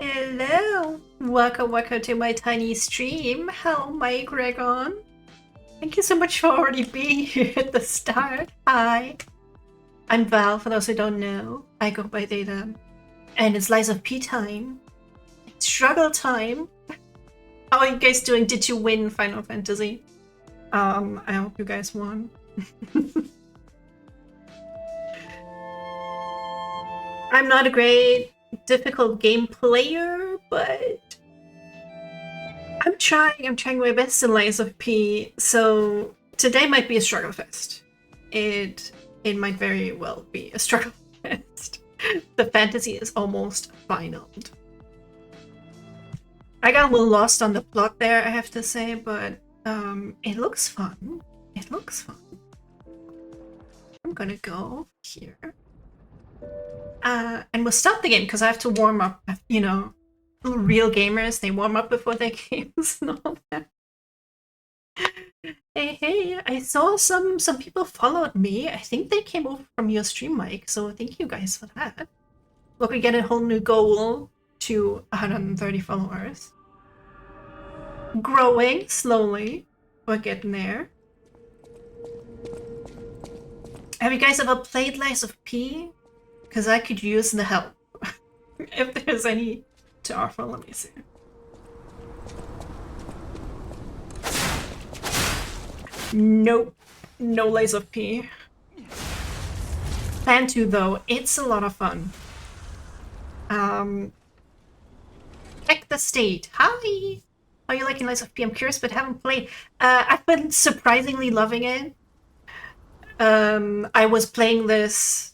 Hello! Welcome to my tiny stream. Hello, my Gregon. Thank you so much for already being here at the start. Hi. I'm Val, for those who don't know. I go by Data. And it's Lies of P time. It's struggle time. How are you guys doing? Did you win Final Fantasy? I hope you guys won. I'm not a great difficult game player, but I'm trying my best in Lies of P, so today might be a struggle fest. It might very well be a struggle fest. The fantasy is almost finaled. I got a little lost on the plot there, I have to say, but it looks fun. It looks fun. I'm gonna go here. And we'll start the game because I have to warm up, you know. Real gamers, they warm up before their games and all that. Hey, I saw some people followed me. I think they came over from your stream, Mike, so thank you guys for that. Look, we get a whole new goal to 130 followers. Growing slowly. We're getting there. Have you guys ever played Lies of P? Because I could use the help. If there's any to offer, let me see. Nope. No Lies of P. Plan to, though. It's a lot of fun. Check the state. Hi! How are you liking Lies of P? I'm curious, but haven't played. I've been surprisingly loving it. I was playing this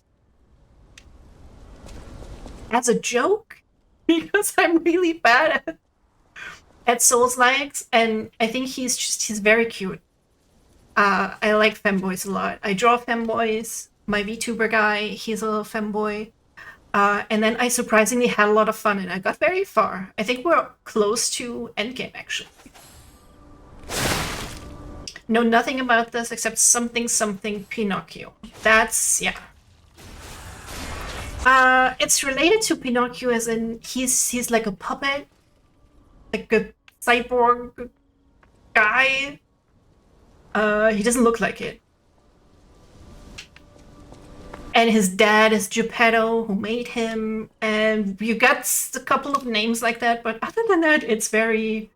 as a joke because I'm really bad at Souls-likes, and I think he's very cute. I like femboys a lot. I draw femboys. My VTuber guy, he's a little femboy. And then I surprisingly had a lot of fun, and I got very far. I think we're close to endgame, actually. Know nothing about this except something Pinocchio. That's, yeah. It's related to Pinocchio as in he's like a puppet, like a cyborg guy. He doesn't look like it. And his dad is Geppetto, who made him, and you got a couple of names like that, but other than that, it's very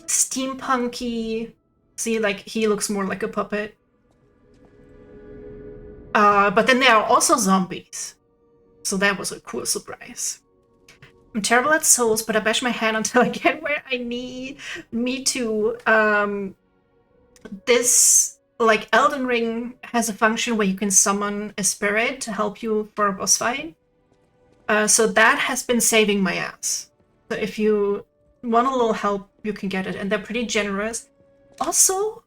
steampunky. See, like, he looks more like a puppet. But then there are also zombies. So that was a cool surprise. I'm terrible at Souls, but I bash my head until I get where I need. Me too. This, like, Elden Ring has a function where you can summon a spirit to help you for a boss fight. So that has been saving my ass. So if you want a little help, you can get it, and they're pretty generous. Also,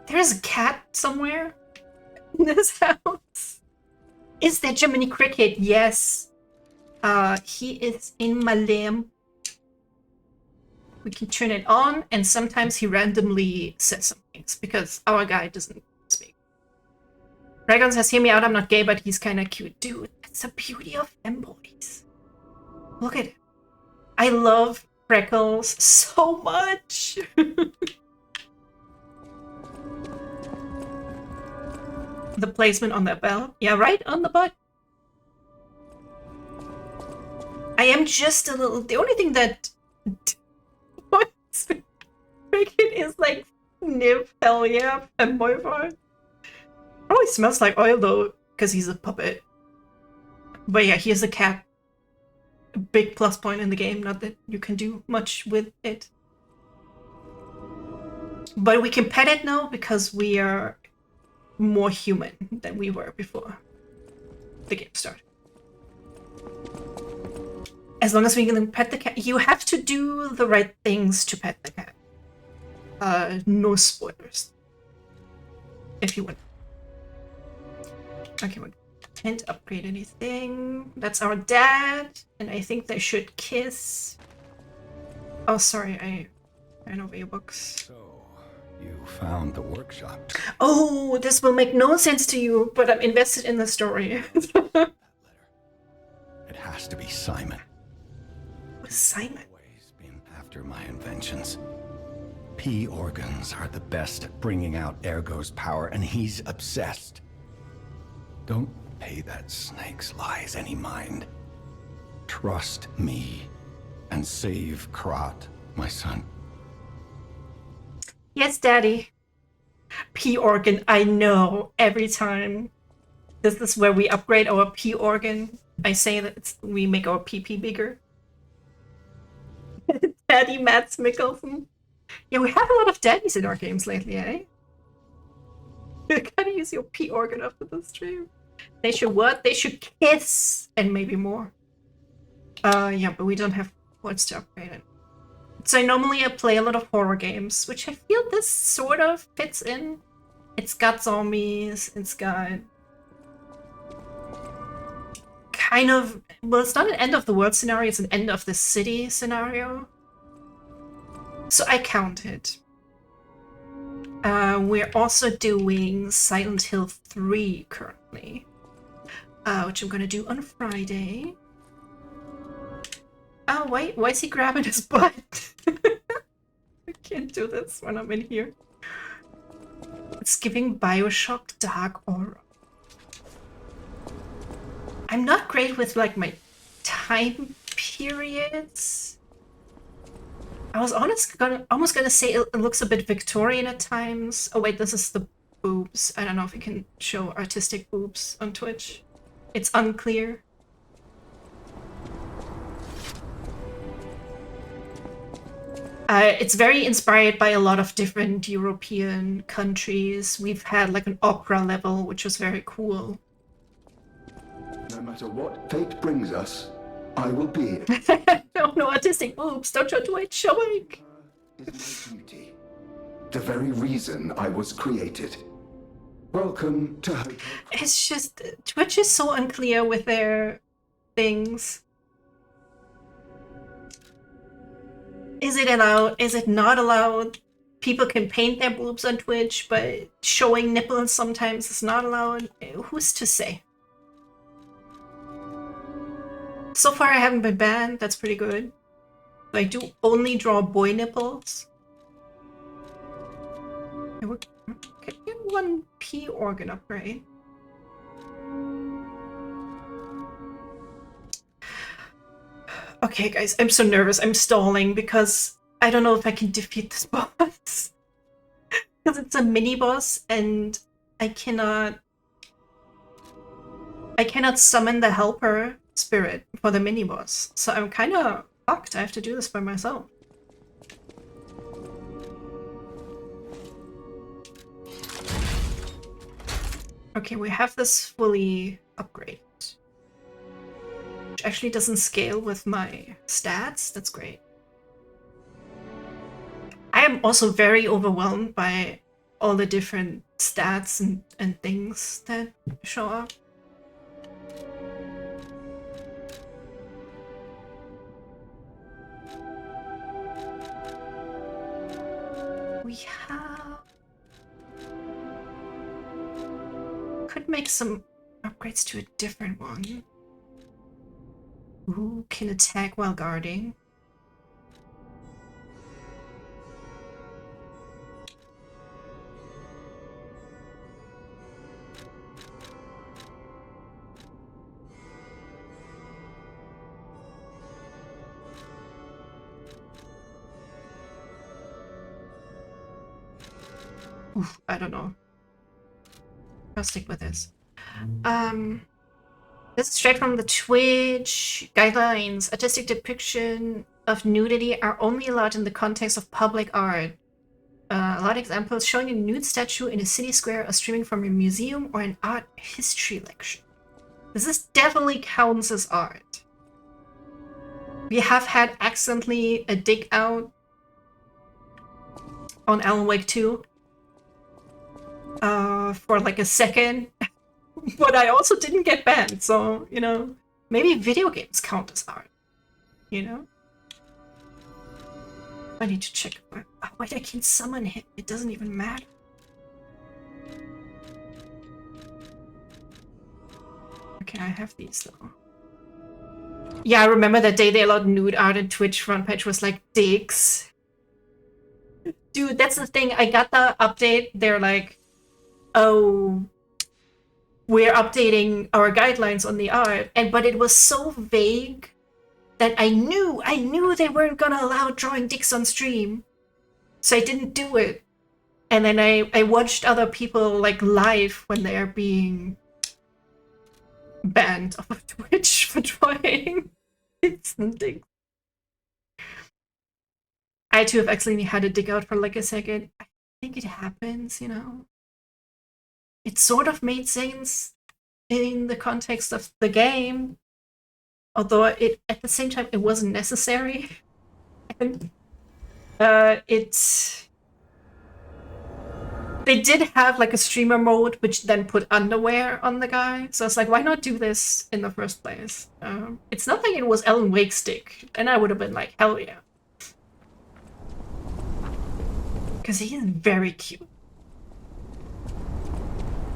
there's a cat somewhere in this house. Is that Jiminy Cricket? Yes. He is in my lamp. We can turn it on, and sometimes he randomly says some things, because our guy doesn't speak. Dragon says, hear me out, I'm not gay, but he's kind of cute. Dude, that's the beauty of femboys. Look at it. I love Freckles so much. The placement on that bell. Yeah, right on the butt. I am just a little... The only thing that... Cricket is like Niv, hell yeah, femboy part. Probably smells like oil though, because he's a puppet. But yeah, here's a cat. A big plus point in the game, not that you can do much with it. But we can pet it now because we are more human than we were before the game started. As long as we can pet the cat, you have to do the right things to pet the cat. No spoilers. If you want. Okay, we can't upgrade anything. That's our dad, and I think they should kiss. Oh, sorry, I ran over your books. So, you found the workshop. Oh, this will make no sense to you, but I'm invested in the story. That letter. It has to be Simon. What's Simon? Always been after my inventions. P organs are the best at bringing out Ergo's power, and he's obsessed. Don't pay that snake's lies any mind. Trust me and save Krat, my son. Yes, Daddy. P organ, I know. Every time. This is where we upgrade our P organ. I say that we make our PP bigger. Daddy Mads Mikkelsen. Yeah, we have a lot of daddies in our games lately, eh? You gotta use your P organ after the stream. They should what? They should kiss! And maybe more. Yeah, but we don't have words to upgrade it. So normally I play a lot of horror games, which I feel this sort of fits in. It's got zombies, it's got... kind of... Well, it's not an end of the world scenario, it's an end of the city scenario. So I count it. We're also doing Silent Hill 3 currently, which I'm gonna do on Friday. Oh, wait, why is he grabbing his butt? I can't do this when I'm in here. It's giving Bioshock Dark Aura. I'm not great with, like, my time periods. I was almost gonna say it looks a bit Victorian at times. Oh wait, this is the boobs. I don't know if you can show artistic boobs on Twitch. It's unclear. It's very inspired by a lot of different European countries. We've had like an opera level, which was very cool. No matter what fate brings us, I will be. No, no artistic boobs. Don't show Twitch. Showing. Is my beauty. The very reason I was created. Welcome to Hope. It's just Twitch is so unclear with their things. Is it allowed? Is it not allowed? People can paint their boobs on Twitch, but showing nipples sometimes is not allowed. Who's to say? So far I haven't been banned, that's pretty good. I do only draw boy nipples. Okay, get one P organ upgrade. Okay guys, I'm so nervous, I'm stalling because I don't know if I can defeat this boss. Because it's a mini boss and I cannot summon the helper spirit for the mini boss. So I'm kind of fucked. I have to do this by myself. Okay, we have this fully upgraded. Which actually doesn't scale with my stats. That's great. I am also very overwhelmed by all the different stats and things that show up. We have... Could make some upgrades to a different one. Who can attack while guarding? Oof, I don't know. I'll stick with this. This is straight from the Twitch guidelines. Artistic depiction of nudity are only allowed in the context of public art. A lot of examples showing a nude statue in a city square or streaming from a museum or an art history lecture. This definitely counts as art. We have had accidentally a dig out on Alan Wake 2 for like a second. But I also didn't get banned, so, you know, maybe video games count as art, you know? I need to check. Oh, wait, I can summon him. It doesn't even matter. Okay, I have these, though. Yeah, I remember that day they allowed nude art and Twitch front page was like, dicks. Dude, that's the thing. I got the update. They're like, oh... we're updating our guidelines on the art, but it was so vague that I knew they weren't gonna allow drawing dicks on stream, so I didn't do it. And then I watched other people like live when they are being banned off of Twitch for drawing dicks and dicks. I too have accidentally had a dig out for like a second. I think it happens, you know. It sort of made sense in the context of the game, although it at the same time it wasn't necessary. And they did have like a streamer mode which then put underwear on the guy, so it's like, why not do this in the first place? It's not like it was Alan Wake's dick, and I would have been like, hell yeah, because he is very cute.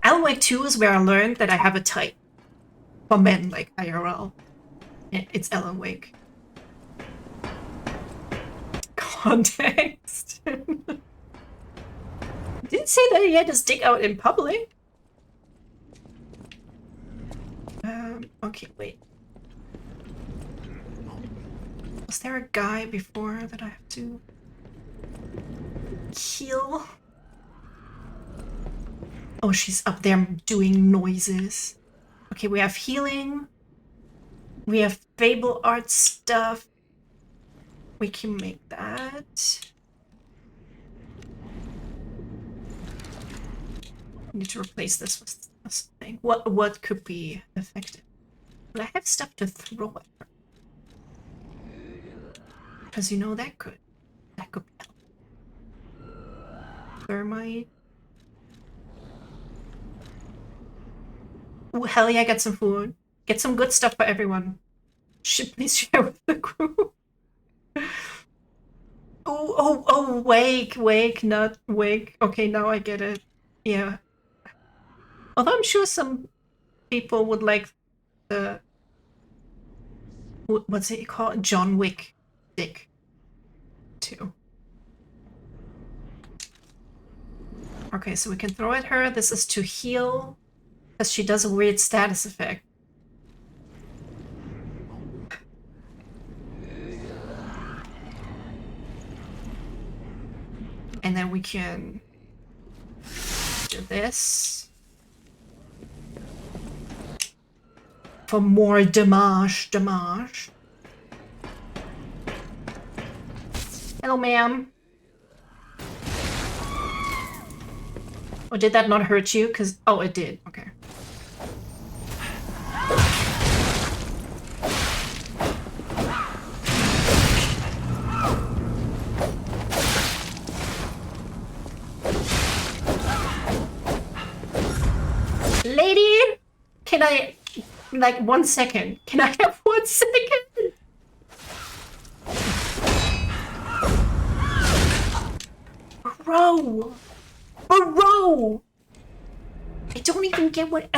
Alan Wake 2 is where I learned that I have a type for men, like IRL. It's Alan Wake. Context. Didn't say that he had his dick out in public. Okay, wait. Was there a guy before that I have to kill? Oh, she's up there doing noises. Okay, we have healing. We have fable art stuff. We can make that. I need to replace this with something. What could be effective? But I have stuff to throw at her. Because you know that could be helpful. Thermite. Oh hell yeah, get some food. Get some good stuff for everyone. Please share with the group. Oh, wake, not wake. Okay, now I get it. Yeah. Although I'm sure some people would like the... What's it called? John Wick stick. Too. Okay, so we can throw at her. This is to heal. Because she does a weird status effect. And then we can do this. For more damage. Hello, ma'am. Oh, did that not hurt you? Oh, it did. Okay. Lady, can I, like, 1 second? Can I have 1 second? Bro! I don't even get what...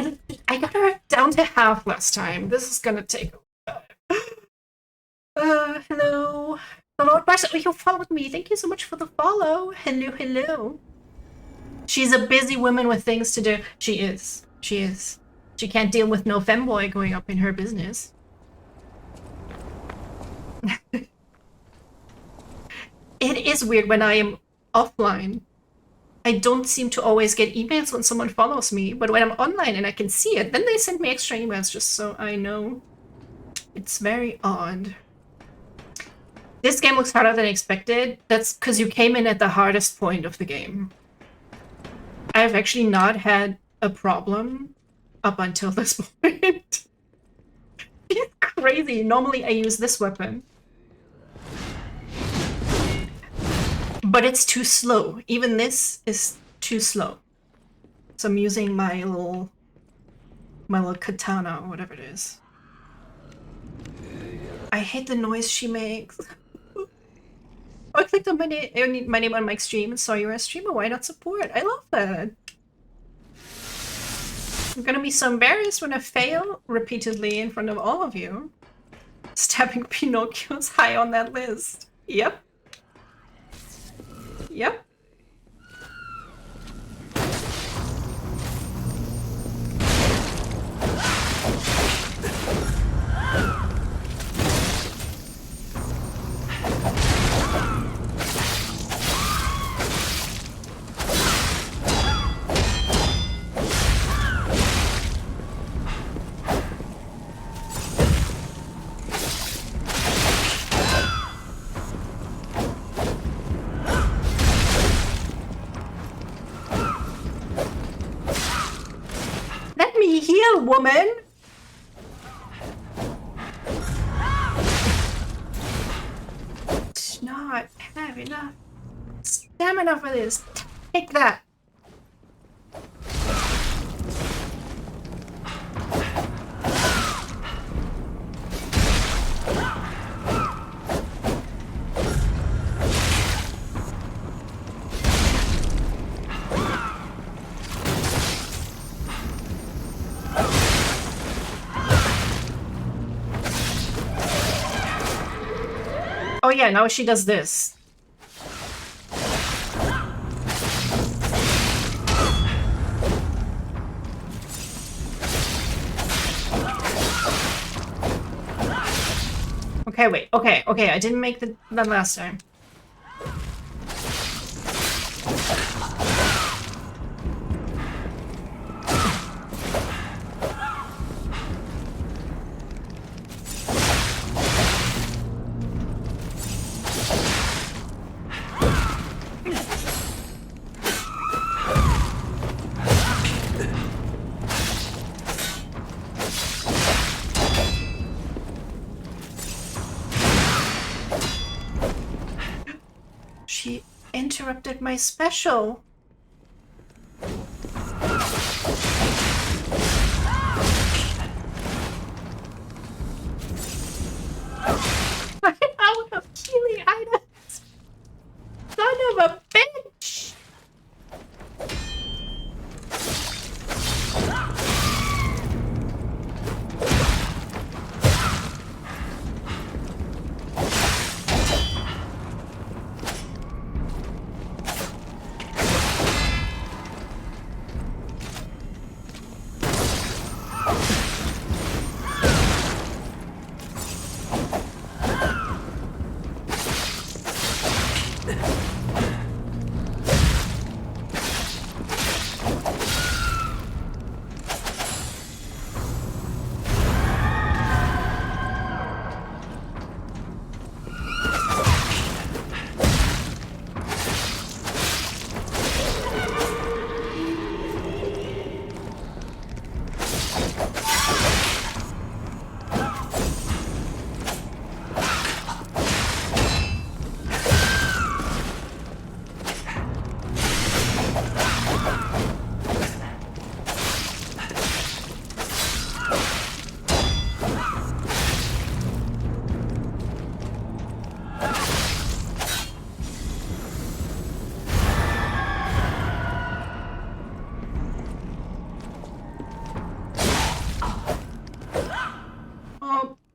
I got her down to half last time. This is gonna take a while. Hello. The Lord Barca, you followed me. Thank you so much for the follow. Hello. She's a busy woman with things to do. She is. She can't deal with no femboy going up in her business. It is weird when I am offline. I don't seem to always get emails when someone follows me, but when I'm online and I can see it, then they send me extra emails just so I know. It's very odd. This game looks harder than expected. That's because you came in at the hardest point of the game. I've actually not had a problem up until this point. It's crazy. Normally I use this weapon. But it's too slow. Even this is too slow. So I'm using my little katana or whatever it is. I hate the noise she makes. I clicked on my name on Mike's stream and saw you're a streamer. Why not support? I love that. I'm gonna be so embarrassed when I fail repeatedly in front of all of you. Stabbing Pinocchio's high on that list. Yep. Heal, woman! It's not have enough stamina for this. Take that. Oh yeah, now she does this. Okay, wait. Okay, I didn't make that last time. She interrupted my special. I'm out of healing items. Son of a bitch.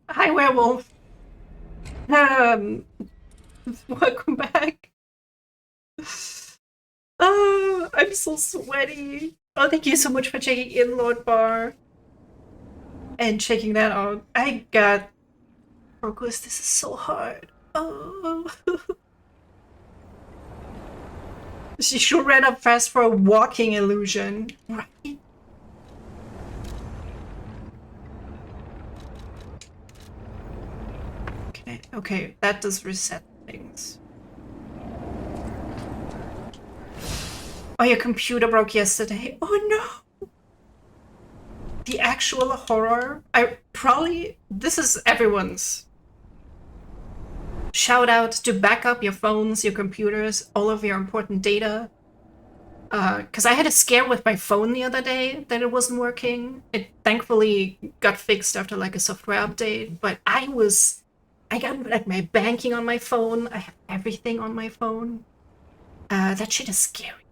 Hi, werewolf. Welcome back. I'm so sweaty. Oh, thank you so much for checking in, Lord Bar. And checking that out. I got... Focus, this is so hard. Oh. She sure ran up fast for a walking illusion. Right? Okay, that does reset things. Oh, your computer broke yesterday. Oh no! The actual horror. This is everyone's. Shout out to back up your phones, your computers, all of your important data. Because I had a scare with my phone the other day that it wasn't working. It thankfully got fixed after like a software update, but I got like my banking on my phone. I have everything on my phone. That shit is scary.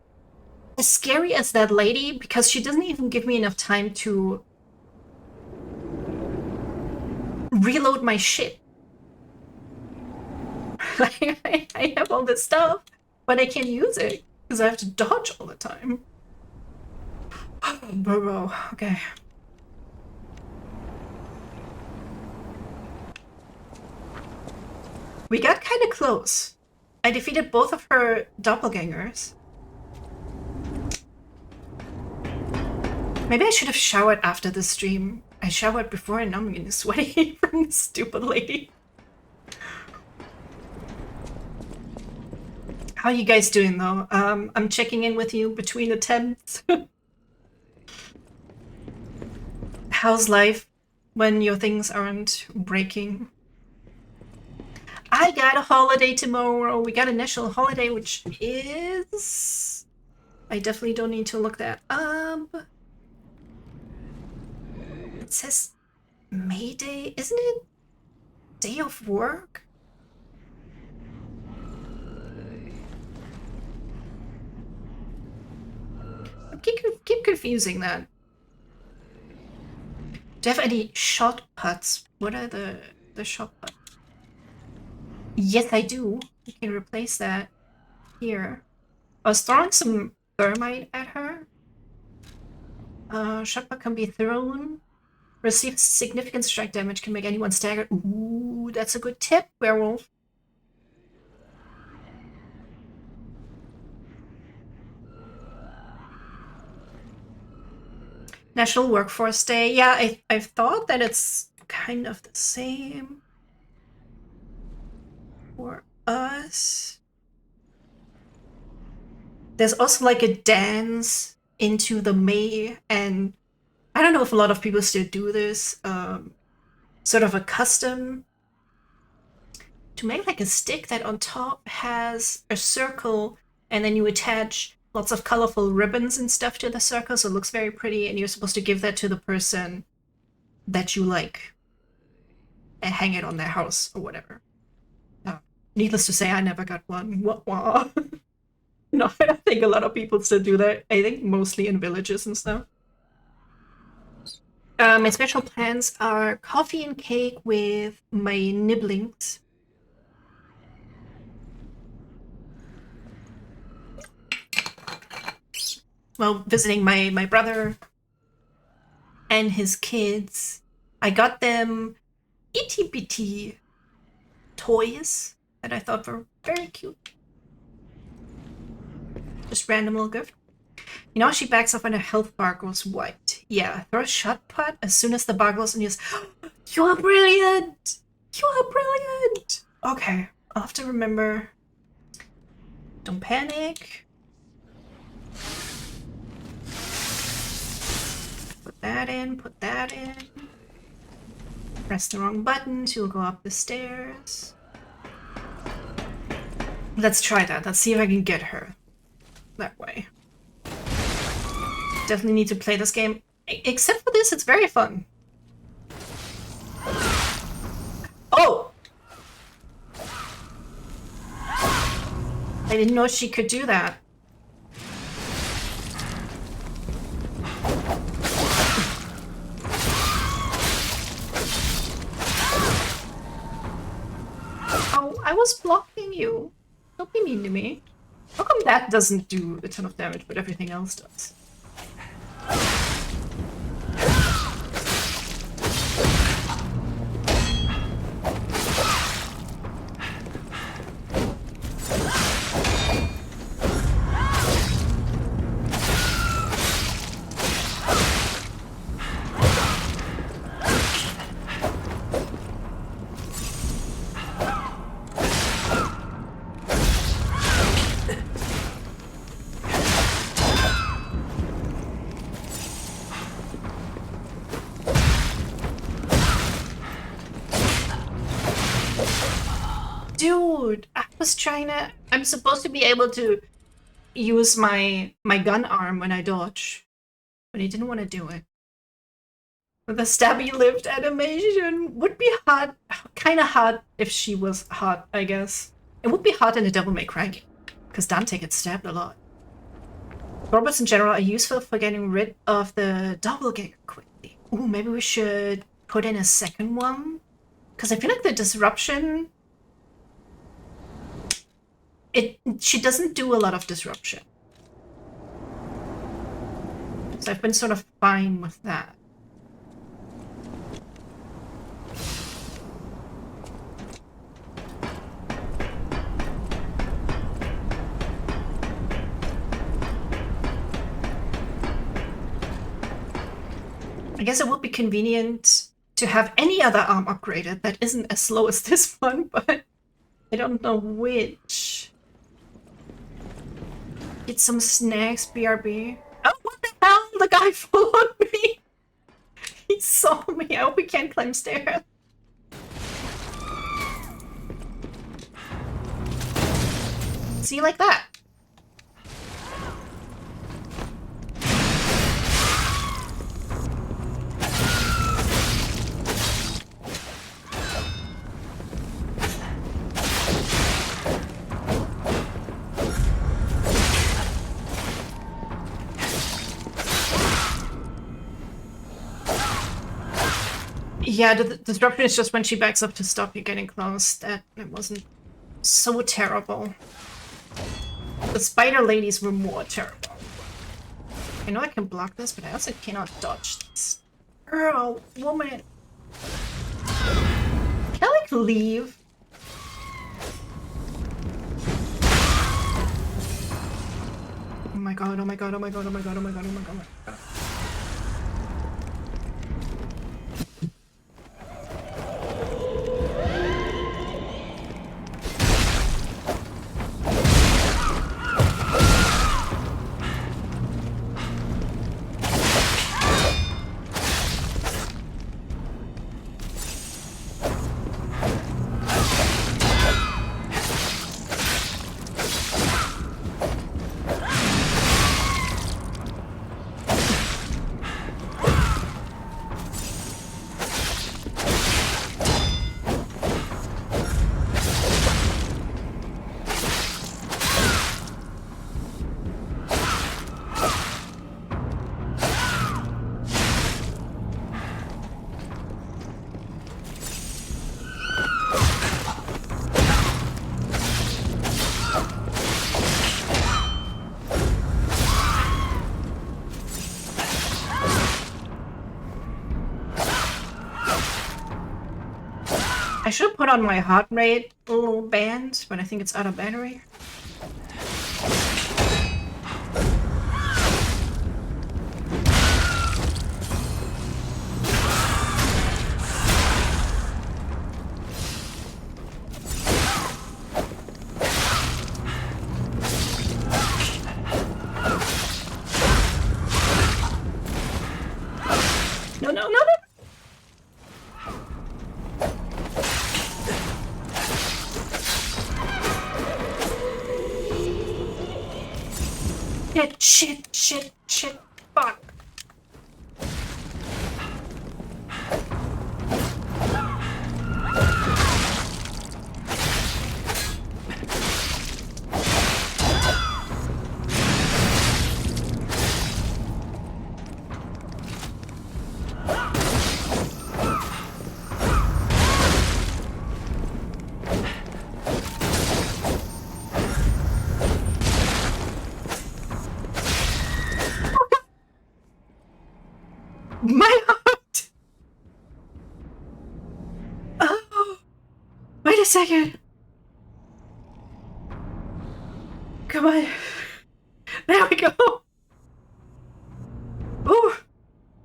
As scary as that lady, because she doesn't even give me enough time to reload my shit. I have all this stuff, but I can't use it because I have to dodge all the time. Bro, okay. We got kind of close. I defeated both of her doppelgangers. Maybe I should have showered after the stream. I showered before and now I'm getting sweaty from this stupid lady. How are you guys doing though? I'm checking in with you between attempts. How's life when your things aren't breaking? I got a holiday tomorrow. We got a national holiday, which is... I definitely don't need to look that up. It says May Day. Isn't it day of work? I keep confusing that. Do you have any shot puts? What are the shot puts? Yes, I do. You can replace that here. I was throwing some thermite at her. Shot put can be thrown. Receives significant strike damage, can make anyone stagger. Ooh, that's a good tip, werewolf. National Workforce Day. Yeah, I've thought that it's kind of the same for us. There's also like a dance into the May, and I don't know if a lot of people still do this, sort of a custom to make like a stick that on top has a circle, and then you attach lots of colorful ribbons and stuff to the circle, so it looks very pretty, and you're supposed to give that to the person that you like and hang it on their house or whatever. Needless to say, I never got one. Wah-wah. No, I don't think a lot of people still do that. I think mostly in villages and stuff. My special plans are coffee and cake with my nibblings. Well, visiting my brother and his kids, I got them itty bitty toys that I thought were very cute. Just random little gift. You know, she backs up when her health bar goes white. Yeah, throw a shot put as soon as the bar goes and you just, you are brilliant! You are brilliant! Okay, I'll have to remember. Don't panic. Put that in, put that in. Press the wrong button, she'll go up the stairs. Let's try that. Let's see if I can get her that way. Definitely need to play this game. Except for this, it's very fun. Oh! I didn't know she could do that. Oh, I was blocking you. Don't be mean to me. How come that doesn't do a ton of damage, but everything else does? Dude, I was trying to... I'm supposed to be able to use my gun arm when I dodge, but I didn't want to do it. But the stabby lift animation would be hard, kind of hard if she was hot, I guess. It would be hard in a Devil May Cry game, because Dante gets stabbed a lot. Robots in general are useful for getting rid of the doppelganger quickly. Ooh, maybe we should put in a second one? Because I feel like the disruption... She doesn't do a lot of disruption. So I've been sort of fine with that. I guess it would be convenient to have any other arm upgraded that isn't as slow as this one, but I don't know which. Get some snacks, BRB. Oh, what the hell? The guy followed me! He saw me. I hope he can't climb stairs. See, like that. Yeah, the disruption is just when she backs up to stop you getting close. That it wasn't so terrible. The spider ladies were more terrible. I know I can block this, but I also cannot dodge this. Girl, woman. Can I, like, leave? Oh my god, oh my god, oh my god, oh my god, oh my god, oh my god, oh my god. I should have put on my heart rate little band, but I think it's out of battery. No, no, no, no! Shit, fuck. My heart! Oh, wait a second. Come on. There we go. Ooh,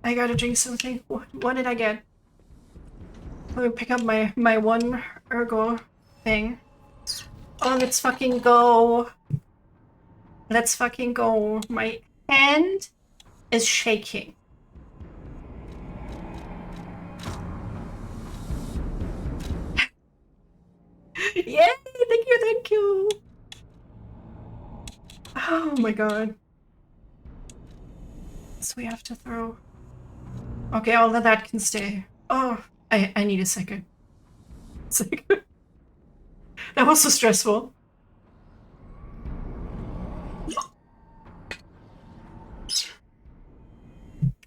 I gotta drink something. What did I get? Let me pick up my one ergo thing. Oh, let's fucking go. Let's fucking go. My hand is shaking. Yay! Thank you! Oh my god. So we have to throw... Okay, all of that can stay. Oh, I need a second. That was so stressful.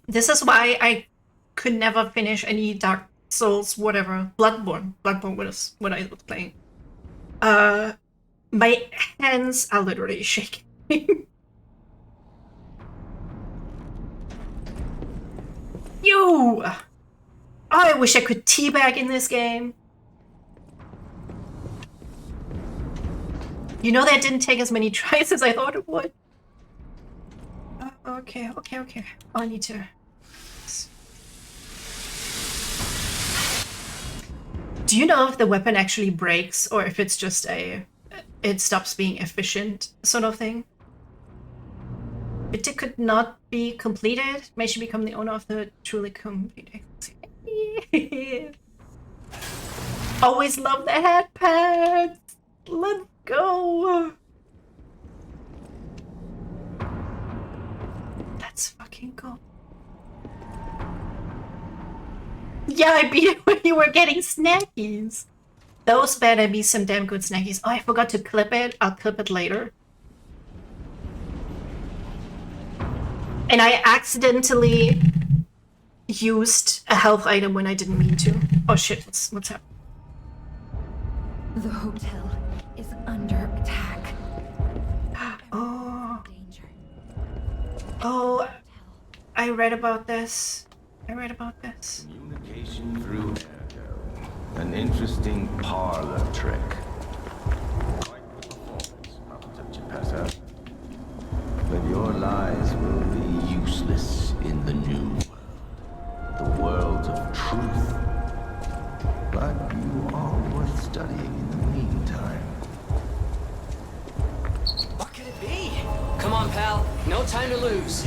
This is why I could never finish any Dark Souls, whatever. Bloodborne was what I was playing. My hands are literally shaking. Yo! I wish I could teabag in this game. You know that didn't take as many tries as I thought it would. Okay. I need to... Do you know if the weapon actually breaks or if it's just it stops being efficient sort of thing? It could not be completed. May she become the owner of the truly completed. Always love the head pads. Let's go. Let's fucking go. Yeah, I beat it when you were getting snackies. Those better be some damn good snackies. Oh, I forgot to clip it. I'll clip it later. And I accidentally used a health item when I didn't mean to. Oh shit, what's happening? The hotel is under attack. Oh. Oh, I read about this. Communication through ergo. An interesting parlor trick. Quite the performance, Papa Chipasa. But your lies will be useless in the new world. The world of truth. But you are worth studying in the meantime. What could it be? Come on, pal. No time to lose.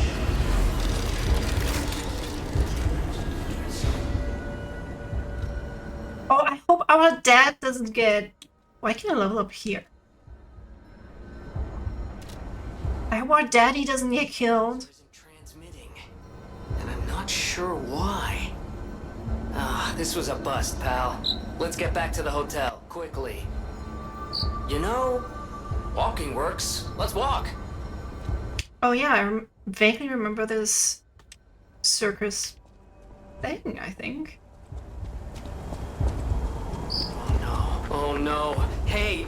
Oh, I hope our dad doesn't get... Why can I level up here? I hope our daddy doesn't get killed. Isn't transmitting, and I'm not sure why. Ah, this was a bust, pal. Let's get back to the hotel quickly. You know, walking works. Let's walk. Oh yeah, I vaguely remember this circus thing, I think. Oh no. Hey,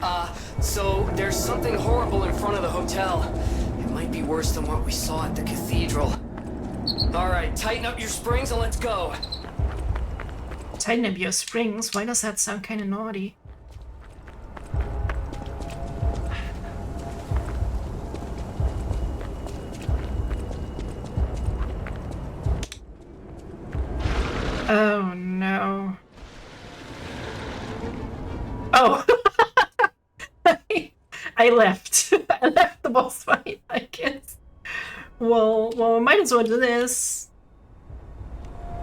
so there's something horrible in front of the hotel. It might be worse than what we saw at the cathedral. Alright, tighten up your springs and let's go. Titan Abuse Springs. Why does that sound kind of naughty? Oh no. Oh! I left. I left the boss fight, I guess. Well, I might as well do this.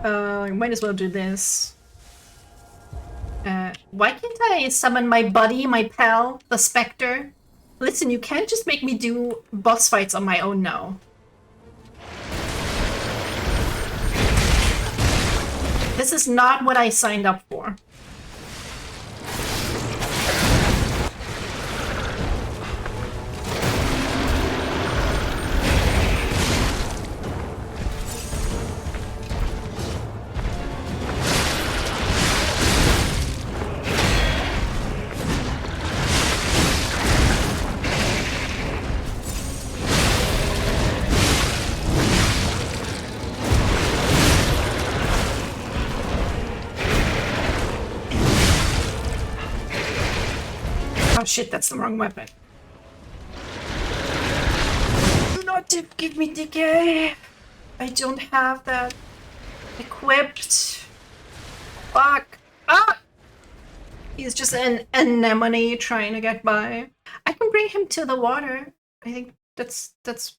I might as well do this. Why can't I summon my buddy, my pal, the Spectre? Listen, you can't just make me do boss fights on my own now. This is not what I signed up for. Oh shit, that's the wrong weapon. Do not give me decay. I don't have that equipped. Fuck. Ah! He's just an anemone trying to get by. I can bring him to the water. I think that's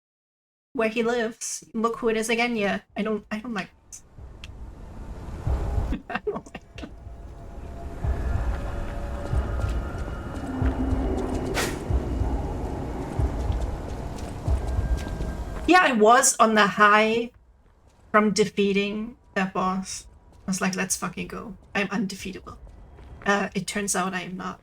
where he lives. Look who it is again. Yeah, I don't like this. I don't like this. Yeah, I was on the high from defeating that boss. I was like, let's fucking go. I'm undefeatable. It turns out I am not.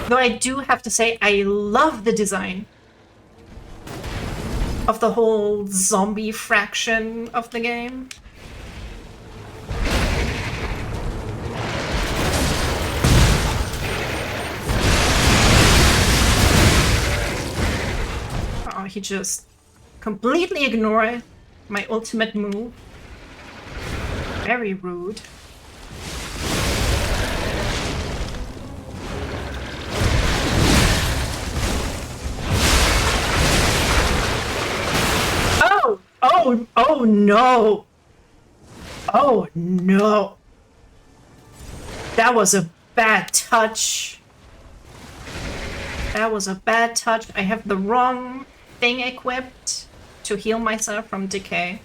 Though I do have to say, I love the design of the whole zombie fraction of the game. Oh, he just completely ignored my ultimate move. Very rude. Oh no! Oh no! That was a bad touch. That was a bad touch. I have the wrong thing equipped to heal myself from decay.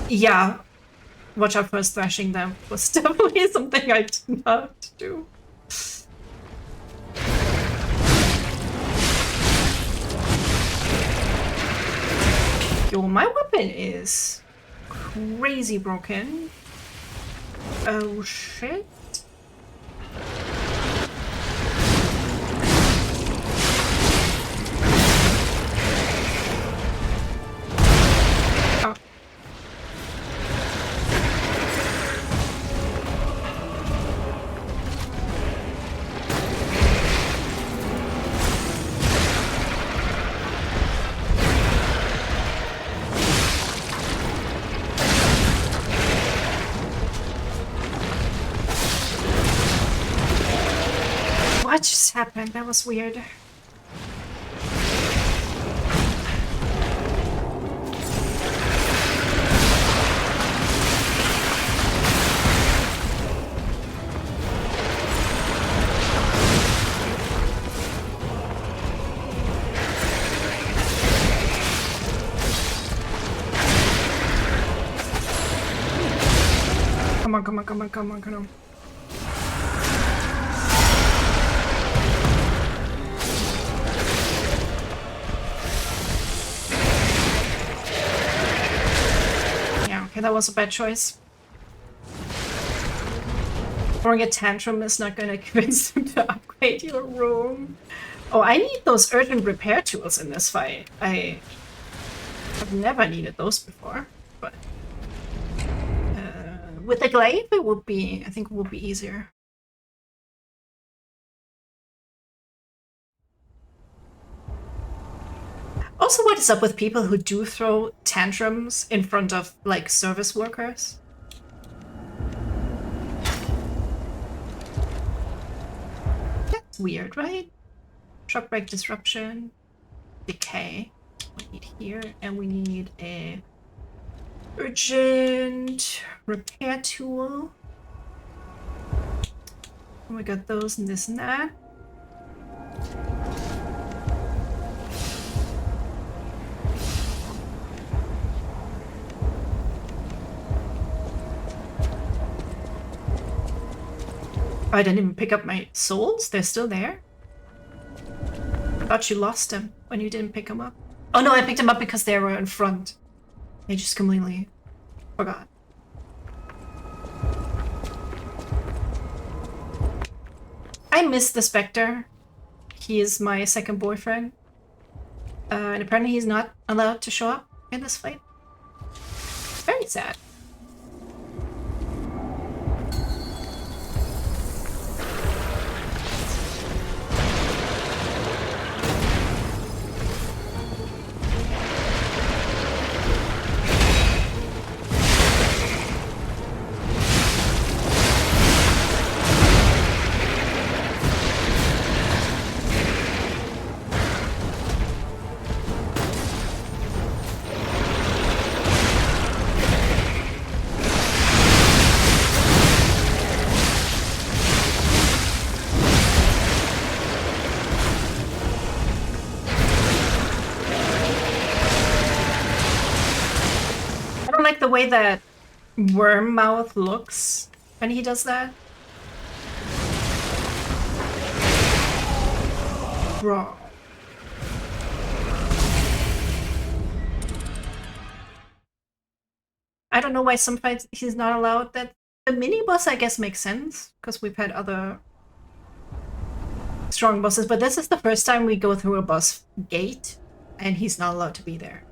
Yeah, watch out for thrashing them was definitely something I did not do. Yo, my weapon is crazy broken. Oh shit. Oh. What just happened? That was weird. Come on, come on, come on, come on, come on. Yeah, okay, that was a bad choice. Throwing a tantrum is not gonna convince them to upgrade your room. Oh, I need those urgent repair tools in this fight. I have never needed those before, but with the glaive, it would be, I think it would be easier. Also, what is up with people who do throw tantrums in front of, like, service workers? That's weird, right? Shock break disruption, decay. We need here, and we need a urgent repair tool. And we got those and this and that. I didn't even pick up my souls. They're still there. I thought you lost them when you didn't pick them up. Oh no, I picked them up because they were in front. I just completely forgot. I miss the Spectre. He is my second boyfriend. And apparently he's not allowed to show up in this fight. It's very sad. The way that worm mouth looks when he does that. Bro. I don't know why some fights he's not allowed. That the mini boss, I guess, makes sense because we've had other strong bosses, but this is the first time we go through a boss gate and he's not allowed to be there.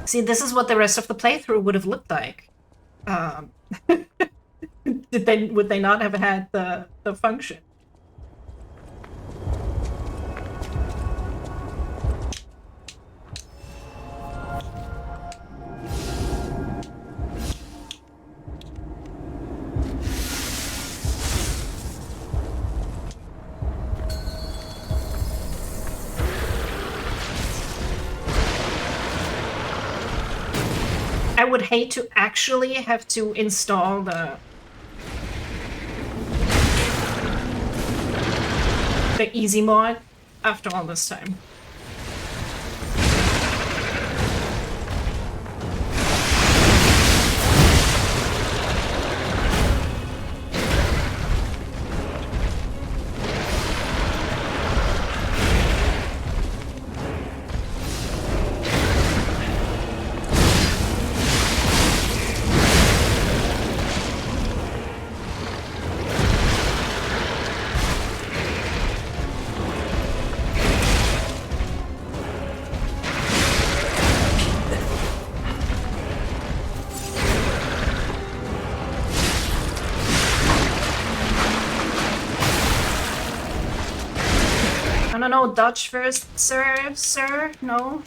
See, this is what the rest of the playthrough would have looked like. Would they not have had the function? I would hate to actually have to install the easy mod after all this time. No, dodge first, sir. No.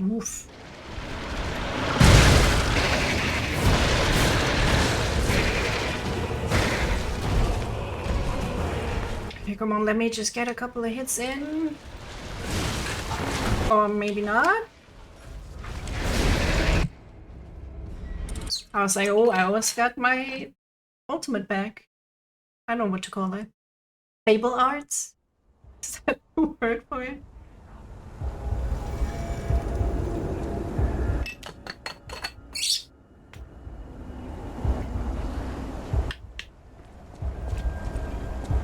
Oof. Okay, come on, let me just get a couple of hits in. Or maybe not. I was like, oh, I almost got my ultimate back. I don't know what to call it. Fable arts? Is that the word for it?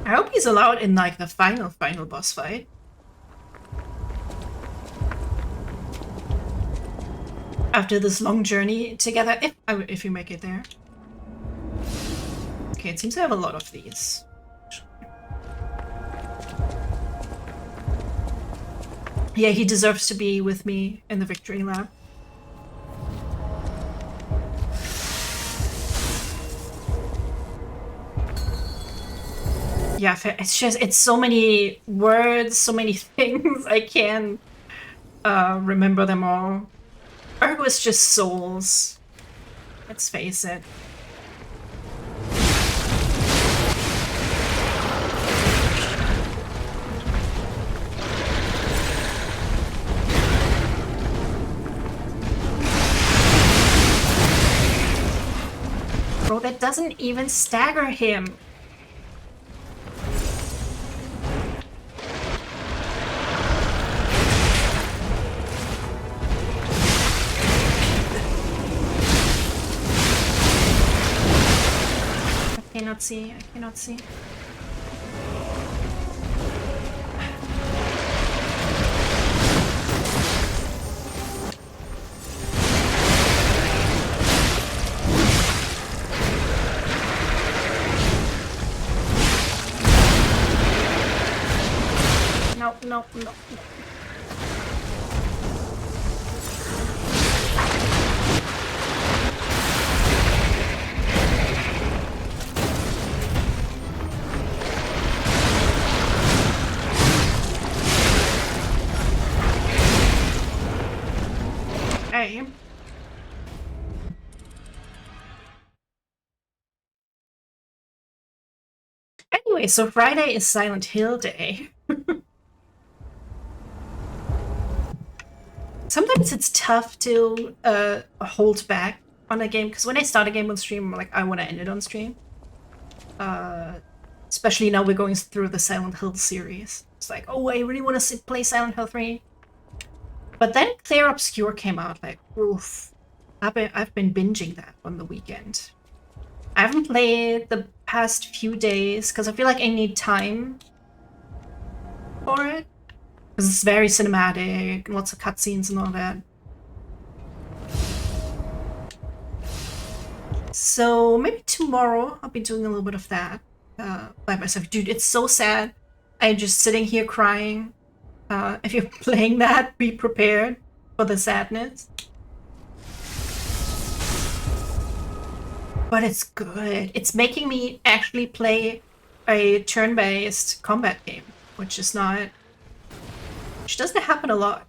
I hope he's allowed in like the final boss fight. After this long journey together, if you make it there. Okay, it seems to have a lot of these. Yeah, he deserves to be with me in the victory lap. Yeah, it's so many words, so many things, I can't remember them all. Ergo is just souls. Let's face it. Bro, that doesn't even stagger him. I cannot see. No. Hey. Anyway, so Friday is Silent Hill Day. Sometimes it's tough to hold back on a game, because when I start a game on stream, I'm like, I want to end it on stream. Especially now we're going through the Silent Hill series. It's like, oh, I really want to play Silent Hill 3. But then Clear Obscure came out, like, oof. I've been binging that on the weekend. I haven't played the past few days, because I feel like I need time for it. Because it's very cinematic, lots of cutscenes and all that. So maybe tomorrow I'll be doing a little bit of that by myself. Dude, it's so sad. I'm just sitting here crying. If you're playing that, be prepared for the sadness. But it's good. It's making me actually play a turn-based combat game, which doesn't happen a lot.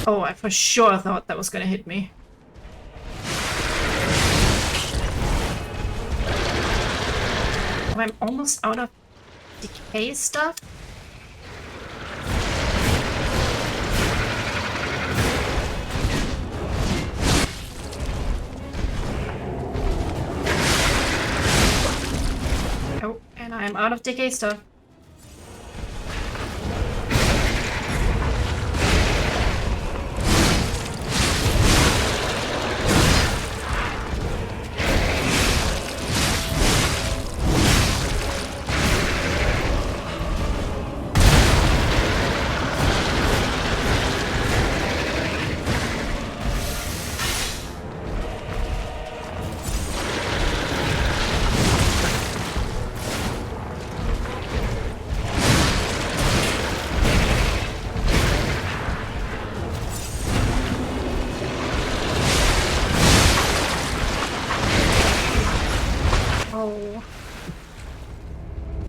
Oh, I for sure thought that was gonna hit me. Oh, I'm almost out of decay stuff. Oh, and I'm out of decay stuff.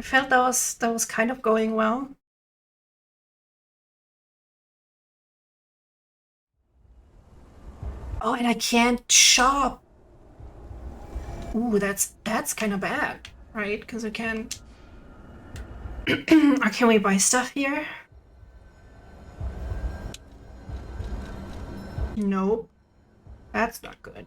I felt that was kind of going well. Oh, and I can't shop. Ooh, that's kind of bad, right? Because I can't. Or can we buy stuff here? Nope. That's not good.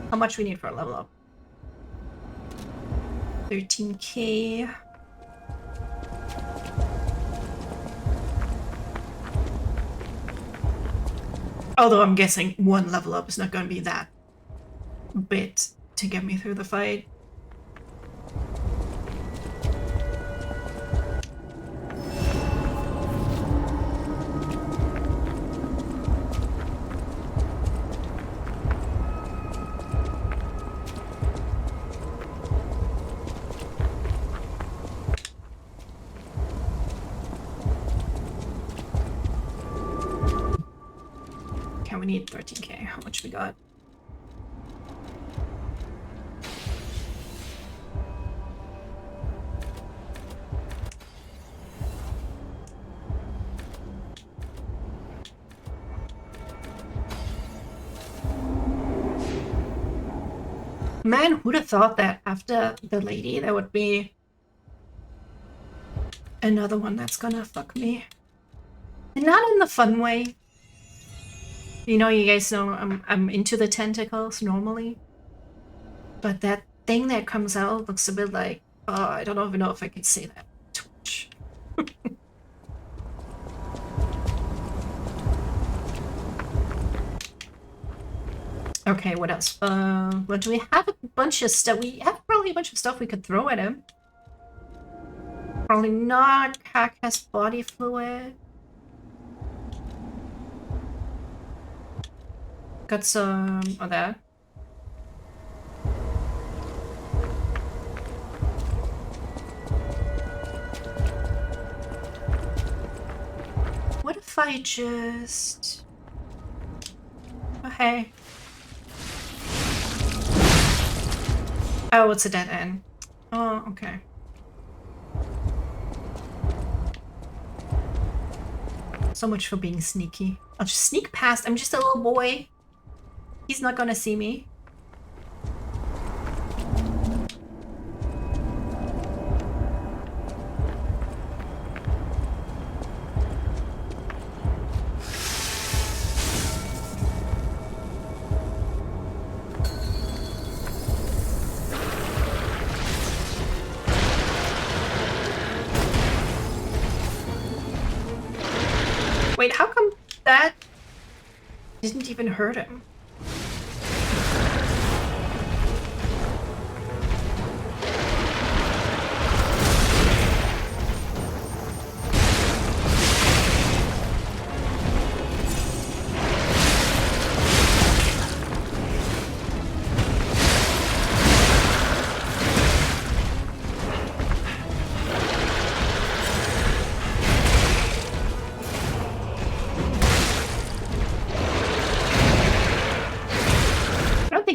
How much we need for a level up? 13k. Although I'm guessing one level up is not going to be that bit to get me through the fight. We need 13k. How much we got? Man, who'd have thought that after the lady there would be another one that's gonna fuck me. And not in the fun way. You know, you guys know I'm into the tentacles normally. But that thing that comes out looks a bit like, I don't even know if I can say that. Twitch. Okay, what else? Well, do we have a bunch of stuff? We have probably a bunch of stuff we could throw at him. Probably not. Hack has body fluid. Got some of that. What if I just... Oh, hey. Oh, it's a dead end. Oh, okay. So much for being sneaky. I'll just sneak past. I'm just a little boy. He's not gonna see me. Wait, how come that didn't even hurt him?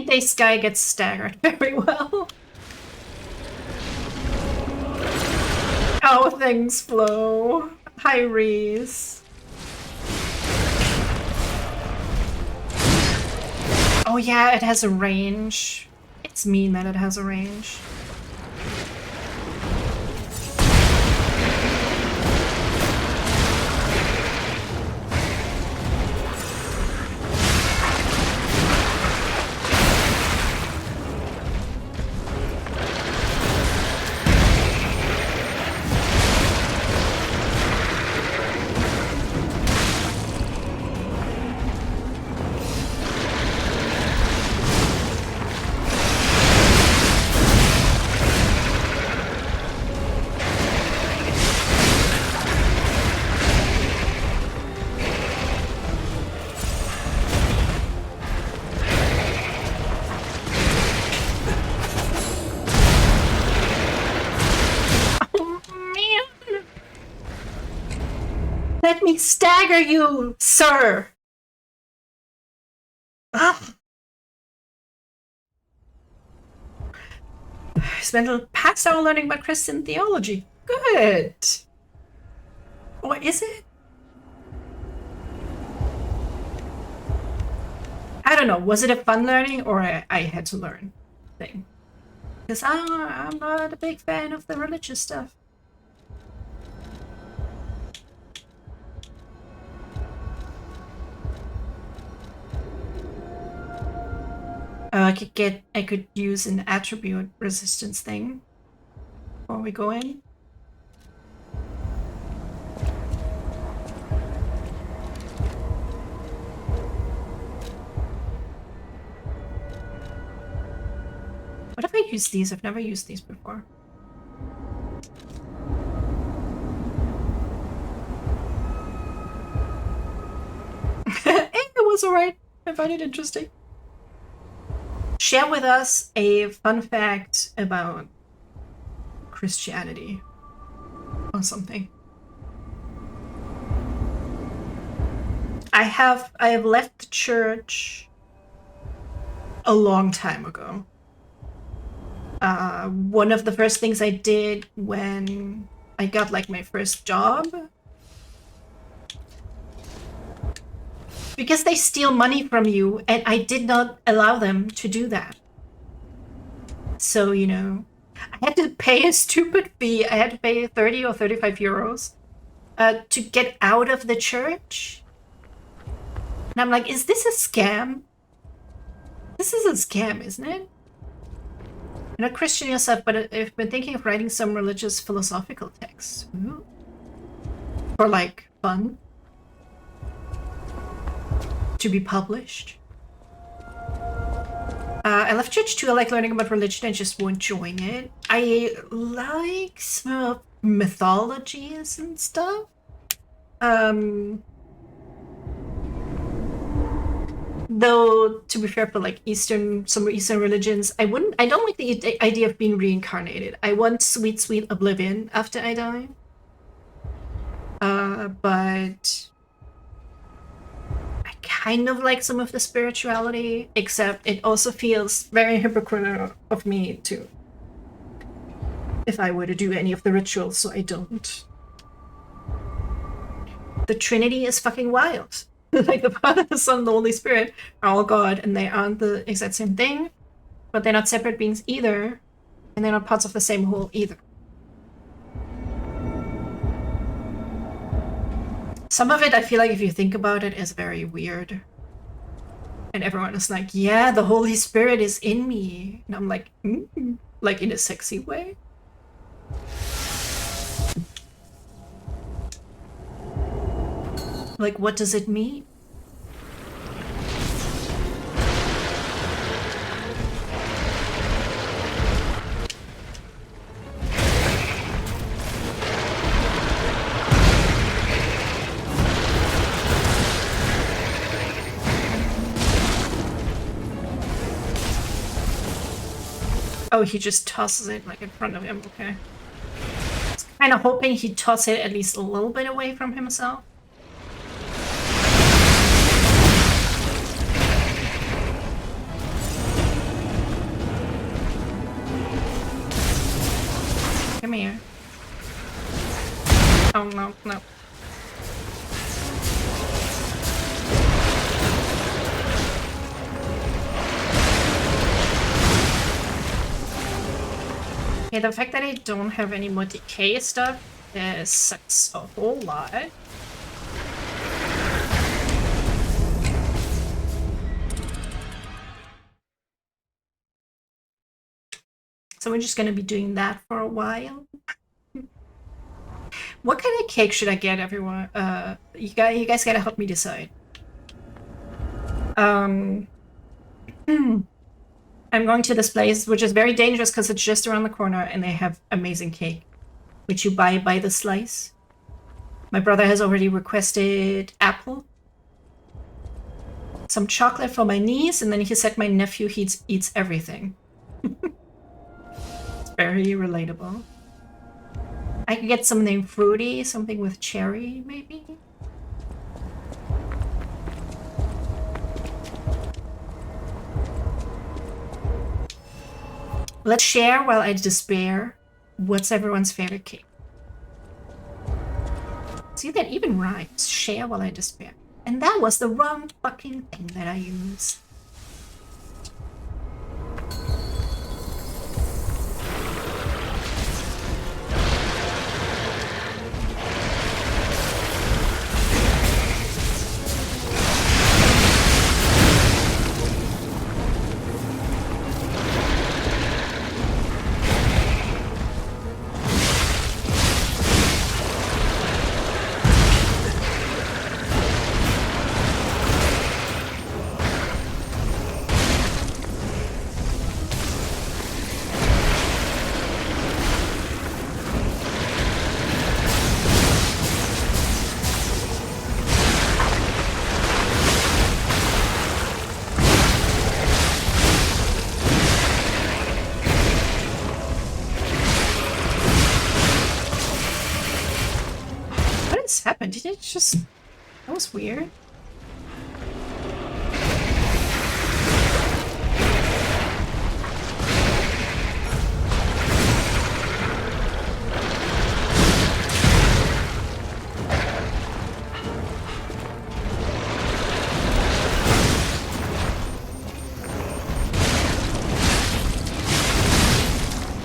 This guy gets staggered very well. Oh, things flow. Hi, Reese. Oh yeah, it has a range. It's mean that it has a range. Let me stagger you, sir! spent the past hour learning about Christian theology. Good. Or is it? I don't know. Was it a fun learning or I had to learn thing? Because I'm not a big fan of the religious stuff. I could use an attribute resistance thing before we go in. What if I use these? I've never used these before. It was alright. I find it interesting. Share with us a fun fact about Christianity or something. I have left the church a long time ago. One of the first things I did when I got like my first job, because they steal money from you, and I did not allow them to do that. So, you know, I had to pay a stupid fee. I had to pay 30 or 35 euros to get out of the church. And I'm like, is this a scam? This is a scam, isn't it? I'm not Christian yourself, but I've been thinking of writing some religious philosophical texts. Ooh. For like fun. To be published. I left church too. I like learning about religion. I just won't join it. I like some mythologies and stuff. Though, to be fair, for like some Eastern religions, I don't like the idea of being reincarnated. I want sweet, sweet oblivion after I die. But I kind of like some of the spirituality, except it also feels very hypocritical of me to, if I were to do any of the rituals, so I don't. The Trinity is fucking wild. Like the Father, the Son, the Holy Spirit are all God, and they aren't the exact same thing, but they're not separate beings either, and they're not parts of the same whole either. Some of it, I feel like if you think about it, is very weird. And everyone is like, yeah, the Holy Spirit is in me. And I'm like, like in a sexy way. Like, what does it mean? Oh, he just tosses it like in front of him, okay. I was kind of hoping he'd toss it at least a little bit away from himself. Come here. Oh, no, no. Okay, the fact that I don't have any more decay stuff sucks a whole lot. So we're just gonna be doing that for a while. What kind of cake should I get, everyone? You guys gotta help me decide. I'm going to this place, which is very dangerous because it's just around the corner, and they have amazing cake, which you buy by the slice. My brother has already requested apple, some chocolate for my niece, and then he said my nephew eats everything. It's very relatable. I could get something fruity, something with cherry, maybe? Let's share while I despair. What's everyone's favorite cake? See, that even rhymes. Share while I despair. And that was the wrong fucking thing that I used. Happened? Did it just... That was weird.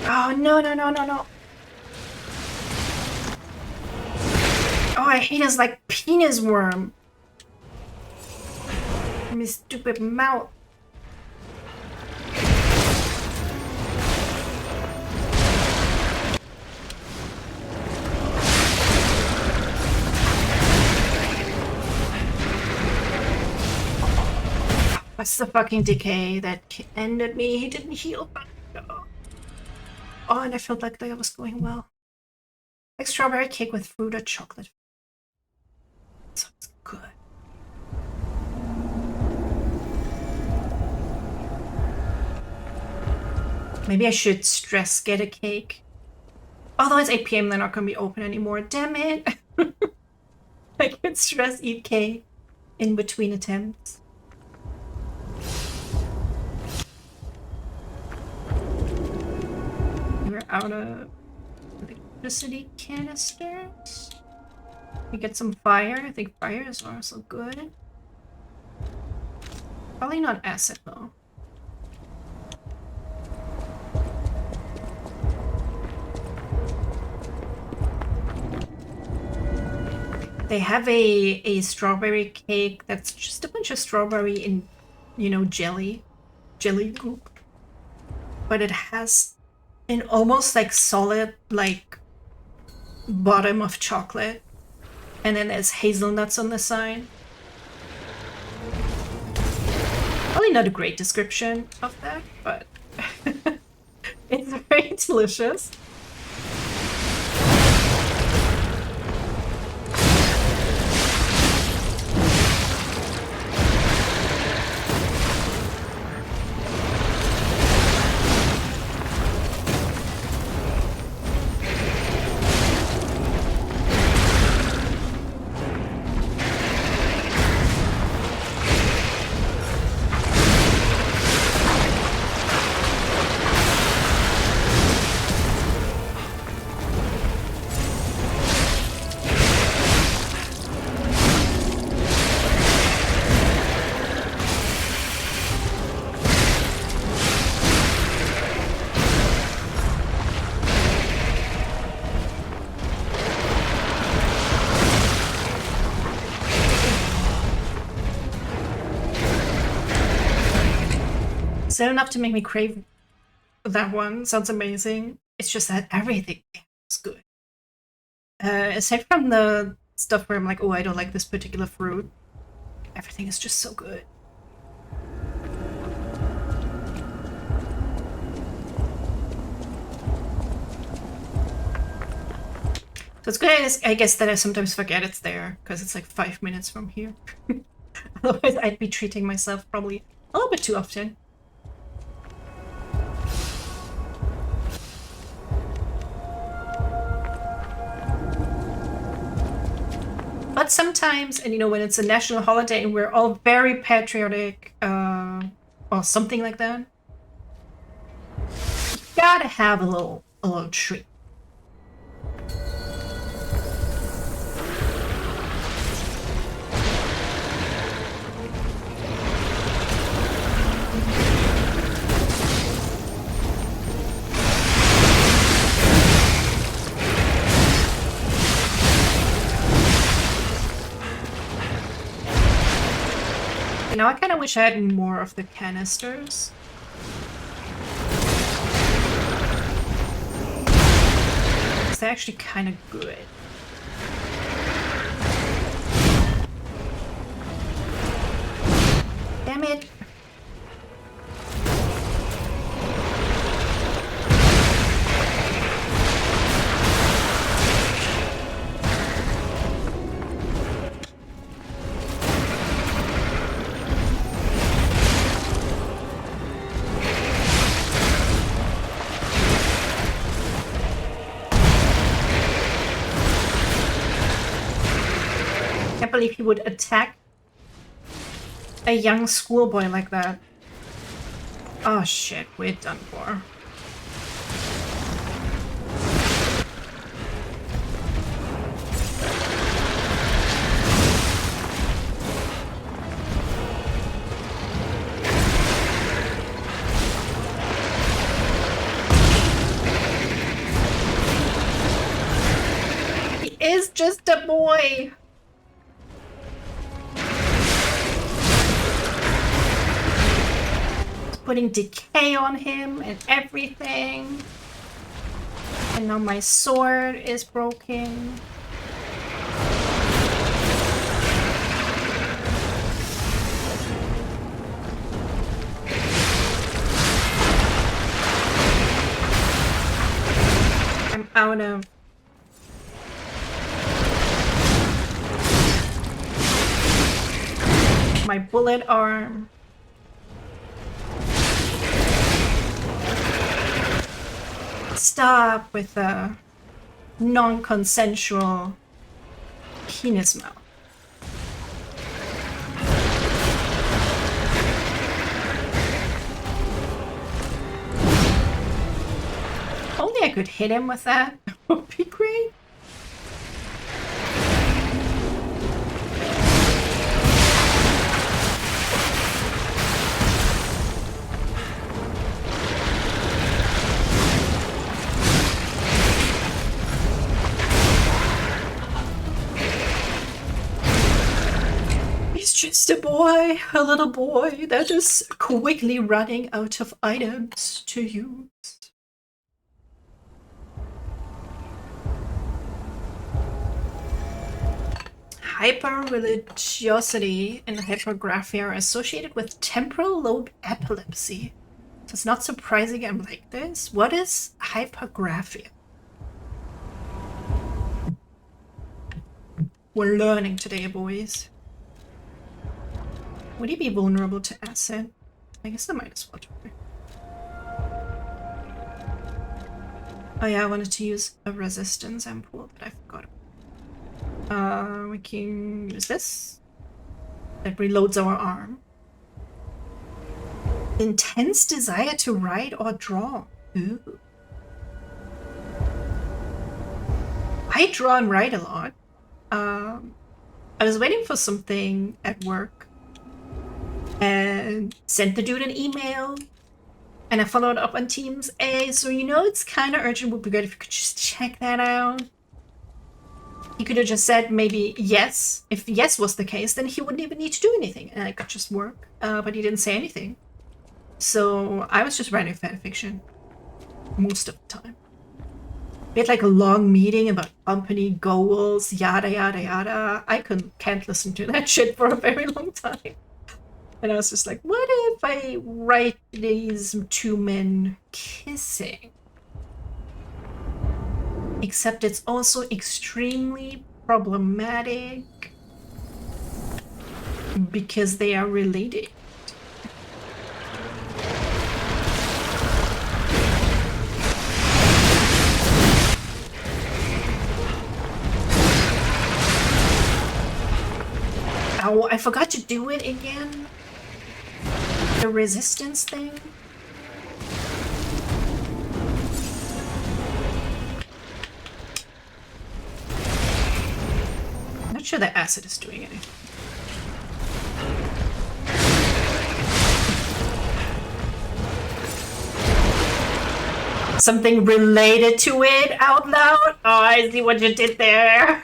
Oh, no, no, no, no, no. Oh, I hate his, like, penis worm. And his stupid mouth. What's the fucking decay that ended me? He didn't heal. Oh, and I felt like that was going well. Like strawberry cake with fruit or chocolate. Sounds good. Maybe I should stress get a cake. Although it's 8 PM, they're not gonna be open anymore. Damn it! I can stress eat cake in between attempts. We're out of electricity canisters. We get some fire. I think fire is also good. Probably not acid though. They have a strawberry cake that's just a bunch of strawberry in, you know, jelly goop. But it has an almost like solid like bottom of chocolate. And then there's hazelnuts on the side. Probably not a great description of that, but it's very delicious. Is that enough to make me crave that one? Sounds amazing. It's just that everything is good. Aside from the stuff where I'm like, oh, I don't like this particular fruit, everything is just so good. So it's good, I guess, that I sometimes forget it's there, because it's like 5 minutes from here. Otherwise, I'd be treating myself probably a little bit too often. But sometimes, and you know, when it's a national holiday and we're all very patriotic, or something like that, gotta have a little treat. Now I kind of wish I had more of the canisters. They're actually kind of good. Damn it. I can't believe he would attack a young schoolboy like that. Oh shit, we're done for. He is just a boy. Putting decay on him and everything. And now my sword is broken. I'm out of... my bullet arm. Stop with the non-consensual penis mouth. Only I could hit him with that. That would be great. Just a boy, a little boy that is quickly running out of items to use. Hyper-religiosity and hypergraphia are associated with temporal lobe epilepsy. So it's not surprising I'm like this. What is hypergraphia? We're learning today, boys. Would he be vulnerable to acid? I guess I might as well try. Oh yeah, I wanted to use a resistance ampoule, but I forgot. We can use this. That reloads our arm. Intense desire to write or draw. Ooh. I draw and write a lot. I was waiting for something at work. And sent the dude an email, and I followed up on Teams. Hey, so you know it's kind of urgent. Would be good if you could just check that out. He could have just said maybe yes. If yes was the case, then he wouldn't even need to do anything, and I could just work. But he didn't say anything, so I was just writing fanfiction most of the time. We had like a long meeting about company goals, yada yada yada. I can't listen to that shit for a very long time. And I was just like, what if I write these two men kissing? Except it's also extremely problematic because they are related. Oh, I forgot to do it again. The resistance thing. sure the acid is doing anything. Something related to it out loud? Oh, I see what you did there.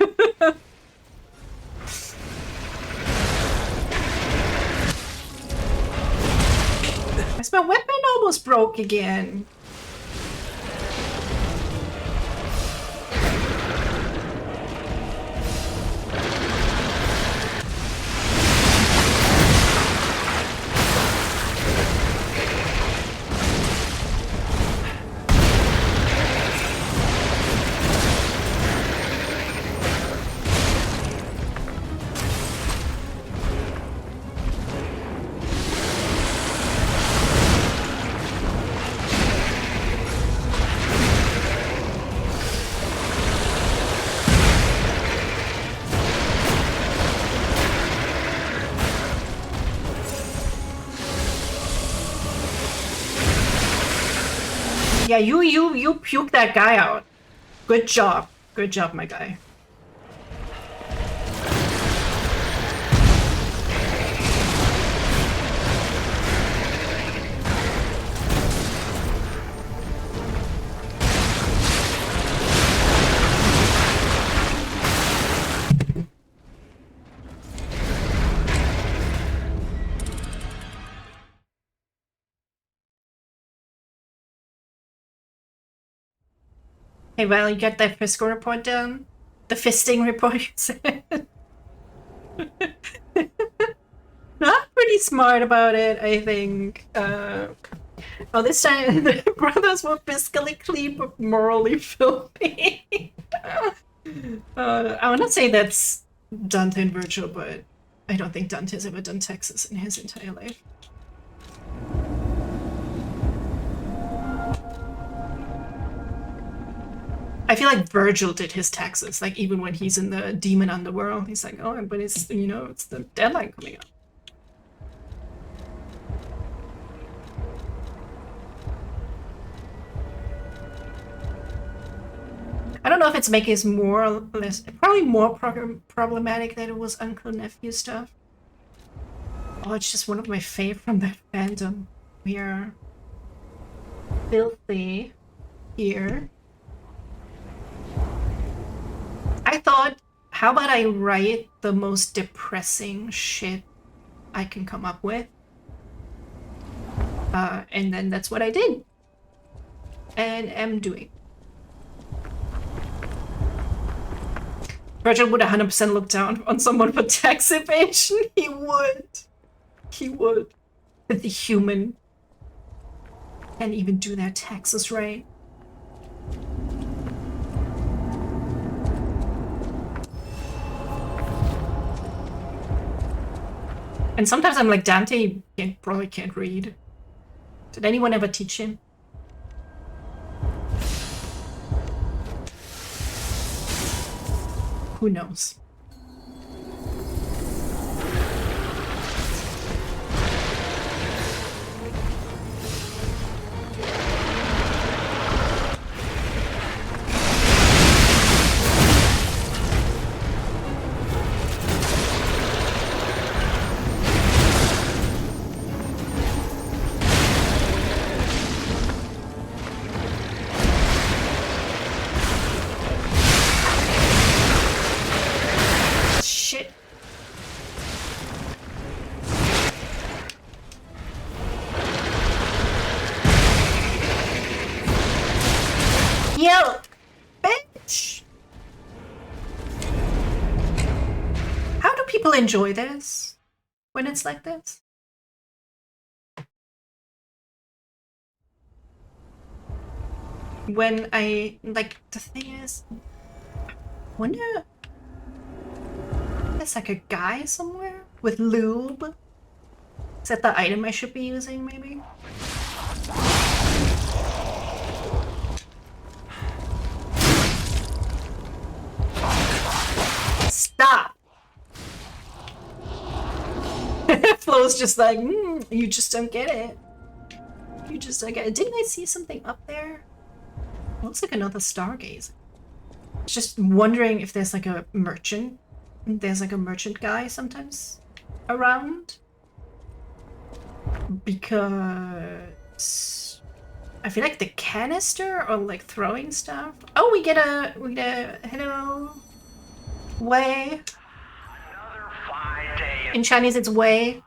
My weapon almost broke again. Yeah, you puke that guy out. Good job. Good job, my guy. Hey, well, you got that fiscal report done? The fisting report, you said? Not pretty smart about it, I think. Oh, this time the brothers were fiscally clean but morally filthy. I would not say that's Dante and Virgil, but I don't think Dante's ever done Texas in his entire life. I feel like Virgil did his taxes, like even when he's in the demon underworld, he's like, oh, but it's, you know, it's the deadline coming up. I don't know if it's making it more or less, probably more problematic than it was Uncle Nephew stuff. Oh, it's just one of my favorite from that fandom. We are filthy here. I thought, how about I write the most depressing shit I can come up with? And then that's what I did. And am doing. Virgil would 100% look down on someone for tax evasion. He would. He would. But the human can't even do their taxes right. And sometimes I'm like, Dante probably can't read. Did anyone ever teach him? Who knows? Yo, bitch! How do people enjoy this when it's like this? When I, like, the thing is, I wonder, there's like a guy somewhere with lube. Is that the item I should be using, maybe? Stop! Flo's just like, you just don't get it. You just don't get it. Didn't I see something up there? Looks like another stargazer. Just wondering if there's like a merchant there's like a merchant guy sometimes around. Because I feel like the canister or like throwing stuff. Oh, we get a hello way. In Chinese it's way.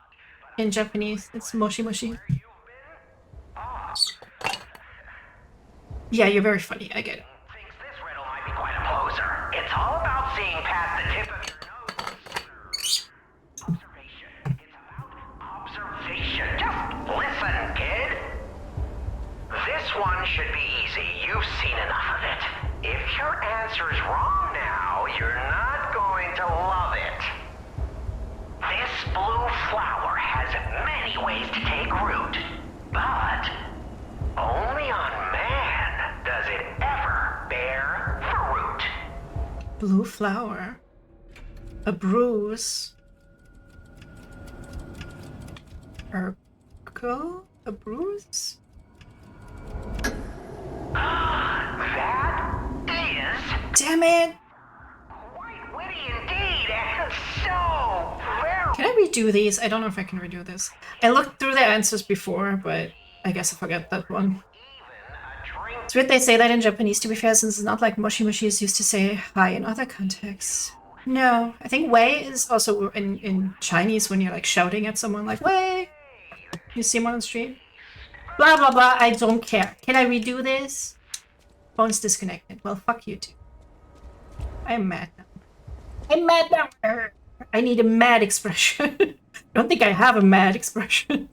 In Japanese it's moshi moshi. Yeah, you're very funny. I get it. Thinks this riddle might be quite a poser. It's all about seeing past the tip of your nose. Observation. It's about observation. Just listen, kid. This one should be easy. You've seen enough of it. If your answer's wrong now, you're not going to love it. This blue flower has many ways to take root, but only on man does it ever bear fruit. Blue flower. A bruise. Ergo? A bruise? That is Damn it! quite witty indeed, and so very... Can I redo these? I don't know if I can redo this. I looked through the answers before, but I guess I forgot that one. It's weird they say that in Japanese, to be fair, since it's not like moshi moshi is used to say hi in other contexts. No, I think wei is also in Chinese when you're like shouting at someone like, wei! You see them on the street? Blah blah blah, I don't care. Can I redo this? Phone's disconnected. Well, fuck you too. I'm mad now. I'm mad now. I need a mad expression. I don't think I have a mad expression.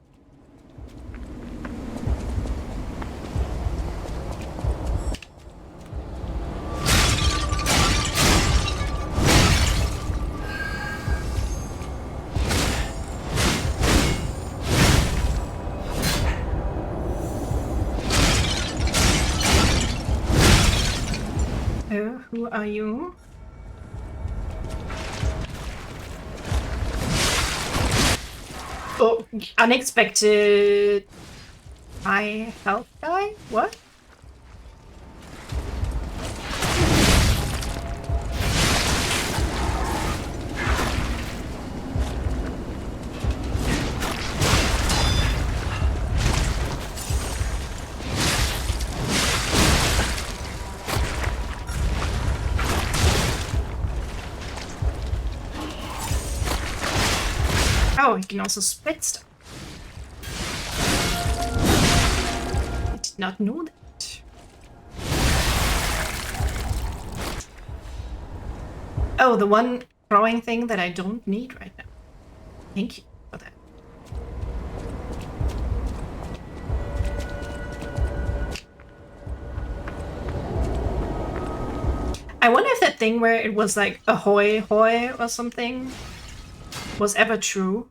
Who are you? Oh, unexpected. My health guy? What? Oh, he can also split stuff. I did not know that. Oh, the one throwing thing that I don't need right now. Thank you for that. I wonder if that thing where it was like ahoy hoy or something was ever true.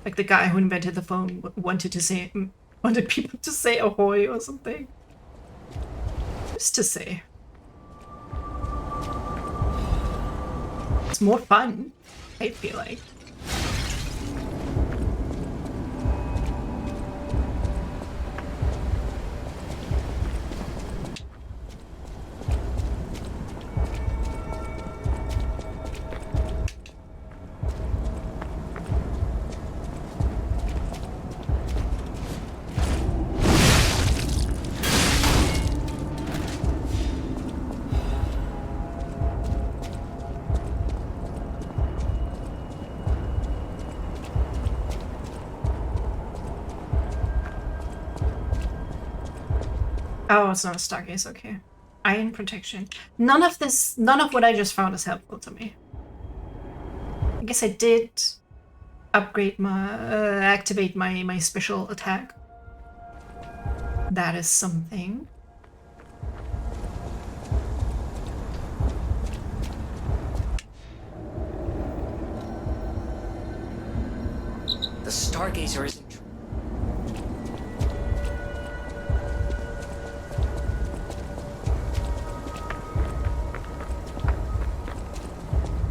Like the guy who invented the phone wanted people to say ahoy or something. Just to say. It's more fun, I feel like. Oh, it's not a Stargaze, okay. Iron protection. None of what I just found is helpful to me. I guess I did upgrade activate my special attack. That is something. The Stargazer isn't true.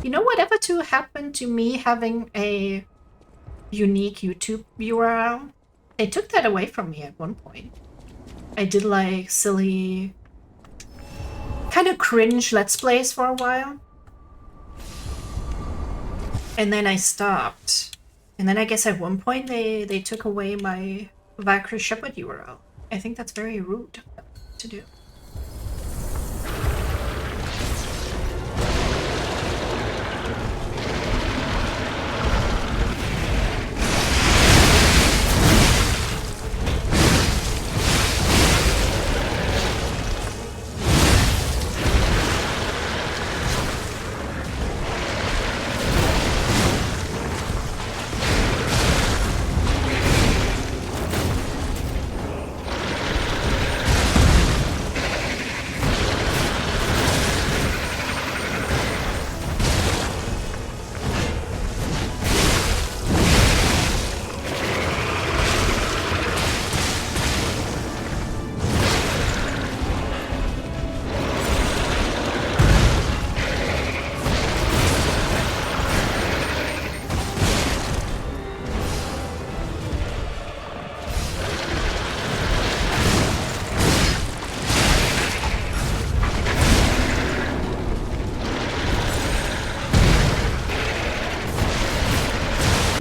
You know whatever to happen to me having a unique YouTube URL? They took that away from me at one point. I did like silly, kind of cringe Let's Plays for a while. And then I stopped. And then I guess at one point they took away my Valkyrie Shepherd URL. I think that's very rude to do.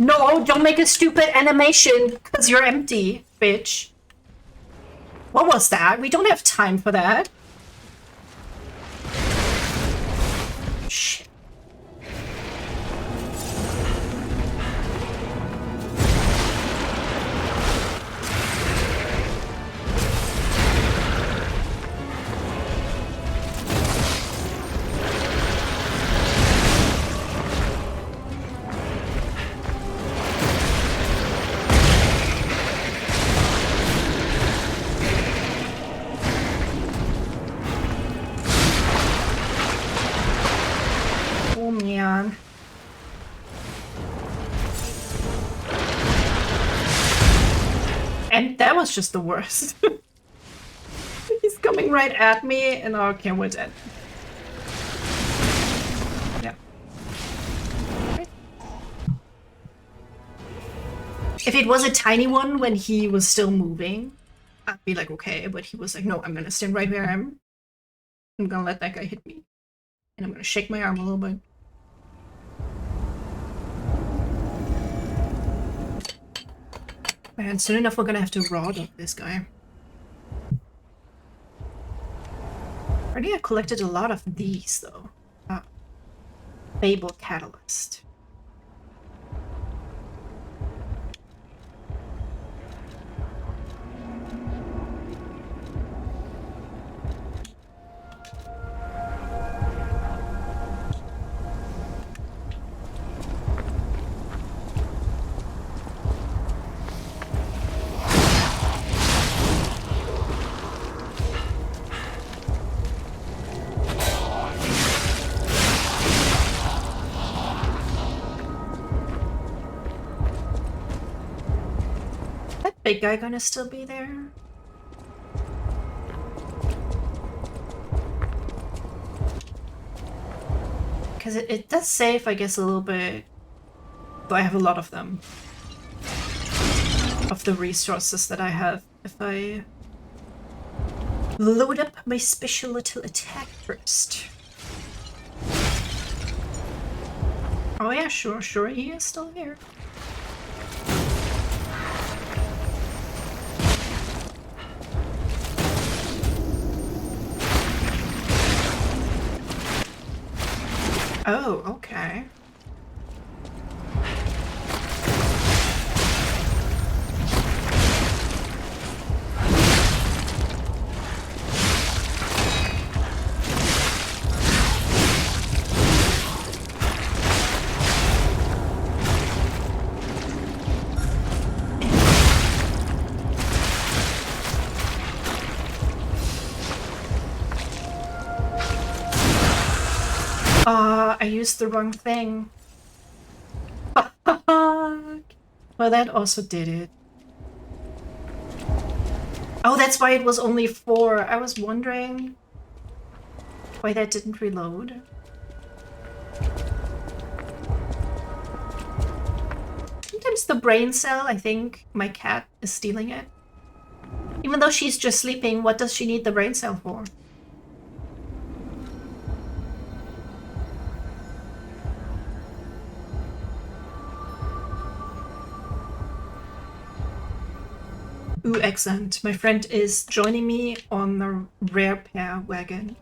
No, don't make a stupid animation, because you're empty, bitch. What was that? We don't have time for that. Shit. Oh man. And that was just the worst. He's coming right at me and okay, we're dead. Yeah. If it was a tiny one when he was still moving, I'd be like, okay, but he was like, no, I'm gonna stand right where I am. I'm gonna let that guy hit me. And I'm gonna shake my arm a little bit. Man, soon enough we're gonna have to rod up this guy. Already I collected a lot of these though. Fable Catalyst. Big guy gonna still be there? Because it does save, I guess, a little bit. Though I have a lot of them. Of the resources that I have. If I load up my special little attack first. Oh yeah, sure, he is still here. Oh, okay. I used the wrong thing. Well, that also did it. Oh, that's why it was only 4. I was wondering why that didn't reload. Sometimes the brain cell, I think my cat is stealing it. Even though she's just sleeping, what does she need the brain cell for? Ooh, excellent. My friend is joining me on the rare pair wagon.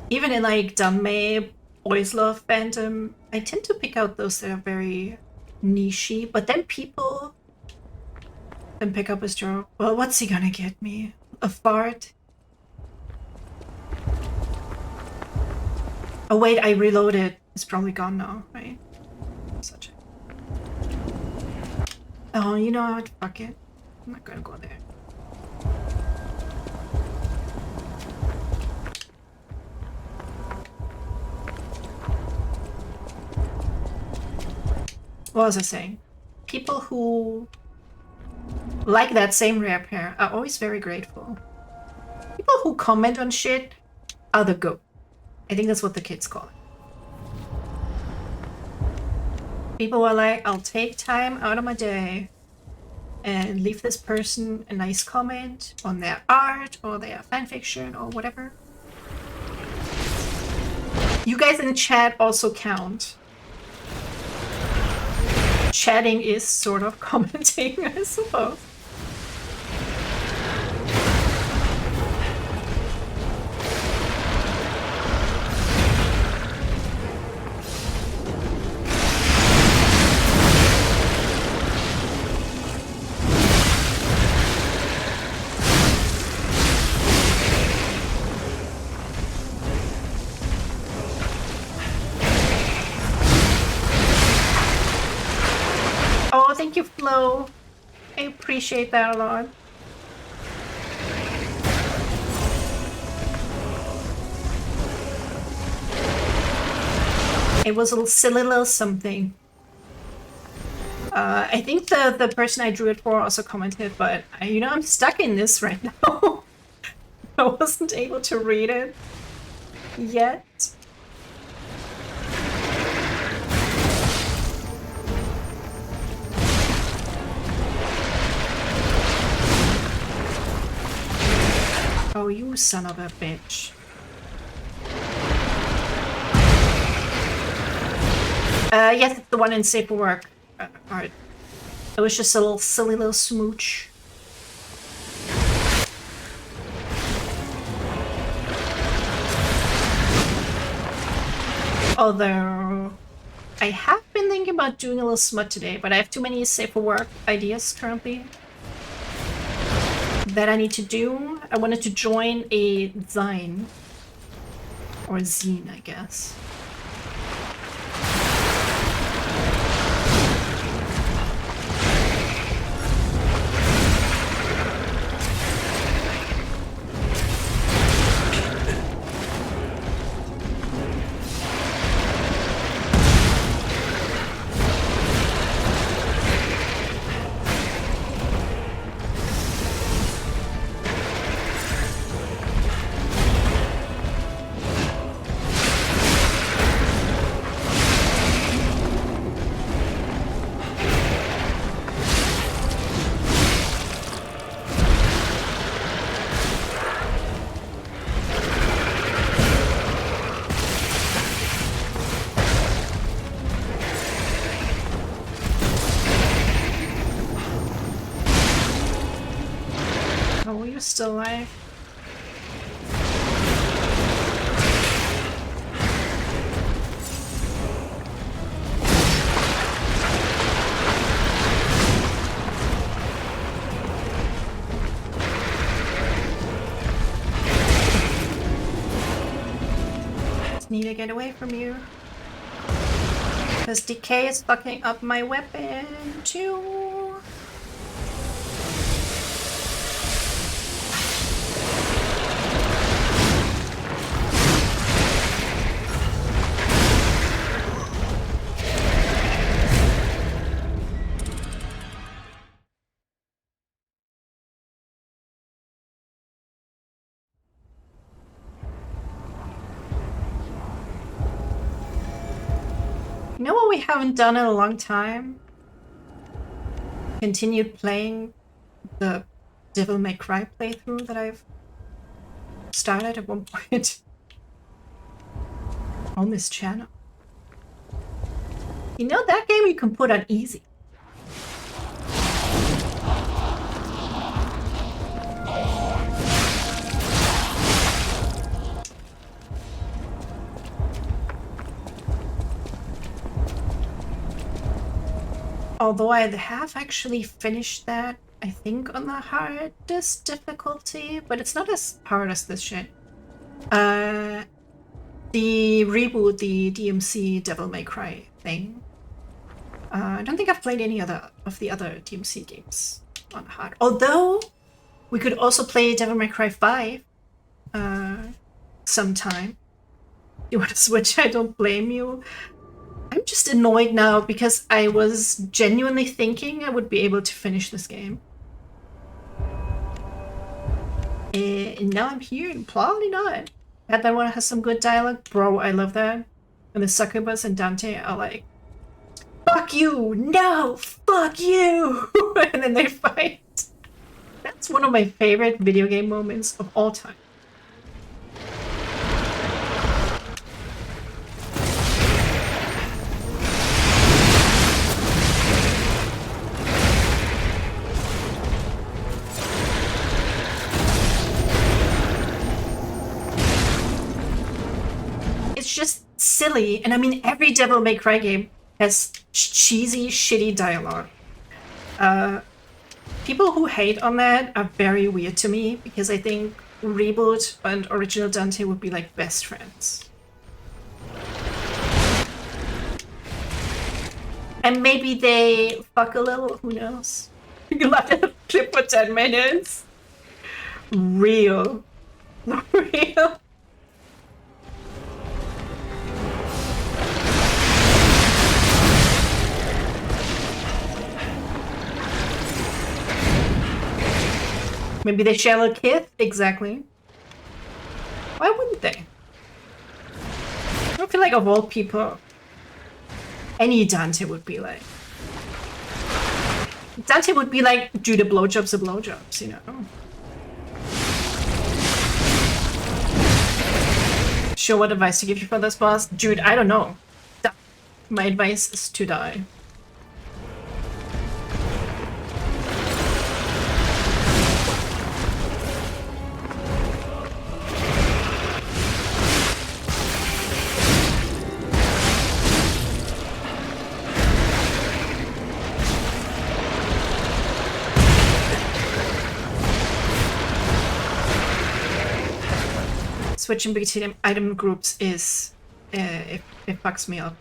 Even in like Danmei, Boys Love Phantom, I tend to pick out those that are very nichey, but then people then pick up a straw. Well, what's he gonna get me? A fart? Oh wait, I reloaded. It's probably gone now, right? Such a... Oh, you know what? Fuck it. I'm not gonna go there. What was I saying? People who like that same rare pair are always very grateful. People who comment on shit are the goat. I think that's what the kids call it. People are like, I'll take time out of my day and leave this person a nice comment on their art or their fanfiction or whatever. You guys in the chat also count. Chatting is sort of commenting, I suppose. Oh, thank you, Flo. I appreciate that a lot. It was a silly little something. I think the person I drew it for also commented, but I'm stuck in this right now. I wasn't able to read it yet. Oh, you son of a bitch. Yes, it's the one in Safe for Work. Alright. It was just a little silly little smooch. Although I have been thinking about doing a little smut today, but I have too many Safe for Work ideas currently that I need to do. I wanted to join a zine. Or zine, I guess. Still alive. Just need to get away from you. Because decay is fucking up my weapon too. You know what we haven't done in a long time? Continued playing the Devil May Cry playthrough that I've started at one point on this channel. You know, that game you can put on easy. Although I have actually finished that, I think, on the hardest difficulty, but it's not as hard as this shit. The reboot, the DmC Devil May Cry thing. I don't think I've played any other of the other DmC games on hard. Although, we could also play Devil May Cry 5 sometime. You want to switch? I don't blame you. I'm just annoyed now because I was genuinely thinking I would be able to finish this game. And now I'm here and probably not. That one has some good dialogue. Bro, I love that. And the succubus and Dante are like, fuck you! No! Fuck you! And then they fight. That's one of my favorite video game moments of all time. It's just silly, and I mean every Devil May Cry game has cheesy, shitty dialogue. People who hate on that are very weird to me, because I think Reboot and original Dante would be like best friends. And maybe they fuck a little, who knows? You'll have to clip for 10 minutes. Real. Real. Maybe they share a kid? Exactly. Why wouldn't they? I don't feel like of all people, any Dante would be like. Dante would be like, do the blowjobs are blowjobs, you know? Sure, what advice to give you for this boss? Dude, I don't know. My advice is to die. Switching between item groups is it fucks me up.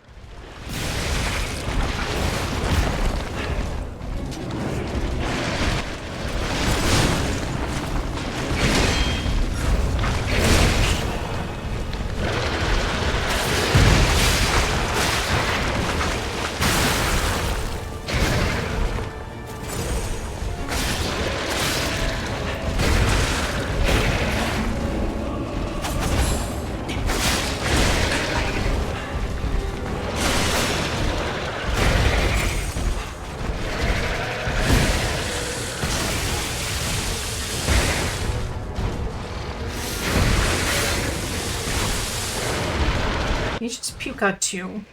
You just puke out too.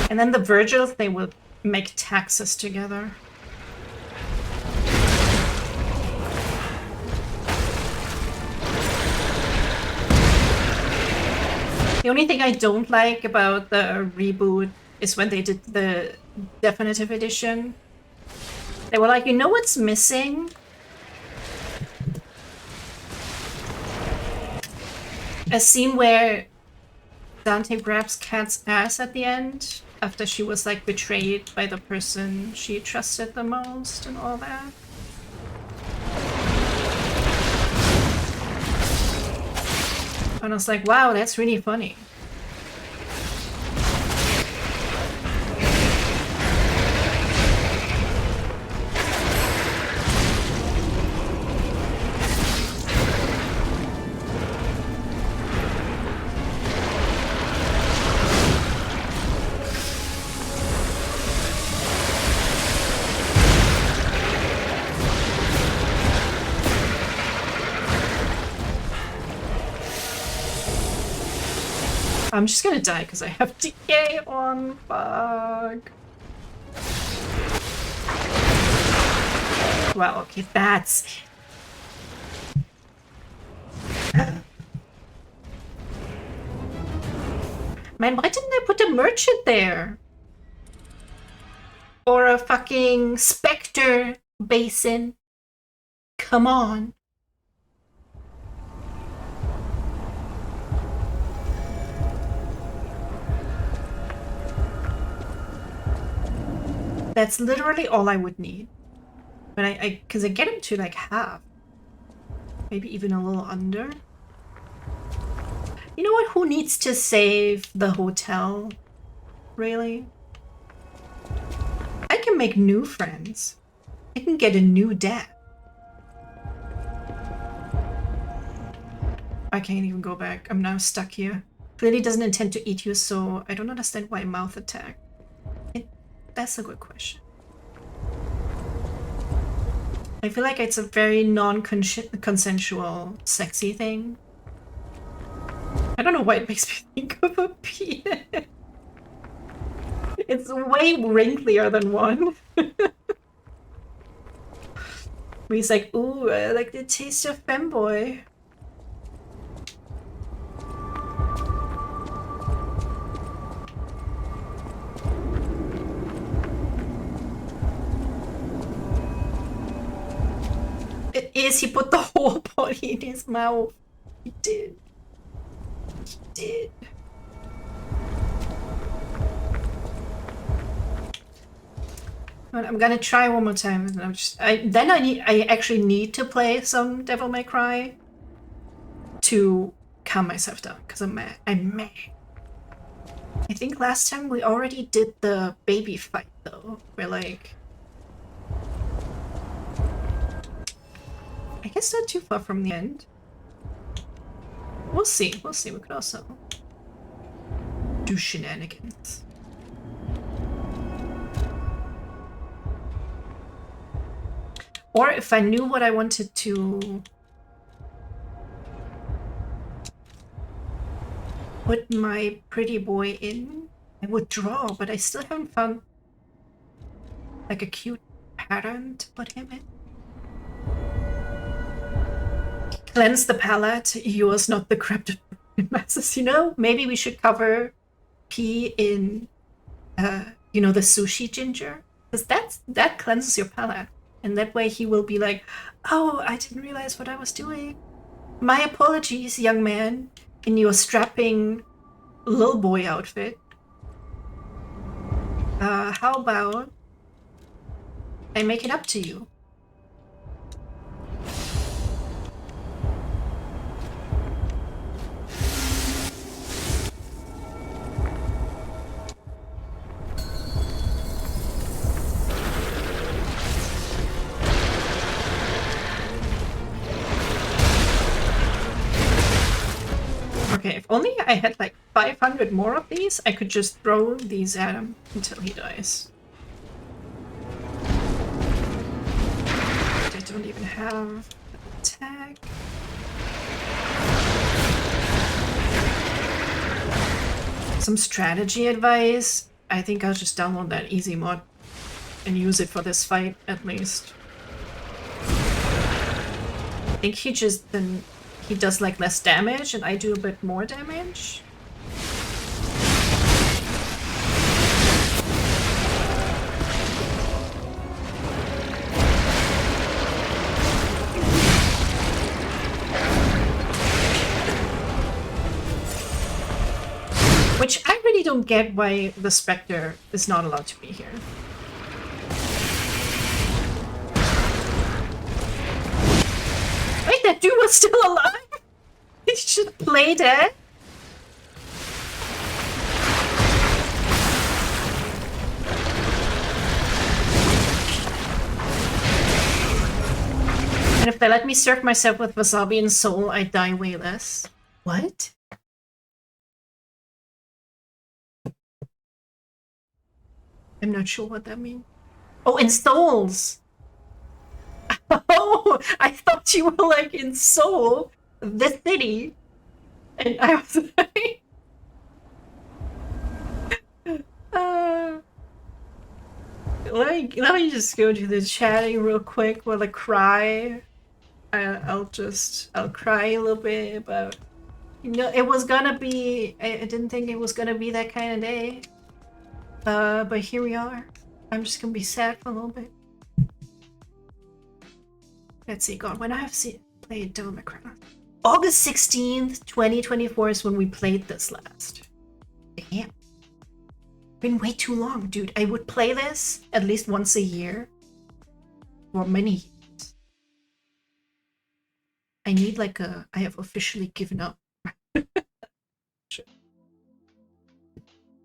And then the Virgils, they will make taxes together. The only thing I don't like about the reboot is when they did the definitive edition. They were like, you know what's missing? A scene where Dante grabs Kat's ass at the end after she was like betrayed by the person she trusted the most and all that. And I was like, wow, that's really funny. I'm just gonna die because I have decay on. Fuck. Well, okay, that's it. Man, why didn't I put a merchant there? Or a fucking Spectre basin? Come on. That's literally all I would need. But because I get him to like half. Maybe even a little under. You know what? Who needs to save the hotel? Really? I can make new friends. I can get a new dad. I can't even go back. I'm now stuck here. Clearly doesn't intend to eat you, so I don't understand why mouth attack. That's a good question. I feel like it's a very non-consensual sexy thing. I don't know why it makes me think of a penis. It's way wrinklier than one. He's like, ooh, I like the taste of femboy. It is, he put the whole body in his mouth. He did. He did. I'm gonna try one more time. And I actually need to play some Devil May Cry to calm myself down because I'm mad. I think last time we already did the baby fight though. We're like, I guess not too far from the end. We'll see. We'll see. We could also do shenanigans. Or if I knew what I wanted to put my pretty boy in, I would draw, but I still haven't found like a cute pattern to put him in. Cleanse the palate, yours not the corrupted masses. You know, maybe we should cover P in, you know, the sushi ginger, because that cleanses your palate. And that way he will be like, oh, I didn't realize what I was doing. My apologies, young man, in your strapping little boy outfit. How about I make it up to you? Okay, if only I had like 500 more of these, I could just throw these at him until he dies. I don't even have attack. Some strategy advice. I think I'll just download that easy mod and use it for this fight at least. I think he just then he does like less damage and I do a bit more damage. Which I really don't get why the Spectre is not allowed to be here. Wait, that dude was still alive? He should have played it. And if they let me serve myself with wasabi and soul, I die way less. What? I'm not sure what that means. Oh, in souls! Oh, I thought you were like in Seoul, the city. And I was like... let me just go to the chatting real quick while I cry. I'll cry a little bit, but you know, it was gonna be. I didn't think it was gonna be that kind of day. But here we are. I'm just gonna be sad for a little bit. Let's see, God, when I have played Devil May Cry. August 16th, 2024 is when we played this last. Damn. Been way too long, dude. I would play this at least once a year for many years. I need like I have officially given up.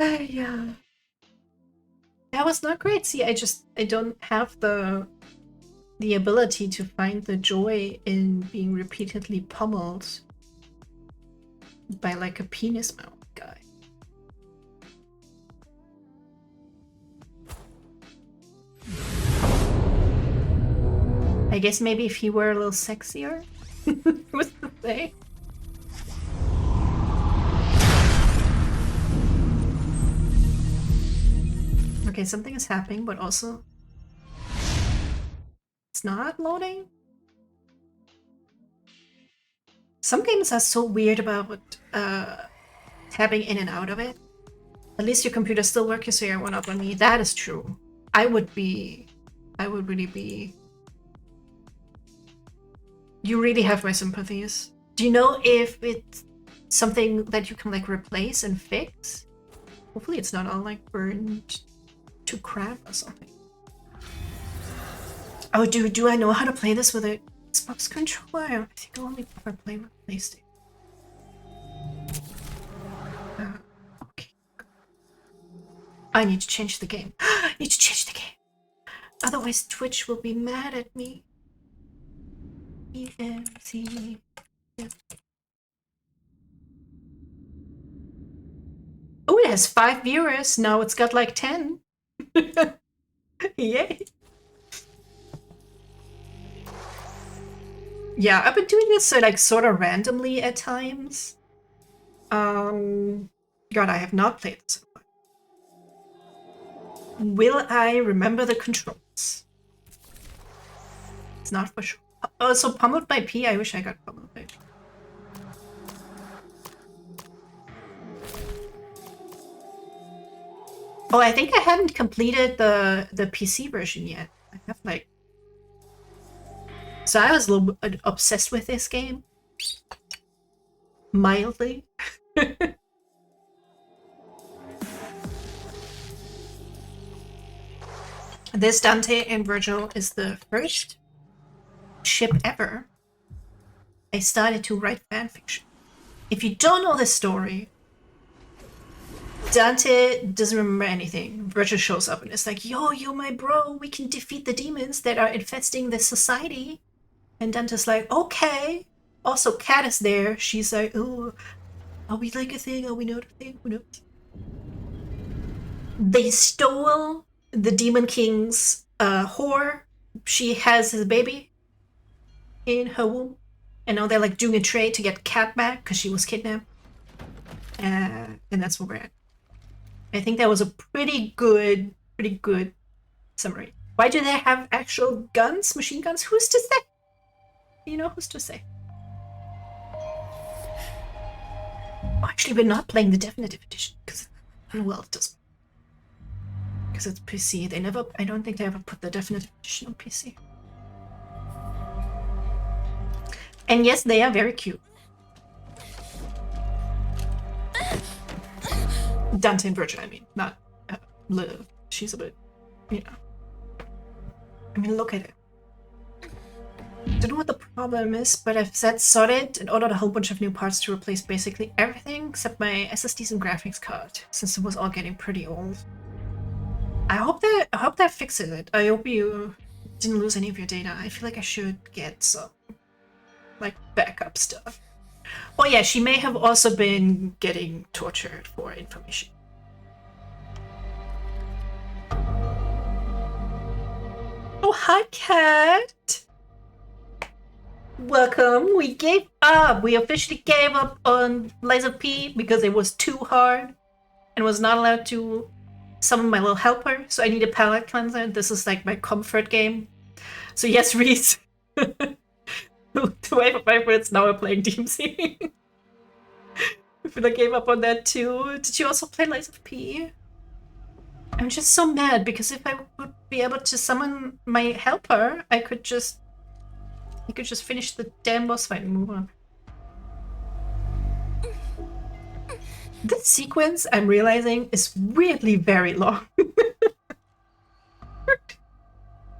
Yeah. That was not great. See, I don't have the ability to find the joy in being repeatedly pummeled by like a penis mouth guy. I guess maybe if he were a little sexier. What's the thing? Okay, something is happening, but also it's not loading. Some games are so weird about tabbing in and out of it. At least your computer still works, you say you're one up on me. That is true. I would really be. You really have my sympathies. Do you know if it's something that you can like replace and fix? Hopefully it's not all like burned to crap or something. Oh, do I know how to play this with a Xbox controller? I think I'll only ever play with PlayStation. Okay. I need to change the game. I need to change the game. Otherwise Twitch will be mad at me. DmC Devil. Oh, it has 5 viewers. Now it's got like 10. Yay. Yeah, I've been doing this like sort of randomly at times. God, I have not played this. Will I remember the controls? It's not for sure. Oh, so pummeled by P? I wish I got pummeled by P. Oh, I think I hadn't completed the PC version yet. I have like... So I was a little obsessed with this game. Mildly. This Dante and Virgil is the first ship ever I started to write fanfiction. If you don't know the story, Dante doesn't remember anything. Virgil shows up and is like, yo, you're my bro, we can defeat the demons that are infesting this society. And Dante's like, okay. Also, Kat is there. She's like, oh, are we like a thing? Are we not a thing? Who knows? They stole the Demon King's whore. She has his baby in her womb. And now they're like doing a trade to get Kat back because she was kidnapped. And that's where we're at. I think that was a pretty good summary. Why do they have actual guns, machine guns? Who's to say? You know, who's to say? Oh, actually, we're not playing the definitive edition because, well, it doesn't. Because it's PC. They never. I don't think they ever put the definitive edition on PC. And yes, they are very cute. Dante and Virgil, I mean, not Liv. She's a bit, you know. I mean, look at it. Don't know what the problem is, but I've set sorted and ordered a whole bunch of new parts to replace basically everything except my SSDs and graphics card, since it was all getting pretty old. I hope that fixes it. I hope you didn't lose any of your data. I feel like I should get some like backup stuff. Oh yeah, she may have also been getting tortured for information. Oh, hi, Cat. Welcome. We gave up. We officially gave up on Liza P because it was too hard and was not allowed to summon my little helper. So I need a palate cleanser. This is like my comfort game. So yes, Reese. The way of my friends now are playing DmC. I feel like I gave up on that too. Did you also play Lies of P? I'm just so mad because if I would be able to summon my helper, I could just finish the damn boss fight and move on. This sequence, I'm realizing, is weirdly very long.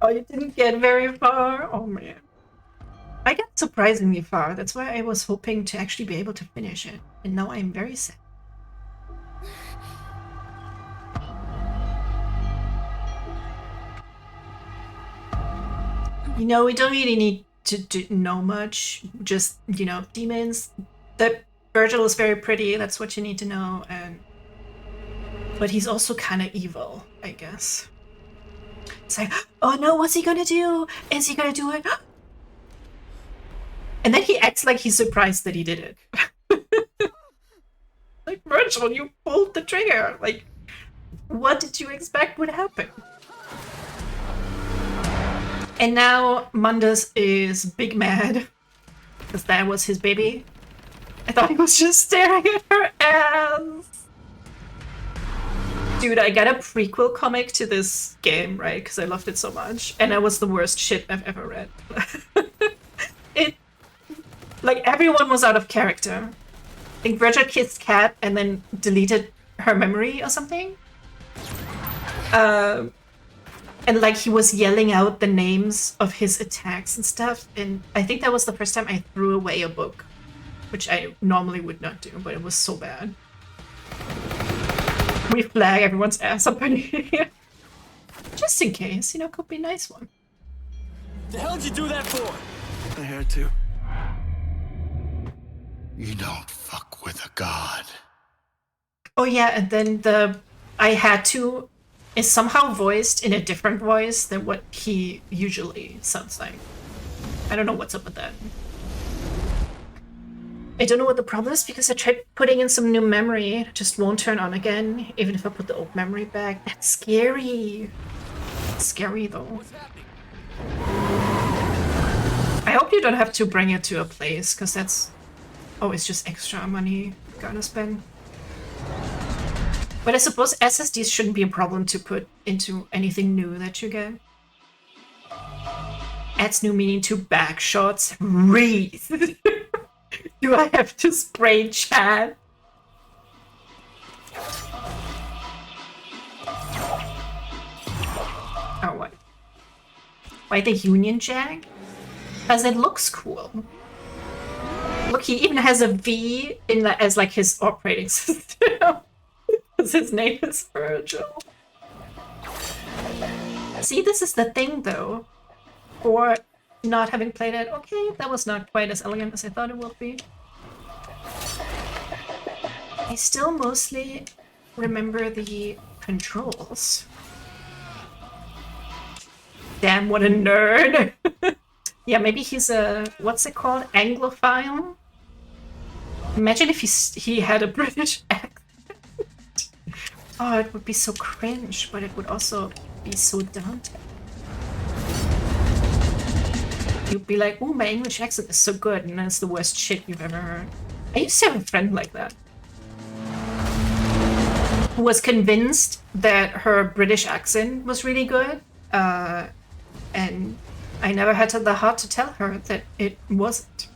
Oh, you didn't get very far? Oh man. I got surprisingly far. That's why I was hoping to actually be able to finish it. And now I'm very sad. You know, we don't really need to know much. Just, you know, demons. That Virgil is very pretty. That's what you need to know. But he's also kind of evil, I guess. It's like, oh no, what's he gonna do? Is he gonna do it? And then he acts like he's surprised that he did it. Like, Virgil, you pulled the trigger. Like, what did you expect would happen? And now Mundus is big mad because that was his baby. I thought he was just staring at her ass. Dude, I got a prequel comic to this game, right? Because I loved it so much. And that was the worst shit I've ever read. Like, everyone was out of character. I think Virgil kissed Cat and then deleted her memory or something. And like he was yelling out the names of his attacks and stuff. And I think that was the first time I threw away a book, which I normally would not do, but it was so bad. We flag everyone's ass up in here. Just in case, you know, could be a nice one. The hell did you do that for? I had to. You don't fuck with a god. Oh yeah, and then the I had to is somehow voiced in a different voice than what he usually sounds like. I don't know what's up with that. I don't know what the problem is because I tried putting in some new memory. It just won't turn on again, even if I put the old memory back. That's scary. It's scary though. I hope you don't have to bring it to a place, because that's always just extra money you gotta spend. But I suppose SSDs shouldn't be a problem to put into anything new that you get. Adds new meaning to back shots. Wreath. Do I have to spray chat? Oh, what? Why the Union Jack? Because it looks cool. Look, he even has a V in as like his operating system. Because his name is Virgil. See, this is the thing though. For not having played it, okay, that was not quite as elegant as I thought it would be. I still mostly remember the controls. Damn, what a nerd! Yeah, maybe he's a, what's it called? Anglophile? Imagine if he had a British accent. Oh, it would be so cringe, but it would also be so daunting. You'd be like, ooh, my English accent is so good, and that's the worst shit you've ever heard. I used to have a friend like that. Who was convinced that her British accent was really good, and I never had the heart to tell her that it wasn't.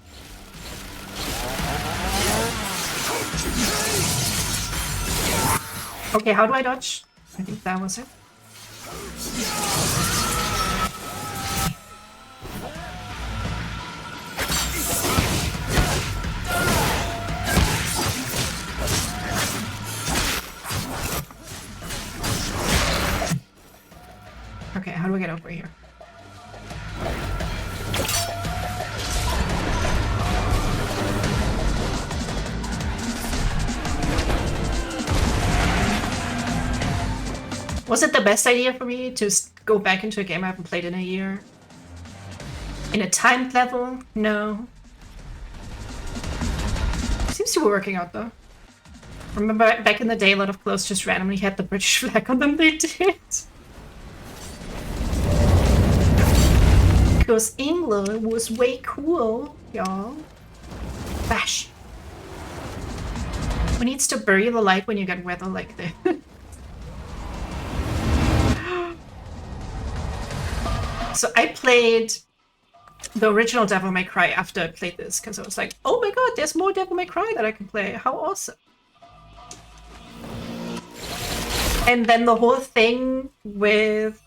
Okay, how do I dodge? I think that was it. Okay, how do I get over here? Was it the best idea for me to go back into a game I haven't played in a year? In a timed level? No. Seems to be working out though. Remember back in the day, a lot of clothes just randomly had the British flag on them, they did. Because England was way cool, y'all. Bash. Who needs to bury the light when you get weather like this? So I played the original Devil May Cry after I played this, because I was like, oh my god, there's more Devil May Cry that I can play. How awesome. And then the whole thing with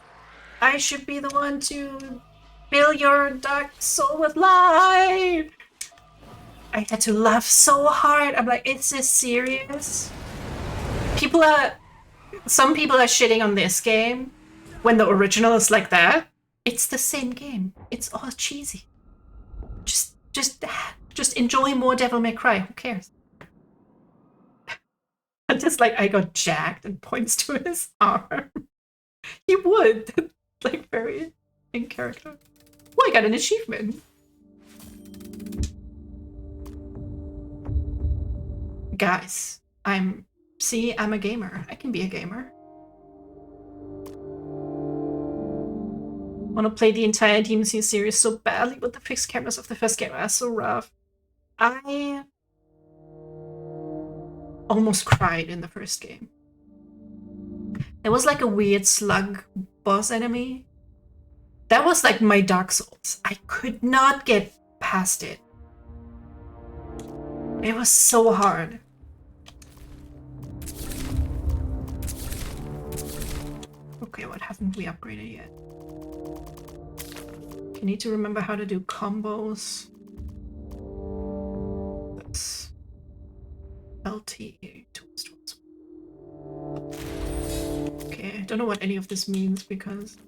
I should be the one to fill your dark soul with light. I had to laugh so hard. I'm like, is this serious? Some people are shitting on this game when the original is like that. It's the same game. It's all cheesy. Just enjoy more Devil May Cry. Who cares? And just like I got jacked and points to his arm. He would. Like very in character. Oh, I got an achievement. Guys, I'm a gamer. I can be a gamer. Want to play the entire DmC series so badly, but the fixed cameras of the first game are so rough. I almost cried in the first game. There was like a weird slug boss enemy. That was like my Dark Souls. I could not get past it. It was so hard. Okay, what haven't we upgraded yet? You need to remember how to do combos. That's LT tools. Okay, I don't know what any of this means because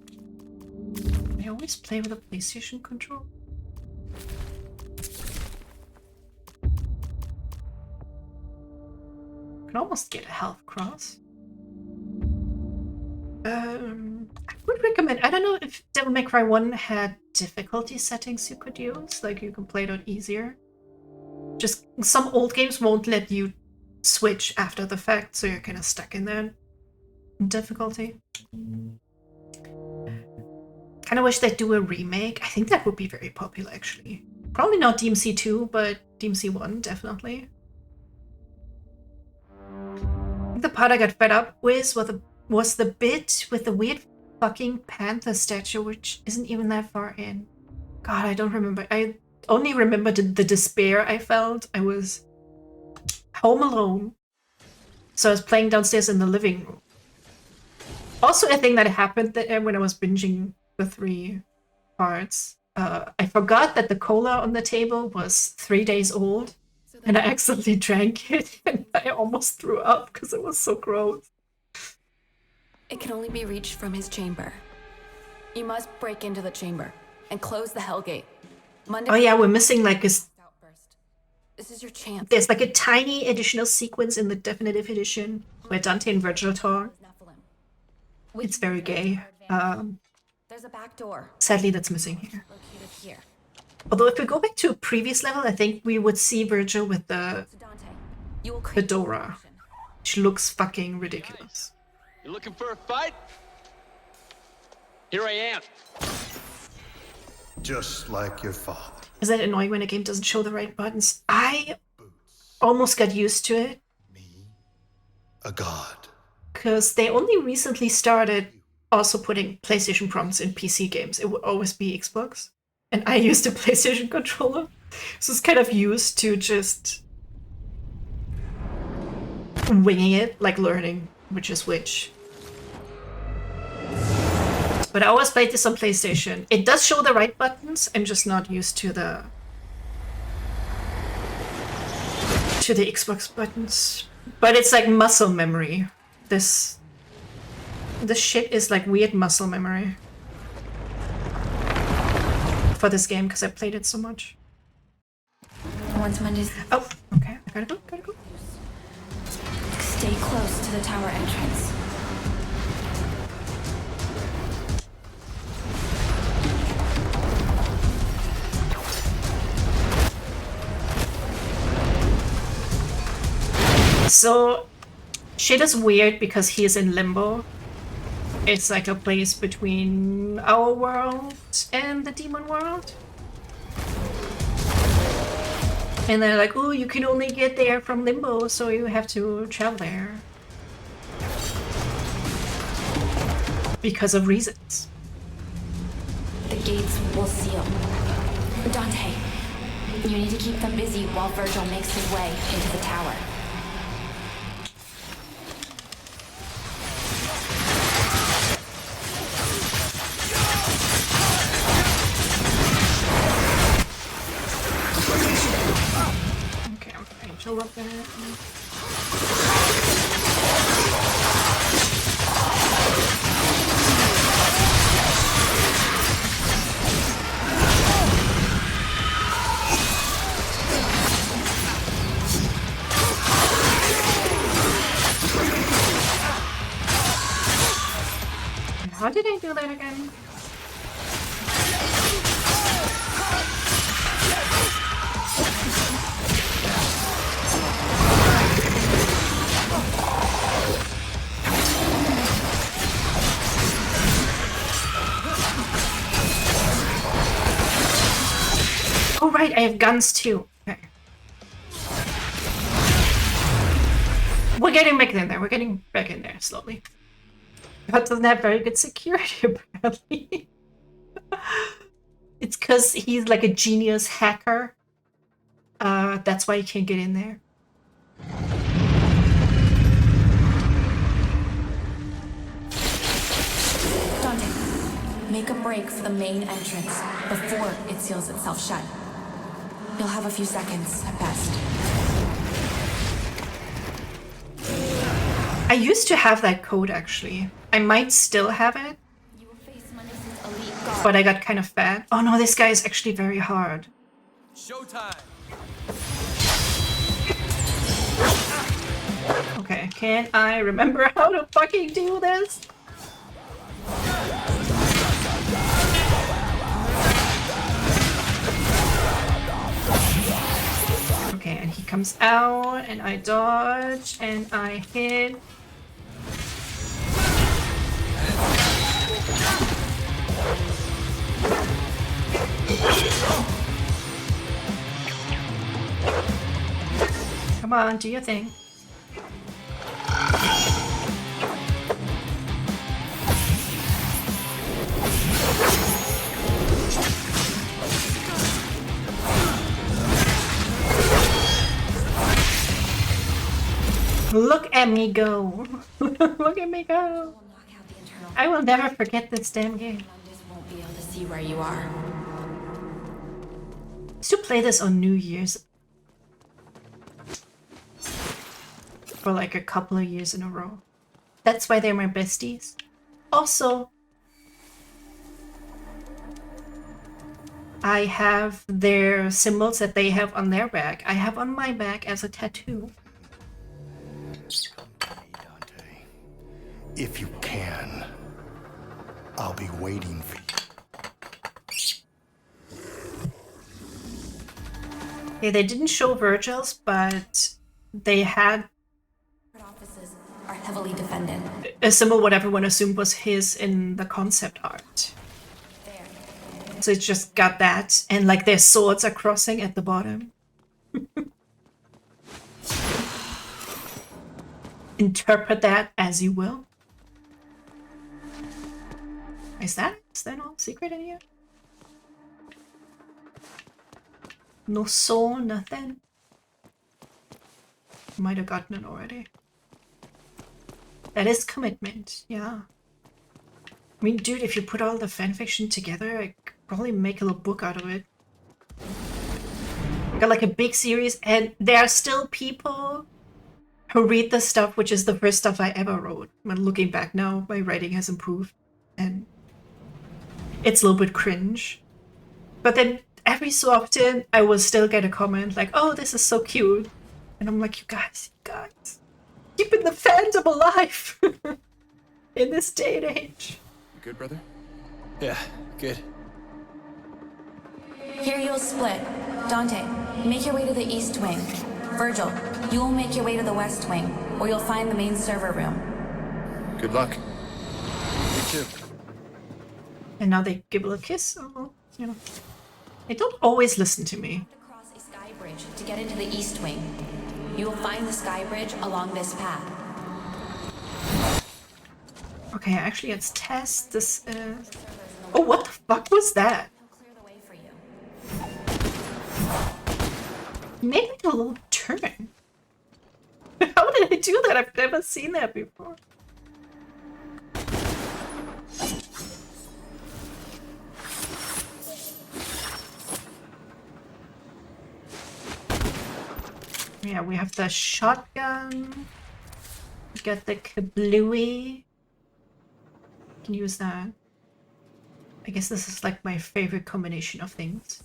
I always play with a PlayStation control. Can almost get a health cross. I would recommend, I don't know if Devil May Cry 1 had difficulty settings you could use, like you can play it on easier. Just some old games won't let you switch after the fact, so you're kind of stuck in there. Difficulty. Kind of wish they'd do a remake. I think that would be very popular actually. Probably not DmC 2, but DmC 1 definitely. The part I got fed up with was the bit with the weird fucking panther statue, which isn't even that far in. God, I don't remember. I only remember the despair I felt. I was home alone. So I was playing downstairs in the living room. Also, a thing that happened when I was binging the 3 parts. I forgot that the cola on the table was 3 days old. And I accidentally drank it. And I almost threw up because it was so gross. It can only be reached from his chamber. You must break into the chamber and close the Hellgate. Monday. Oh yeah, we're missing like This is your chance. there's like a tiny additional sequence in the definitive edition where Dante and Virgil talk. It's very gay. There's a back door. Sadly, that's missing here. Located here. Although if we go back to a previous level, I think we would see Virgil with the So Dante, you will fedora, which looks fucking ridiculous. You looking for a fight? Here I am. Just like your father. Is that annoying when a game doesn't show the right buttons? I almost got used to it. Me, a god. Because they only recently started also putting PlayStation prompts in PC games. It would always be Xbox. And I used a PlayStation controller. So it's kind of used to just winging it, like learning which is which. But I always played this on PlayStation. It does show the right buttons. I'm just not used to the Xbox buttons. But it's like muscle memory. This shit is like weird muscle memory for this game because I played it so much. Once Monday's. Oh, okay. I gotta go. Stay close to the tower entrance. So, shit is weird because he is in limbo. It's like a place between our world and the demon world. And they're like, oh, you can only get there from Limbo, so you have to travel there. Because of reasons. The gates will seal. Dante, you need to keep them busy while Virgil makes his way into the tower. Okay, I'm trying to look at it. How did I do that again? Oh right, I have guns too. Okay. We're getting back in there. We're getting back in there slowly. That doesn't have very good security, apparently. It's because he's like a genius hacker. That's why he can't get in there. Dante, make a break for the main entrance before it seals itself shut. You'll have a few seconds at best. I used to have that code, actually. I might still have it. You will face Mundus' elite guard. But I got kind of fat. Oh no, this guy is actually very hard. Showtime. Okay, can I remember how to fucking do this? Okay, and he comes out, and I dodge, and I hit. Come on, do your thing. Look at me go. Look at me go. I will never forget this damn game. Mundus won't be able to see where you are. I used to play this on New Year's. For like a couple of years in a row. That's why they're my besties. Also, I have their symbols that they have on their back. I have on my back as a tattoo. Dante, if you can, I'll be waiting for you. Yeah, they didn't show Virgil's, but they had Offices are heavily defended. a symbol what everyone assumed was his in the concept art. There. So it's just got that, and like their swords are crossing at the bottom. Interpret that as you will. Is that all secret in here? No soul, nothing. Might have gotten it already. That is commitment, yeah. I mean, dude, if you put all the fanfiction together, I could probably make a little book out of it. Got like a big series, and there are still people who read the stuff, which is the first stuff I ever wrote. But looking back now, my writing has improved, and it's a little bit cringe. But then every so often, I will still get a comment like, "Oh, this is so cute," and I'm like, "You guys, keeping the fandom alive in this day and age." You good, brother? Yeah, good. Here you'll split. Dante, make your way to the east wing. Virgil, you will make your way to the west wing, where you'll find the main server room. Good luck. And now they give a kiss. Oh, well, you know. They don't always listen to me. Cross a sky bridge to get into the East Wing. You will find the sky bridge along this path. Okay, actually, let's test this. Oh, what the fuck was that? He'll clear the way for you. He made like a little turn. How did I do that? I've never seen that before. Yeah, we have the shotgun. We got the kablooey. Can use that. I guess this is like my favorite combination of things.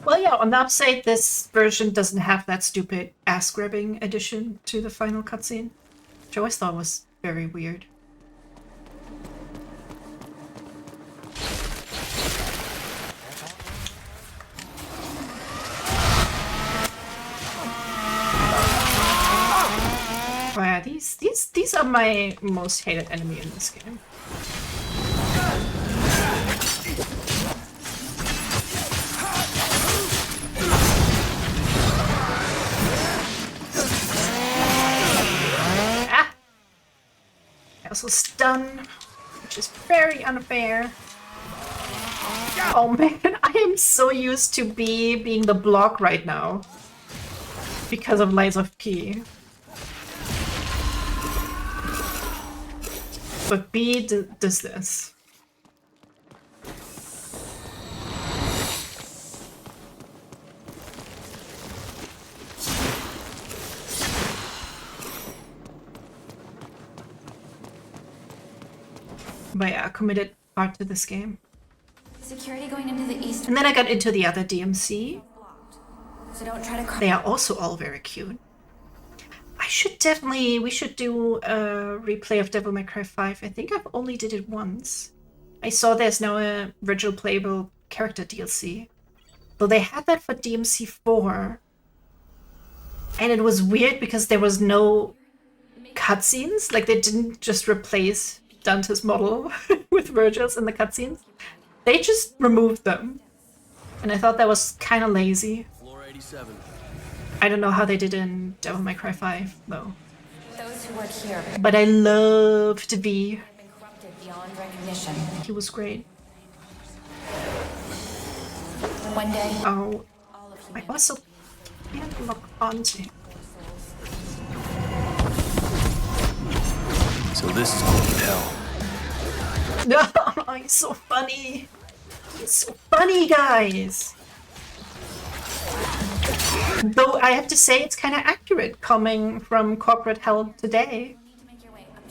Well, yeah, on the upside, this version doesn't have that stupid ass-grabbing addition to the final cutscene, which I always thought was very weird. Oh yeah, these are my most hated enemy in this game. Also stun, which is very unfair. Oh man, I am so used to B being the block right now because of Lies of P. But B does this. But yeah, committed part to this game. Security going into the East. And then I got into the other DMC. So don't try to. They are also all very cute. We should do a replay of Devil May Cry 5. I think I've only did it once. I saw there's now a virtual playable character DLC. Though they had that for DMC 4. And it was weird because there was no cutscenes. Like they didn't just replace Dante's model with Virgil's in the cutscenes. They just removed them. And I thought that was kind of lazy. Floor 87. I don't know how they did in Devil May Cry 5, though. Those who work here But I loved V. have been corrupted beyond recognition. He was great. One day, Oh, all of I humanity. also can't look onto him. So this is corporate hell. No, he's so funny. He's so funny, guys. Though I have to say it's kind of accurate coming from corporate hell today.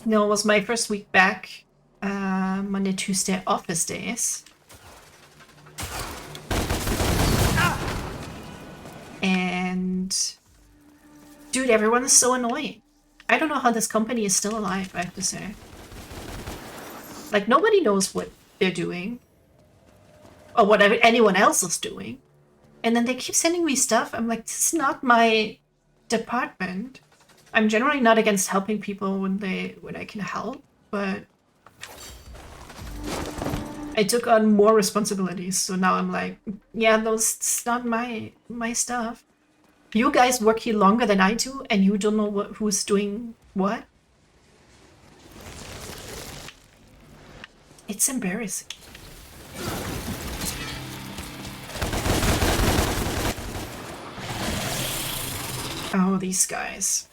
No, it was my first week back. Monday, Tuesday, office days. And dude, everyone is so annoying. I don't know how this company is still alive, I have to say. Like, nobody knows what they're doing. Or what anyone else is doing. And then they keep sending me stuff. I'm like, this is not my department. I'm generally not against helping people when I can help, but I took on more responsibilities, so now I'm like, yeah, it's not my stuff. You guys work here longer than I do, and you don't know who's doing what? It's embarrassing. Oh, these guys.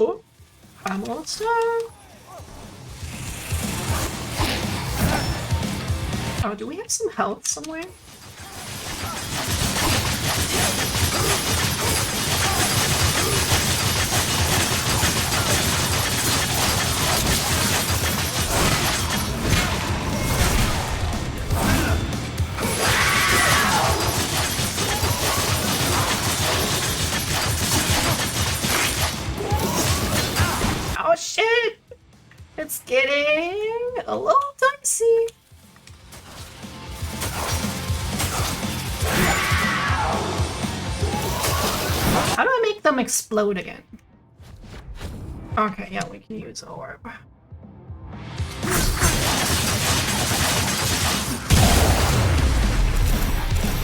Oh, I'm also. Oh, do we have some health somewhere? shit! It's getting a little dicey. How do I make them explode again? Okay, yeah, we can use orb.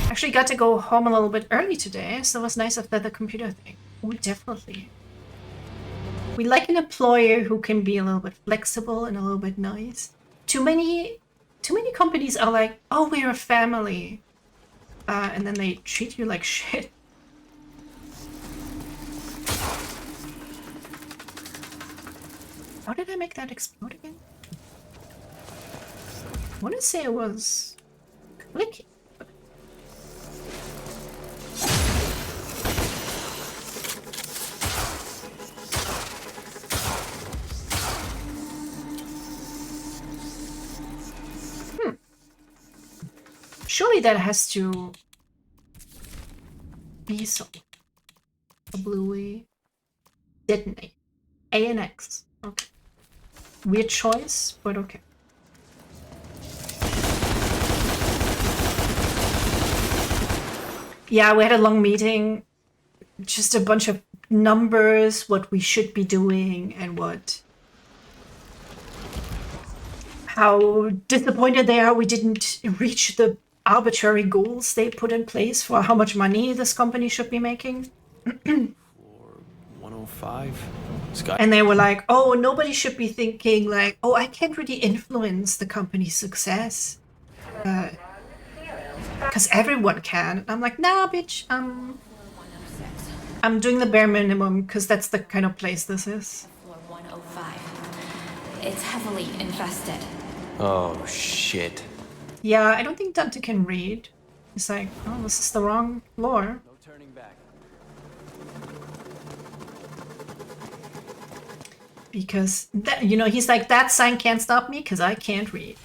Actually got to go home a little bit early today, so it was nice after the computer thing. Oh, definitely. We like an employer who can be a little bit flexible and a little bit nice. Too many companies are like, oh, we're a family. And then they treat you like shit. How did I make that explode again? I want to say it was clicking. Surely that has to be something. A bluey. Detonate. A and X. Okay. Weird choice, but okay. Yeah, we had a long meeting. Just a bunch of numbers, what we should be doing and what... How disappointed they are we didn't reach the arbitrary goals they put in place for how much money this company should be making. For 105. Scott. And they were like, oh, nobody should be thinking like, oh, I can't really influence the company's success. Because everyone can. I'm like, nah, bitch, I'm doing the bare minimum because that's the kind of place this is. Floor 105. It's heavily infested. Oh, shit. Yeah, I don't think Dante can read. He's like, oh, this is the wrong floor. No turning back. Because, that, you know, he's like, that sign can't stop me because I can't read.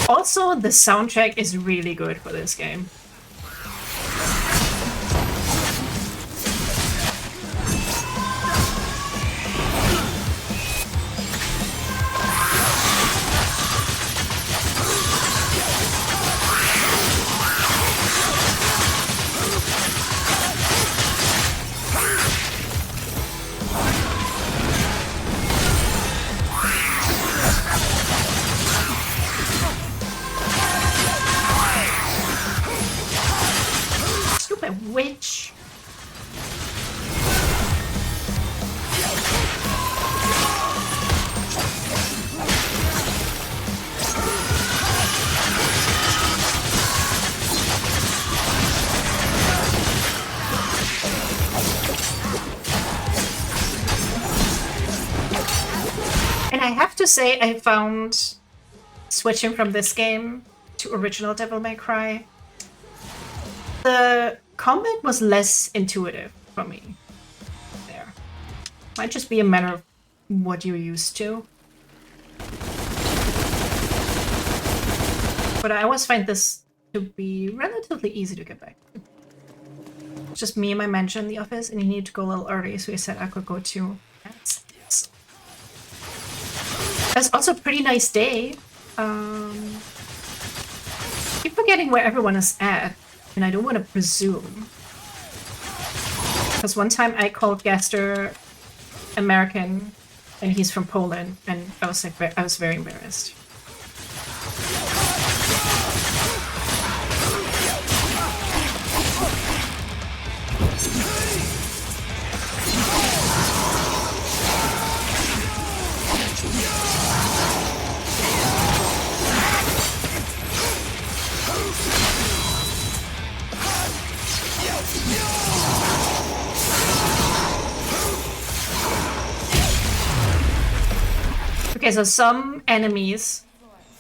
Also, the soundtrack is really good for this game. Witch. And I have to say, I found switching from this game to original Devil May Cry, the combat was less intuitive for me there. Might just be a matter of what you're used to. But I always find this to be relatively easy to get back to. It's just me and my manager in the office, and he needed to go a little early, so he said I could go too. Yes. It's also a pretty nice day. Keep forgetting where everyone is at. And I don't want to presume. Because one time I called Gaster American and he's from Poland, and I was like, I was very embarrassed. Okay, so some enemies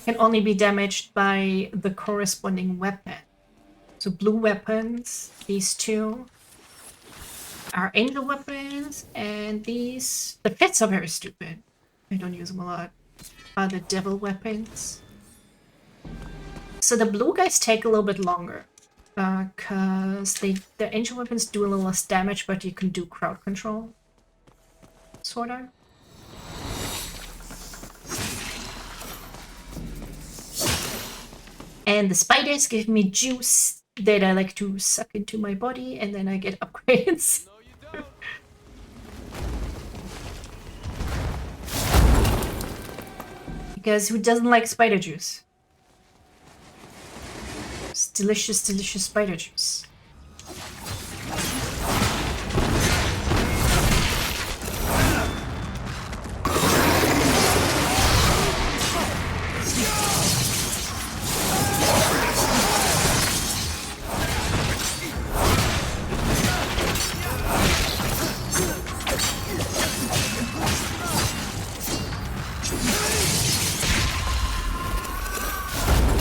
can only be damaged by the corresponding weapon. So blue weapons, these two, are angel weapons, and these... The fits are very stupid. I don't use them a lot. Are the devil weapons. So the blue guys take a little bit longer. Because the angel weapons do a little less damage, but you can do crowd control. Sorta. And the spiders give me juice that I like to suck into my body, and then I get upgrades. Because who doesn't like spider juice? It's delicious, delicious spider juice.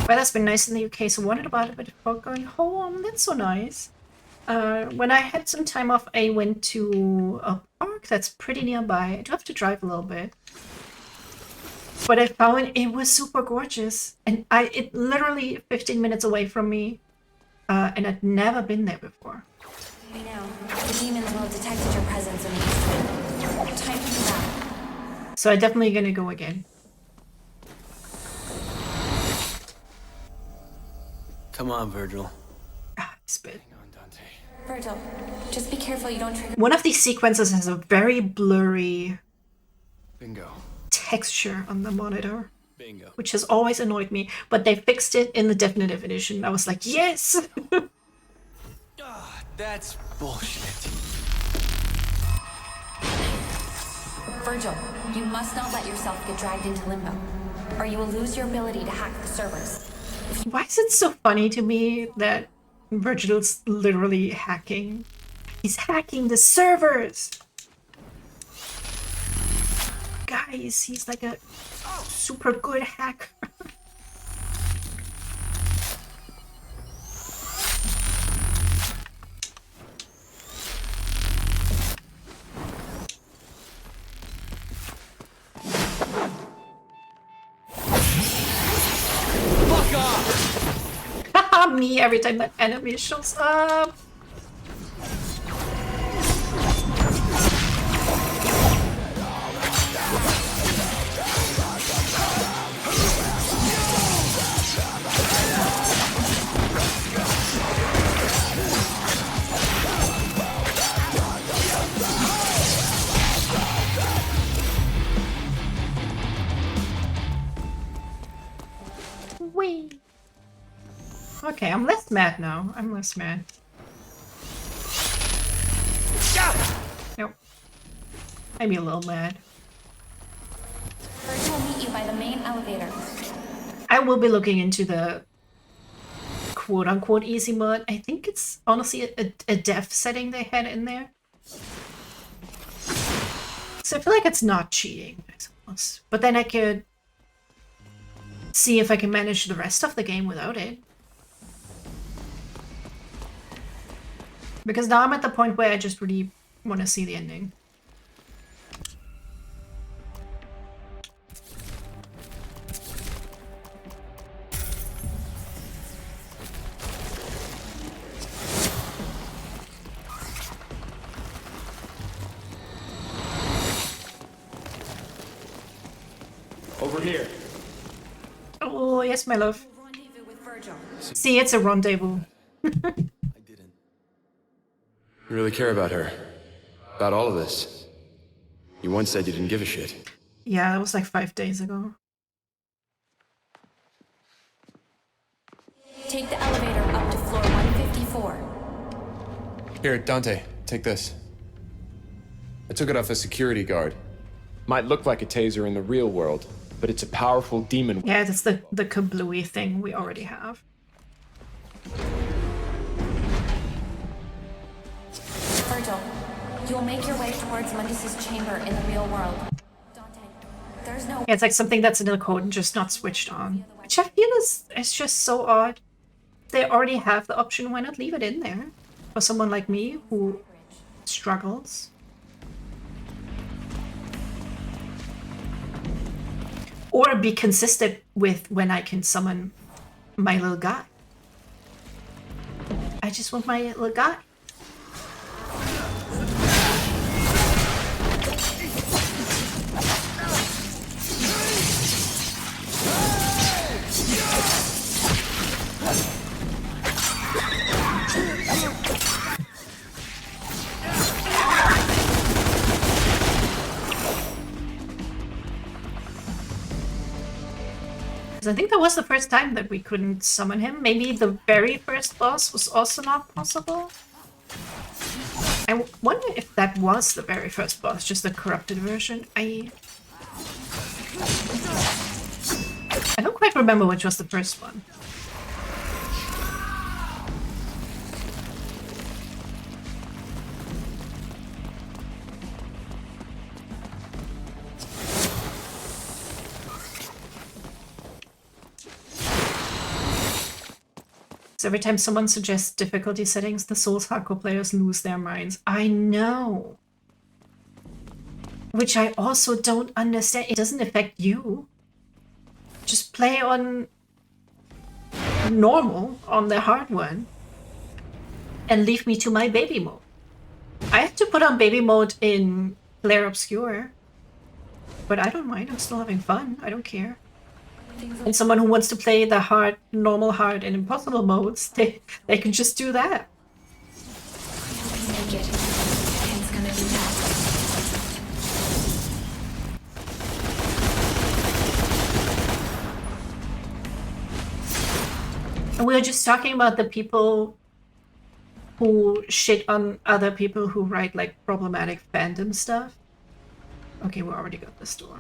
Weather's been nice in the UK, so wanted about it before going home. That's so nice. When I had some time off, I went to a park that's pretty nearby. I do have to drive a little bit. But I found it was super gorgeous. And it literally 15 minutes away from me. And I'd never been there before. I know. The demons will have detected your presence in the east. Time to move out. So I'm definitely gonna go again. Come on, Virgil. Spit. Hang on, Dante. Virgil, just be careful you don't trigger. One of these sequences has a very blurry Bingo. texture on the monitor, Bingo. which has always annoyed me, but they fixed it in the definitive edition. I was like, yes! That's bullshit. Virgil, you must not let yourself get dragged into limbo, or you will lose your ability to hack the servers. Why is it so funny to me that Virgil's literally hacking? He's hacking the servers! Guys, he's like a super good hacker. Me every time that enemy shows up. Wee. Okay, I'm less mad now. I'm less mad. Nope. Maybe a little mad. Virgil will meet you by the main elevator. I will be looking into the quote-unquote easy mode. I think it's honestly a dev setting they had in there. So I feel like it's not cheating, I suppose. But then I could see if I can manage the rest of the game without it. Because now I'm at the point where I just really want to see the ending. Over here. Oh, yes, my love. Rendezvous with Virgil. See, it's a rendezvous. I didn't. You really care about her? About all of this? You once said you didn't give a shit. Yeah, that was like 5 days ago. Take the elevator up to floor 154. Here, Dante, take this. I took it off a security guard. Might look like a taser in the real world, but it's a powerful demon. Yeah, that's the kablooey thing we already have. Virgil, you will make your way towards Mundus's chamber in the real world. Dante, There's no. Yeah, it's like something that's in the code and just not switched on. Which I feel is just so odd. They already have the option, why not leave it in there? For someone like me who struggles. Or be consistent with when I can summon my little guy. I just want my little guy. I think that was the first time that we couldn't summon him. Maybe the very first boss was also not possible. I wonder if that was the very first boss, just the corrupted version. I don't quite remember which was the first one. Every time someone suggests difficulty settings, the Souls hardcore players lose their minds. I know. Which I also don't understand. It doesn't affect you. Just play on normal, on the hard one. And leave me to my baby mode. I had to put on baby mode in Clair Obscure. But I don't mind, I'm still having fun. I don't care. And someone who wants to play the hard, normal, hard, and impossible modes, they can just do that. And we were just talking about the people who shit on other people who write like problematic fandom stuff. Okay, we already got this door.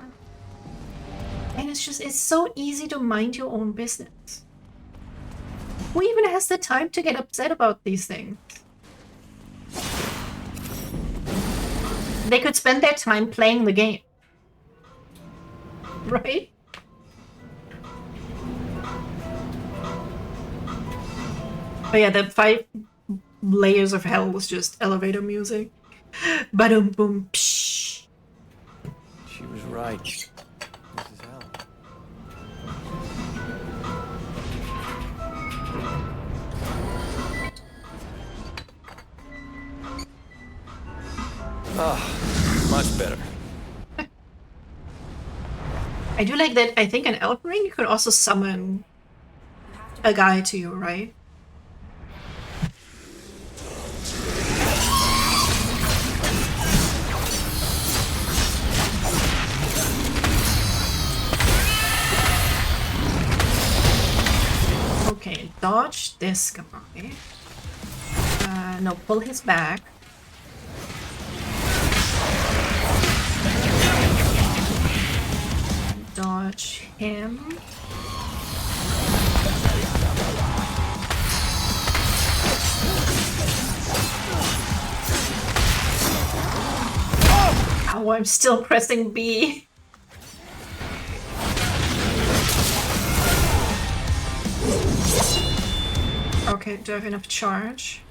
And it's so easy to mind your own business. Who even has the time to get upset about these things? They could spend their time playing the game. Right? But yeah, the 5 layers of hell was just elevator music. Ba-dum boom psh. She was right. Ah, much better. I do like that. I think in Elden Ring you could also summon a guy to you, right? Okay, dodge this guy. No, pull his back. Dodge him. Oh, I'm still pressing B. Okay, do I have enough charge?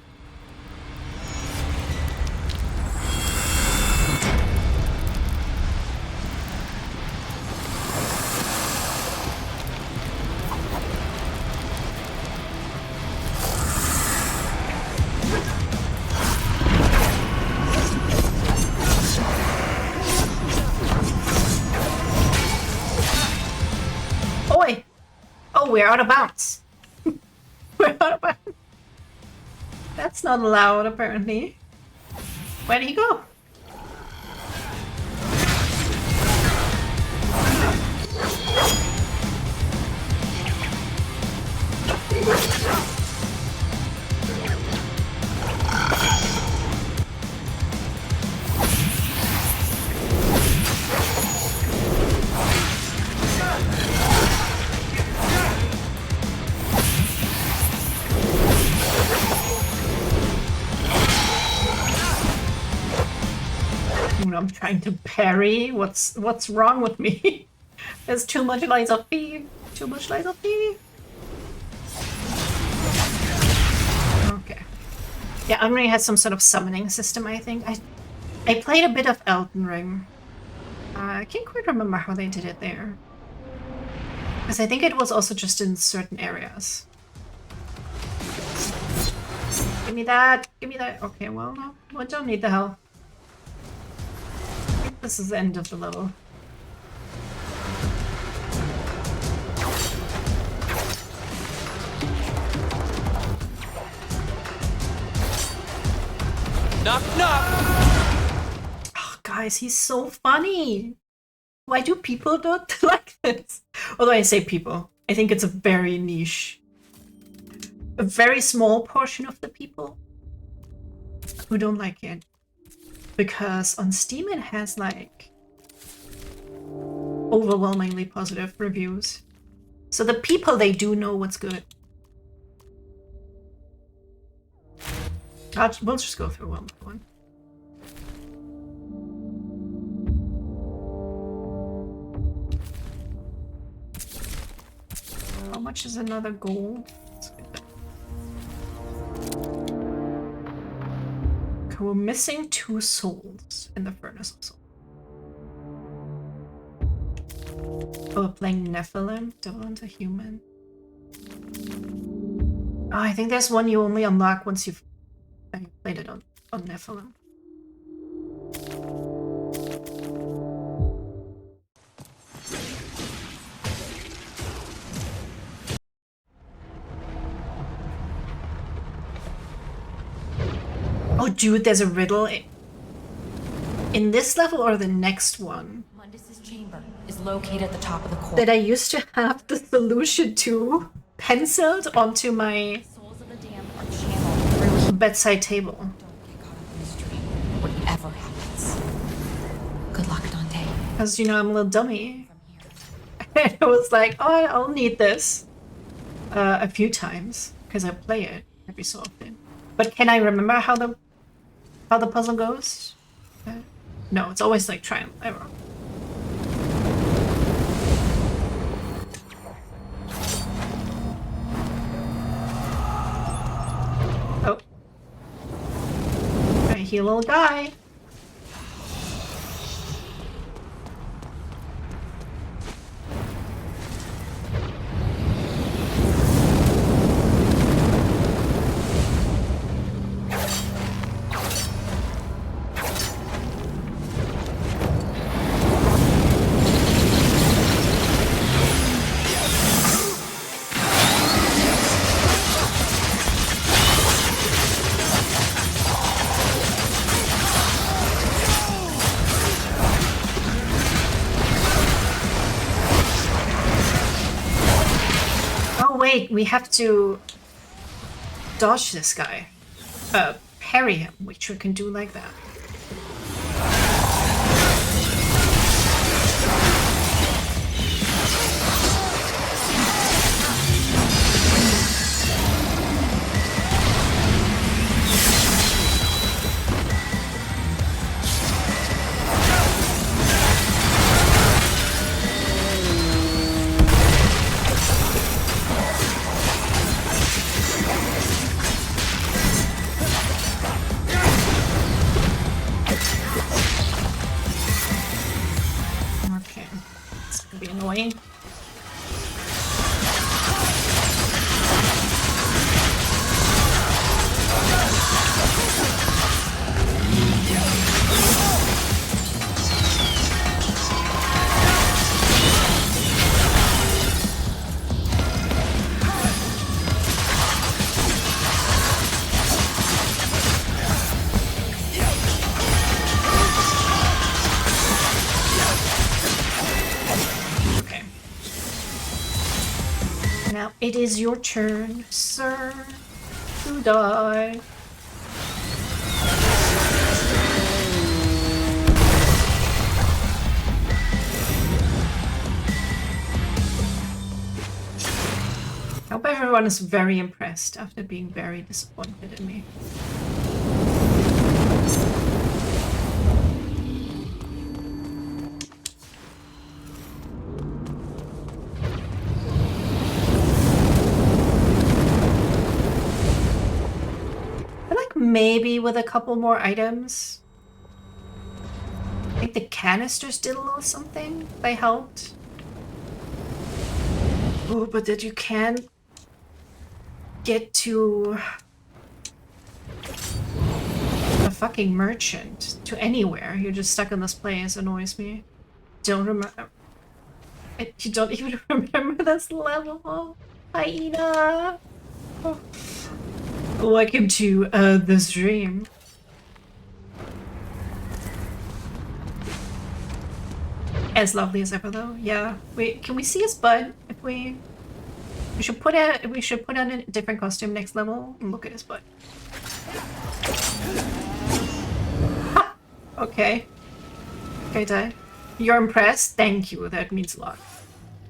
Oi! Oh, we're out of bounds. We're out of bounds. That's not allowed, apparently. Where did he go? I'm trying to parry. What's wrong with me? There's too much lights of P. Too much lights of P. Okay. Yeah, Unring has some sort of summoning system, I think. I played a bit of Elden Ring. I can't quite remember how they did it there. Because I think it was also just in certain areas. Give me that! Give me that! Okay, well, no. I don't need the hell. I think this is the end of the level. Knock, knock! Oh, guys, he's so funny! Why do people not like this? Although I say people, I think it's a very niche, a very small portion of the people who don't like it. Because on Steam it has like overwhelmingly positive reviews. So the people, they do know what's good. We'll just go through one by one. How much is another gold? Okay, we're missing 2 souls in the Furnace of Souls. Oh, we're playing Nephilim, Devil into Human. Oh, I think there's one you only unlock once you've played it on Nephilim. Oh, dude, there's a riddle in this level or the next one. Mundus's chamber is located at the top of the core. That I used to have the solution to penciled onto my Souls of the damned are channeled through bedside table. Don't get caught up in this dream. Whatever happens. Good luck, Dante. Because, you know, I'm a little dummy. And I was like, oh, I'll need this a few times because I play it every so often. But can I remember how the puzzle goes? No, it's always like trial and error. Oh. I heal little guy. Wait, we have to dodge this guy. Parry him, which we can do like that. Annoying. Now it is your turn, sir, to die. I hope everyone is very impressed after being very disappointed in me. maybe with a couple more items. I think the canisters did a little something. They helped. Oh, but that you can't get to a fucking merchant to anywhere. You're just stuck in this place. Annoys me. Don't remember. You don't even remember this level. Hyena. Oh. Welcome to the stream. As lovely as ever, though. Yeah. Wait, can we see his butt? If we should put on a different costume next level and look at his butt. Ha! Okay. Okay, died. You're impressed? Thank you. That means a lot.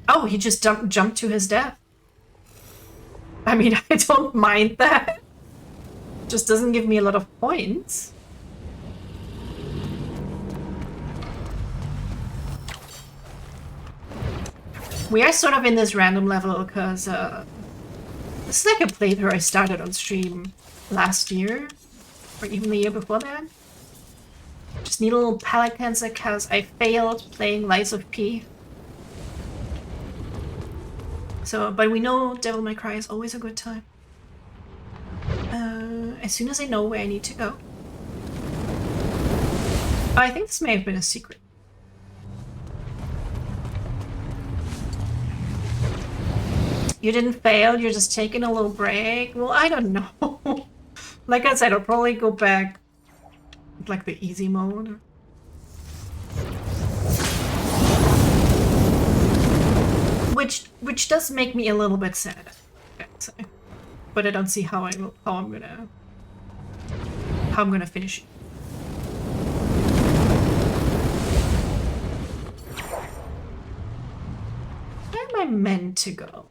Oh, he just jumped to his death. I mean, I don't mind that. Just doesn't give me a lot of points. We are sort of in this random level because this is like a playthrough I started on stream last year, or even the year before that. Just need a little palate cleanser because I failed playing Lies of P. So, but we know Devil May Cry is always a good time. As soon as I know where I need to go. Oh, I think this may have been a secret. You didn't fail, you're just taking a little break? Well, I don't know. Like I said, I'll probably go back like the easy mode. Which does make me a little bit sad, I'd say. But I don't see how I'm gonna finish it. Where am I meant to go?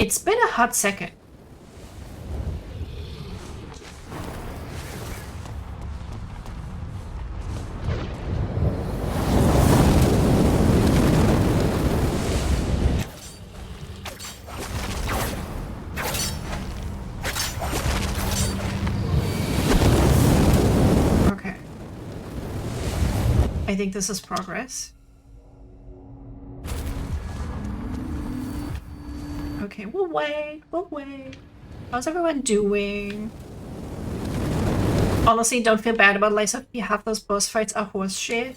It's been a hot second. Okay. I think this is progress. Okay, we'll wait. How's everyone doing? Honestly, don't feel bad about Lies of P. Half those boss fights are horse shit.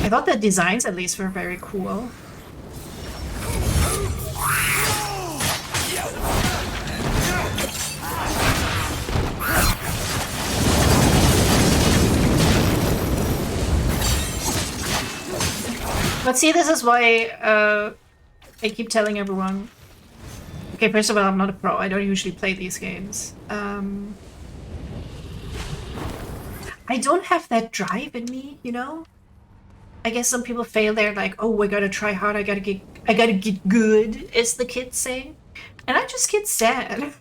I thought the designs at least were very cool. But see, this is why I keep telling everyone. Okay, first of all, I'm not a pro. I don't usually play these games. I don't have that drive in me, you know? I guess some people fail there, like, oh, I gotta try hard, I gotta get good, as the kids say. And I just get sad.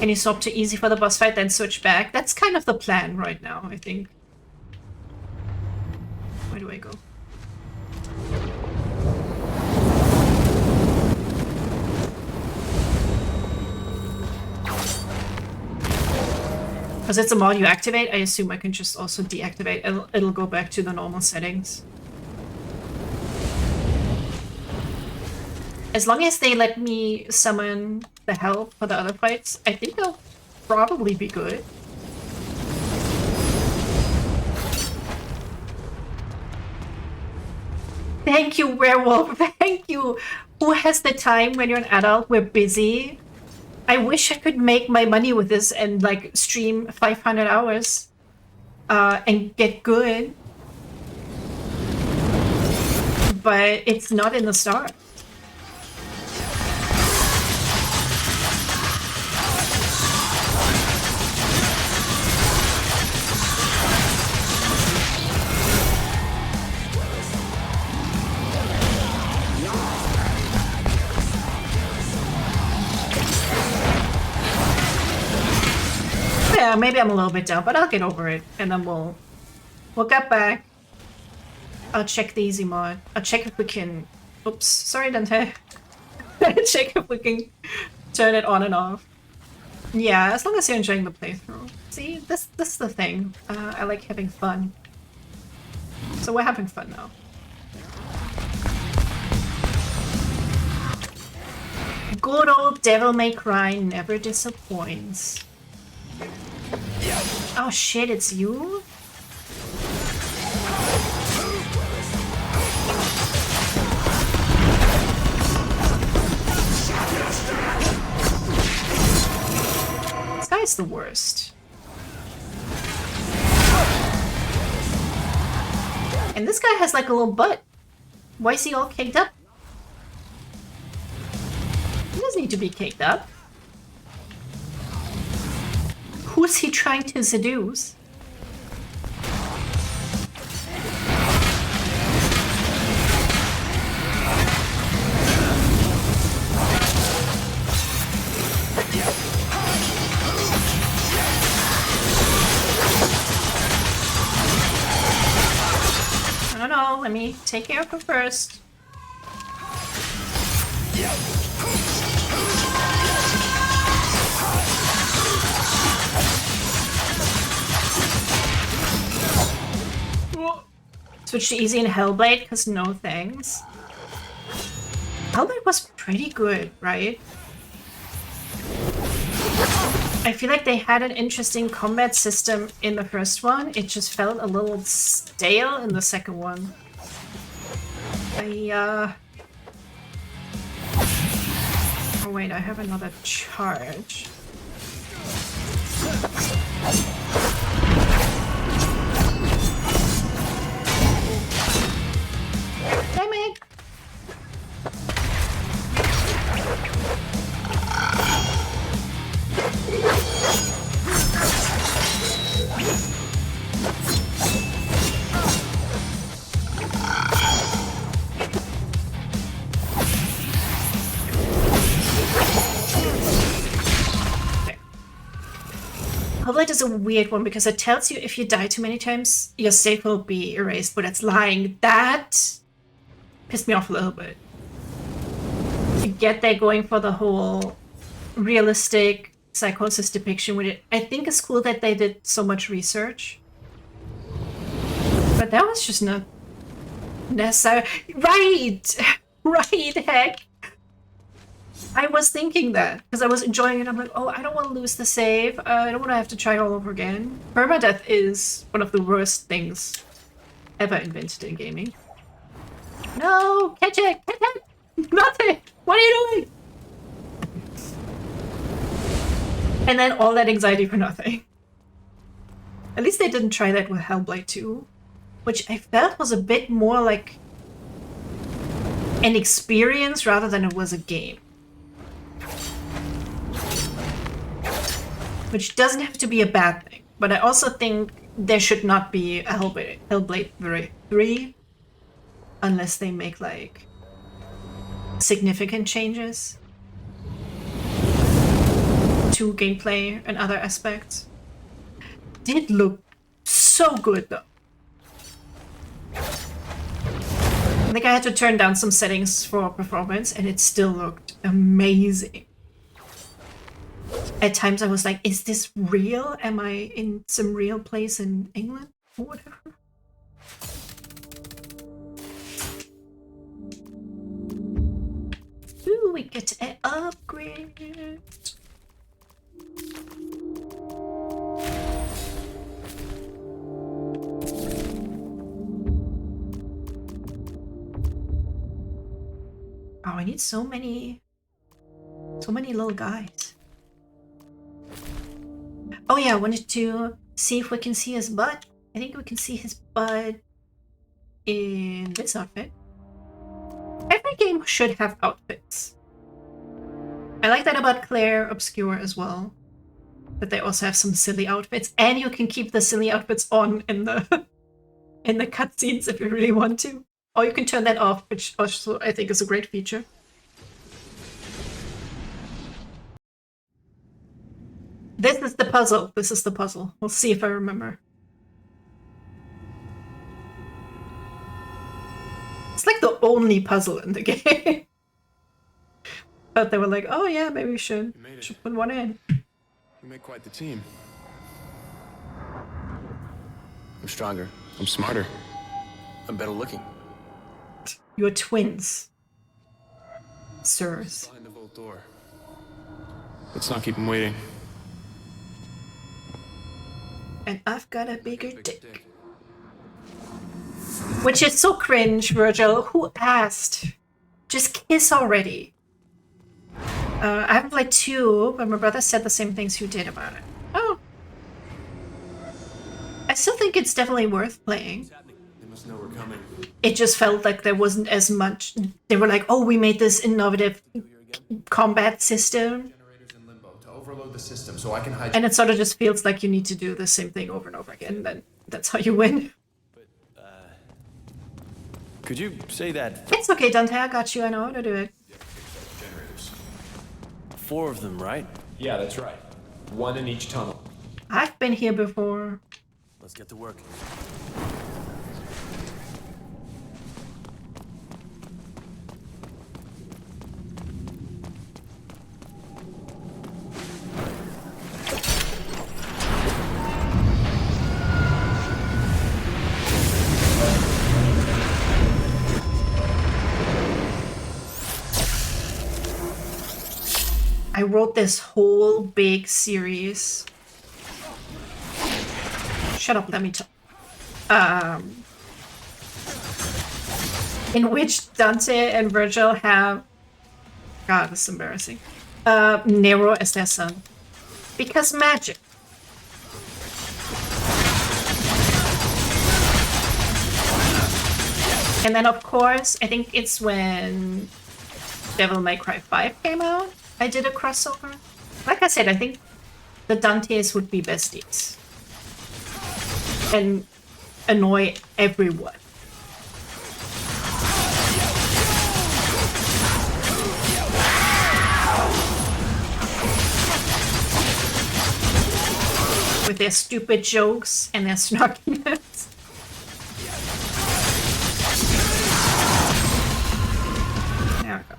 Can you swap to easy for the boss fight, then switch back? That's kind of the plan right now, I think. Where do I go? Because it's a mod you activate, I assume I can just also deactivate. It'll go back to the normal settings. As long as they let me summon the help for the other fights, I think they'll probably be good. Thank you, Werewolf. Thank you. Who has the time when you're an adult? We're busy. I wish I could make my money with this and like stream 500 hours and get good. But it's not in the start. Yeah, maybe I'm a little bit down, but I'll get over it, and then we'll We'll get back. I'll check the easy mod. I'll check if we can... Oops, sorry Dante. Check if we can turn it on and off. Yeah, as long as you're enjoying the playthrough. See, this is the thing. I like having fun. So we're having fun now. Good old Devil May Cry never disappoints. Oh shit, it's you? This guy's the worst. And this guy has like a little butt. Why is he all caked up? He doesn't need to be caked up. Who's he trying to seduce? I don't know, let me take care of him first. Switch to easy in Hellblade, because no thanks. Hellblade was pretty good, right? I feel like they had an interesting combat system in the first one. It just felt a little stale in the second one. Oh wait, I have another charge. Damn it! Hellblade is a weird one because it tells you if you die too many times, your save will be erased, but it's lying. That pissed me off a little bit. I get they're going for the whole realistic psychosis depiction with it. I think it's cool that they did so much research. But that was just not necessary. Right! Right, heck! I was thinking that, because I was enjoying it. I'm like, oh, I don't want to lose the save. I don't want to have to try all over again. Permadeath is one of the worst things ever invented in gaming. No! Catch it! Catch it! Nothing! What are you doing? And then all that anxiety for nothing. At least they didn't try that with Hellblade 2, which I felt was a bit more like an experience rather than it was a game. Which doesn't have to be a bad thing, but I also think there should not be a Hellblade 3 unless they make like significant changes to gameplay and other aspects. Did look so good though. I think I had to turn down some settings for performance and it still looked amazing. At times I was like, is this real? Am I in some real place in England? Or whatever. Ooh, we get an upgrade. Oh, I need so many little guys. Oh yeah, I wanted to see if we can see his butt. I think we can see his butt in this outfit. Every game should have outfits. I like that about Claire Obscure as well. That they also have some silly outfits, and you can keep the silly outfits on in the in the cutscenes if you really want to. Or you can turn that off, which also I think is a great feature. This is the puzzle. This is the puzzle. We'll see if I remember. only puzzle in the game. But they were like, oh yeah, maybe we should put one in. You make quite the team. I'm stronger. I'm smarter. I'm better looking. You're twins. Sirs. Behind the vault door. Let's not keep him waiting. And I've got a bigger dick. Which is so cringe, Virgil. Who asked? Just kiss already. I haven't played 2, but my brother said the same things you did about it. Oh. I still think it's definitely worth playing. They must know we're coming. It just felt like there wasn't as much. They were like, oh, we made this innovative combat system. Generators in limbo to overload the system so I can hide. And it sort of just feels like you need to do the same thing over and over again. Then that's how you win. Could you say that? It's okay, Dante. I got you. I know how to do it. Generators. 4 of them, right? Yeah, that's right. 1 in each tunnel. I've been here before. Let's get to work. I wrote this whole big series. Shut up, let me talk. In which Dante and Virgil have... God, this is embarrassing. Nero as their son. Because magic. And then, of course, I think it's when Devil May Cry 5 came out, I did a crossover. Like I said, I think the Dantes would be besties. And annoy everyone. With their stupid jokes and their snarkiness. There we go.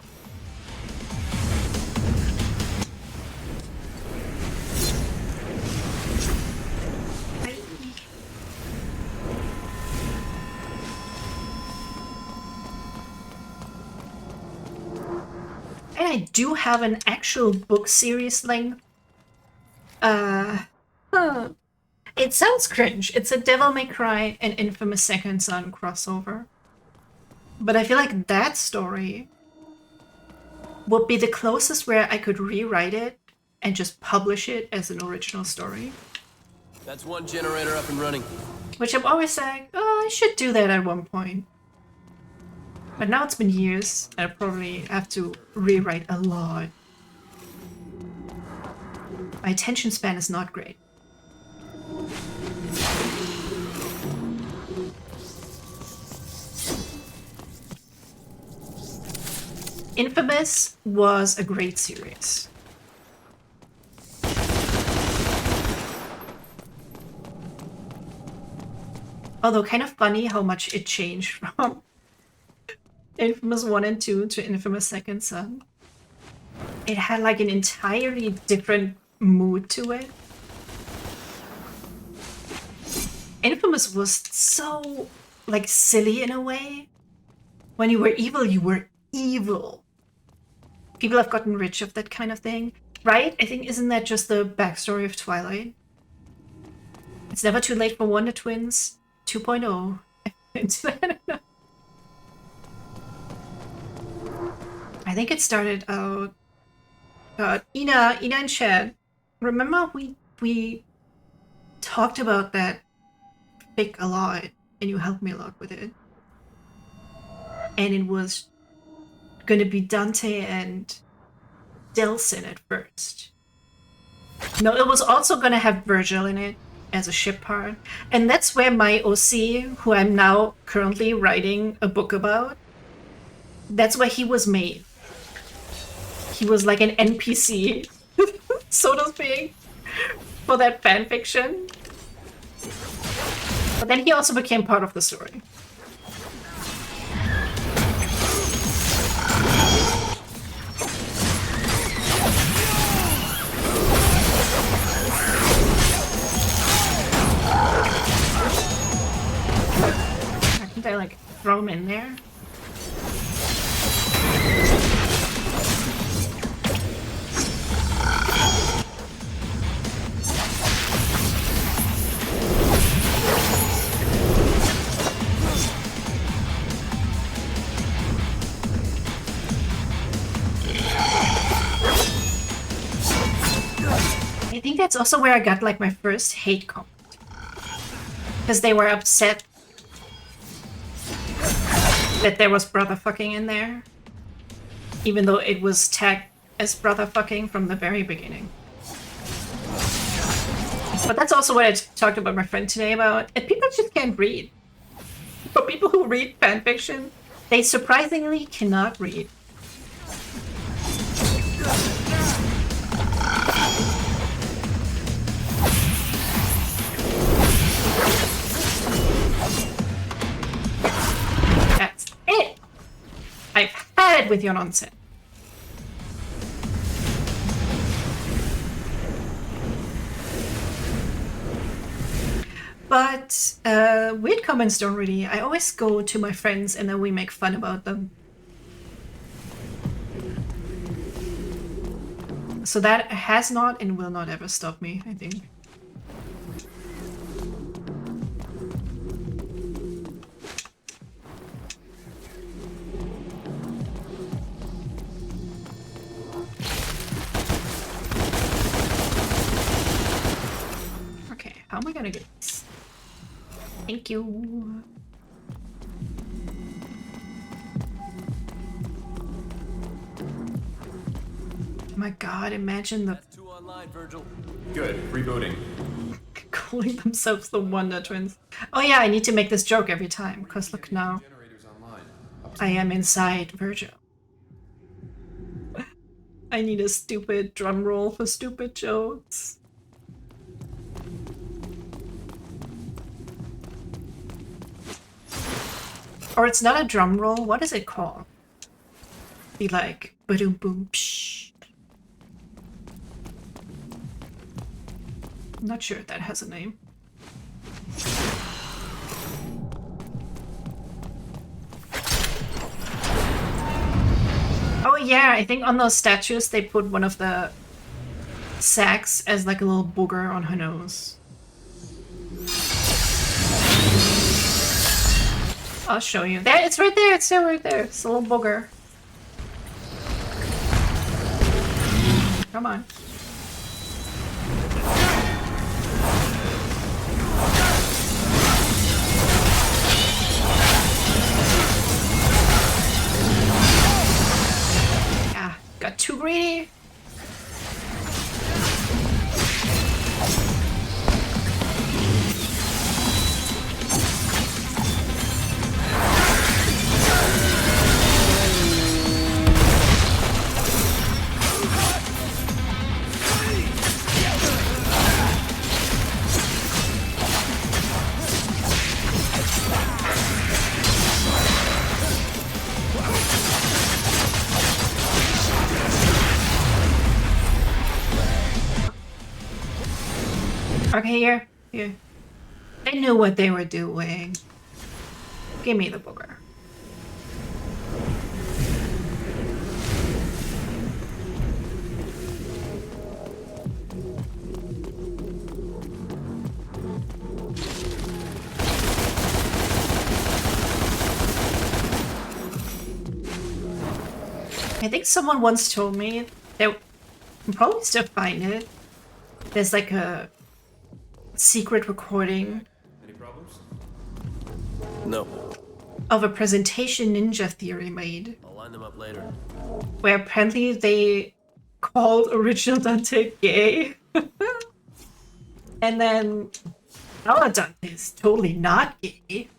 And I do have an actual book series link. It sounds cringe. It's a Devil May Cry and Infamous Second Son crossover. But I feel like that story would be the closest where I could rewrite it and just publish it as an original story. That's 1 generator up and running. Which I'm always saying, oh, I should do that at one point. But now it's been years, and I probably have to rewrite a lot. My attention span is not great. Infamous was a great series. Although kind of funny how much it changed from Infamous 1 and 2 to Infamous Second Son. It had like an entirely different mood to it. Infamous was so like silly in a way. When you were evil, you were evil. People have gotten rich of that kind of thing, right? I think, isn't that just the backstory of Twilight? It's never too late for Wonder Twins 2.0. I think it started out... Ina and Chad, remember we talked about that fic a lot, and you helped me a lot with it. And it was gonna be Dante and Delsin at first. No, it was also gonna have Virgil in it as a ship part. And that's where my OC, who I'm now currently writing a book about, that's where he was made. He was like an NPC, so to speak, for that fanfiction. But then he also became part of the story. throw him in there. I think that's also where I got like my first hate comment. Because they were upset that there was brother fucking in there. Even though it was tagged as brother fucking from the very beginning. But that's also what I talked about my friend today about. And people just can't read. For people who read fanfiction, they surprisingly cannot read. That's it! I've had it with your nonsense. But weird comments don't really... I always go to my friends and then we make fun about them. So that has not and will not ever stop me, I think. Okay, how am I gonna get this? Thank you. Oh my god, imagine the... Two online, Virgil. Good, rebooting. calling themselves the Wonder Twins. Oh yeah, I need to make this joke every time, because look now. I am inside Virgil. I need a stupid drum roll for stupid jokes. Or it's not a drum roll, what is it called? Be like, ba-doom boom psh. I'm not sure if that has a name. Oh yeah, I think on those statues they put one of the sacks as like a little booger on her nose. I'll show you. There, it's right there, it's still right there. It's a little booger. Come on. Ah, got too greedy. Okay, here. They knew what they were doing. Give me the booger. I think someone once told me that you can probably still find it. There's like a secret recording. Any problems? No. Of a presentation Ninja Theory made. I'll line them up later. Where apparently they called original Dante gay. And then our Dante is totally not gay.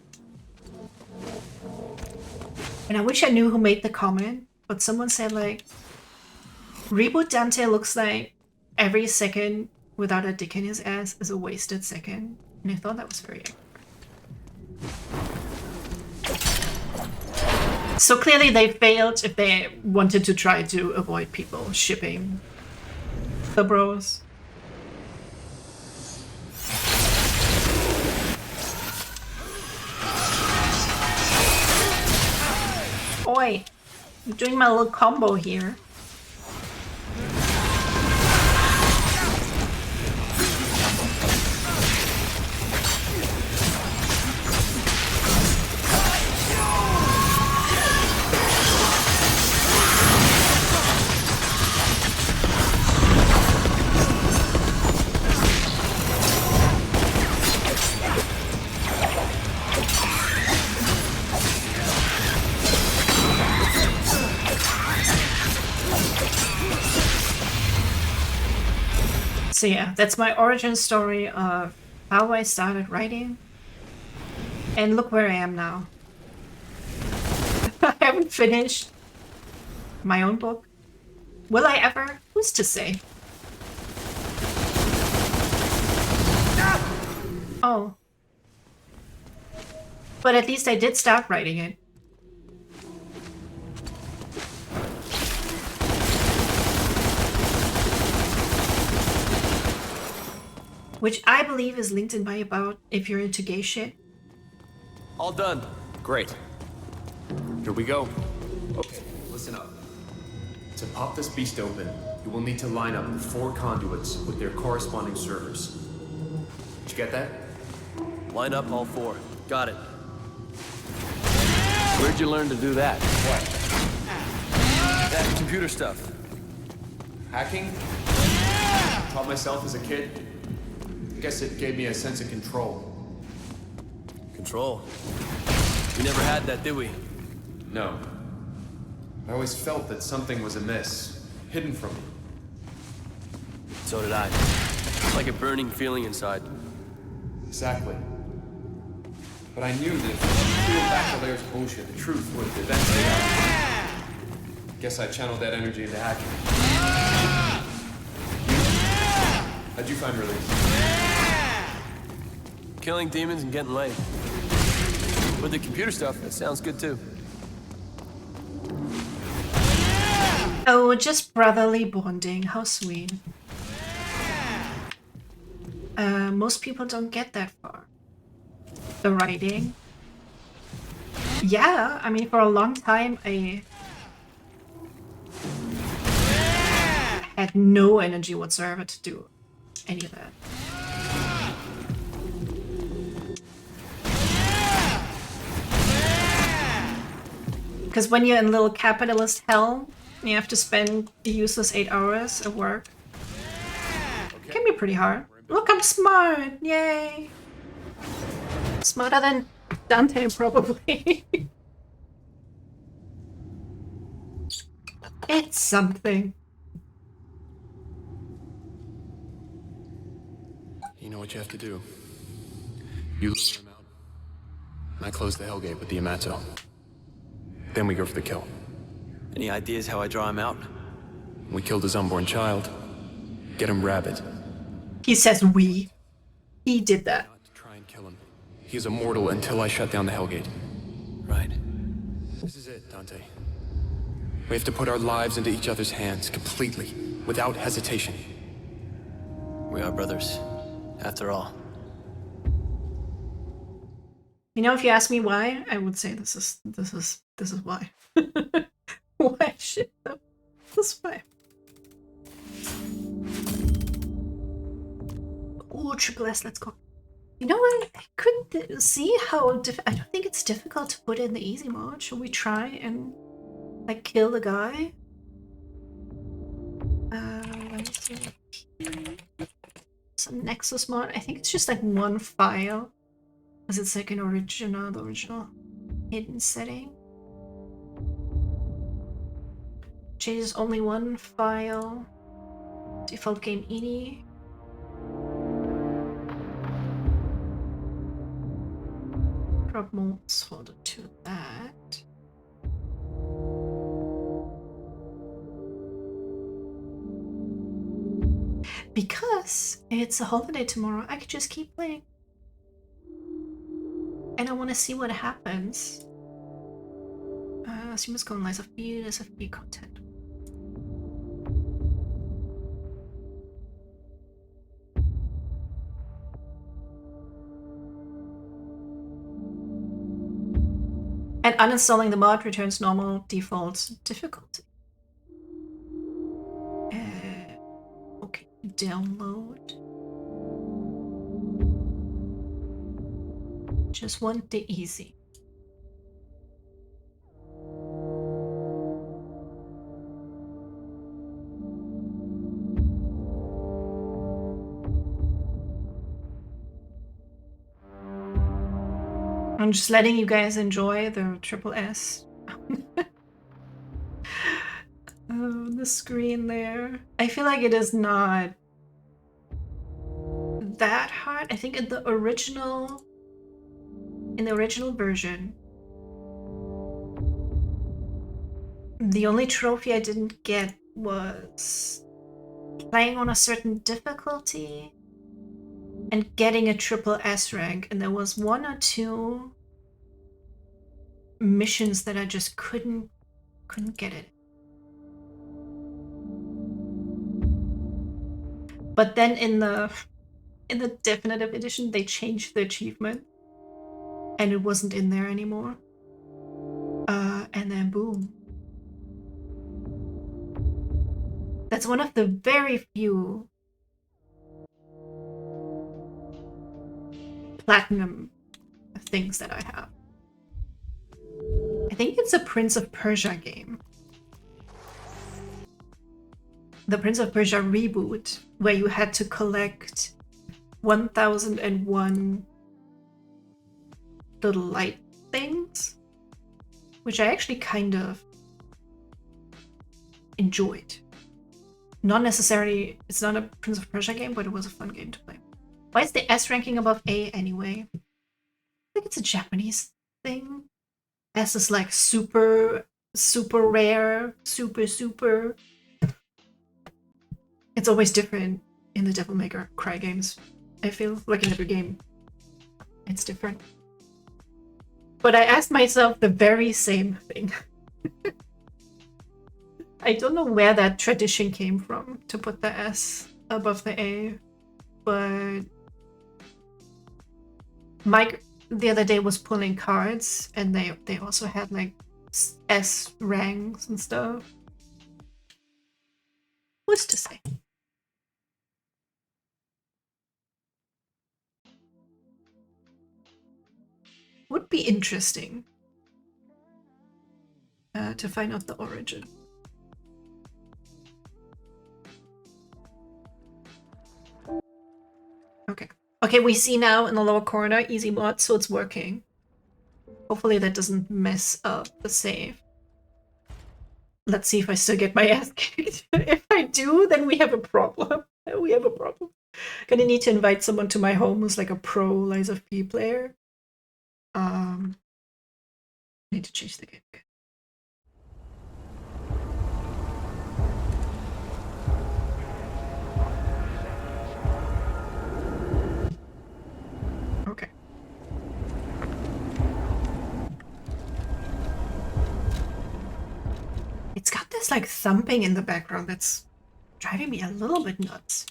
And I wish I knew who made the comment, but someone said like, reboot Dante looks like every second without a dick in his ass is a wasted second. And I thought that was very accurate. So clearly they failed if they wanted to try to avoid people shipping the bros. Oi! I'm doing my little combo here. So yeah, that's my origin story of how I started writing. And look where I am now. I haven't finished my own book. Will I ever? Who's to say? Oh. But at least I did start writing it. Which I believe is linked in my about if you're into gay shit. All done. Great. Here we go. Okay, listen up. To pop this beast open, you will need to line up 4 conduits with their corresponding servers. Did you get that? Line up all 4. Got it. Where'd you learn to do that? What? That computer stuff. Hacking? Taught myself as a kid. Guess it gave me a sense of control. Control. We never had that, did we? No. I always felt that something was amiss, hidden from me. So did I. Like a burning feeling inside. Exactly. But I knew that if I peeled back the layers of bullshit, the truth would eventually out. Guess I channeled that energy into hacking. How'd you find release? Killing demons and getting laid. With the computer stuff, that sounds good too. Oh, just brotherly bonding. How sweet. Most people don't get that far. The writing. Yeah, I mean, for a long time, I had no energy whatsoever to do any of that. Because when you're in little capitalist hell, you have to spend a useless 8 hours at work. It can be pretty hard. Look, I'm smart! Yay! Smarter than Dante, probably. It's something. You know what you have to do. You lure him out. And I close the Hellgate with the Yamato. Then we go for the kill. Any ideas how I draw him out? We killed his unborn child. Get him rabid. He says we. He did that. Not to try and kill him. He's immortal until I shut down the Hellgate. Right. This is it, Dante. We have to put our lives into each other's hands completely, without hesitation. We are brothers, after all. You know, if you ask me why, I would say this is why. Why shit though? This is why. Oh, triple S, let's go. You know what? I couldn't see how I don't think it's difficult to put in the easy mode. Should we try and like kill the guy? Let me see. Some Nexus mod. I think it's just like one file. Because it's like an original, the original hidden setting. Changes only one file. Default game ini. Drop mods folder to that. Because it's a holiday tomorrow, I could just keep playing. And I want to see what happens. So you must go in SFB content. And uninstalling the mod returns normal default difficulty. Okay, download. Just want the easy. I'm just letting you guys enjoy the triple S. Oh, the screen there. I feel like it is not that hard. I think in the original version, the only trophy I didn't get was playing on a certain difficulty and getting a triple S rank, and there was 1 or 2 missions that I just couldn't get it. But then in the definitive edition, they changed the achievement, and it wasn't in there anymore. And then boom. That's one of the very few platinum things that I have. I think it's a Prince of Persia game. The Prince of Persia reboot, where you had to collect 1001 little light things, which I actually kind of enjoyed. Not necessarily, it's not a Prince of Persia game, but it was a fun game to play. Why is the S ranking above A anyway? I think it's a Japanese thing. S is like super, super rare, super. It's always different in the Devil May Cry games. I feel like in every game, it's different. But I asked myself the very same thing. I don't know where that tradition came from to put the S above the A, but Mike the other day was pulling cards, and they also had like S ranks and stuff. What's to say? Would be interesting to find out the origin. Okay, we see now in the lower corner easy mod, so it's working. Hopefully that doesn't mess up the save. Let's see if I still get my ass kicked. If I do, then we have a problem. We have a problem. Gonna need to invite someone to my home who's like a pro Lies of P player. Need to change the game. Okay. It's got this like thumping in the background that's driving me a little bit nuts.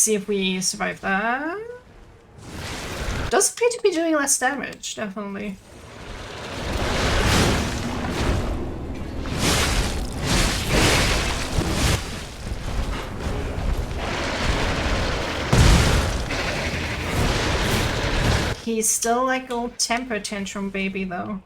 see if we survive that. Does appear to be doing less damage, definitely. He's still like old temper tantrum baby though.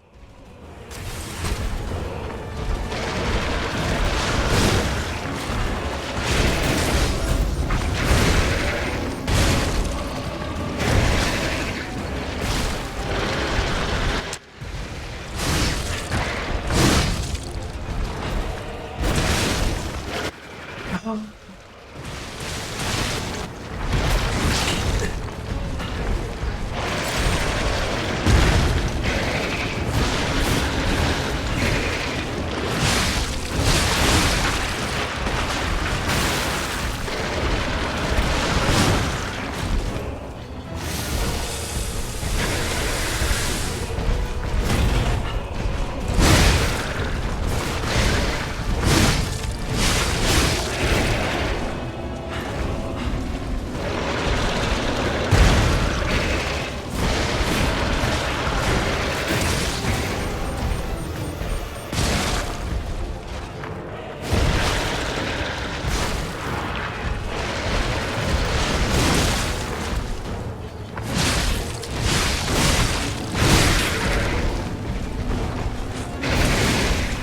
Oh.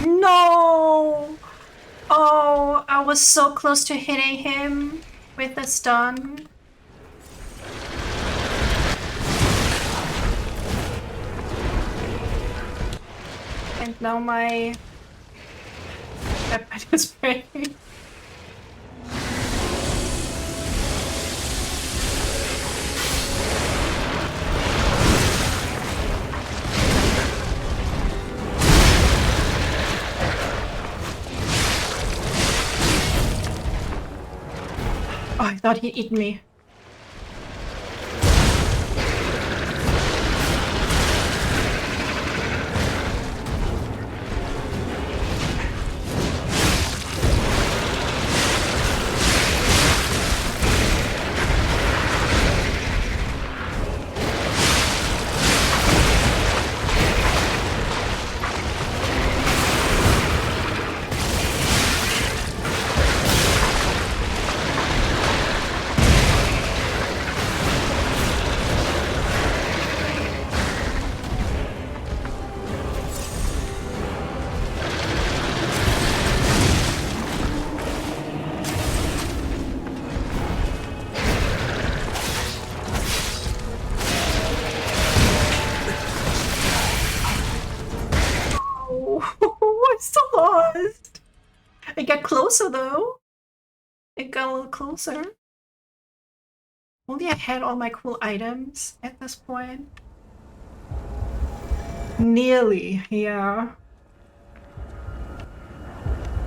No! Oh, I was so close to hitting him with the stun. And now my weapon is breaking. Oh, I thought he'd eat me. I still lost. It got closer though. It got a little closer. Only I had all my cool items at this point. Nearly, yeah.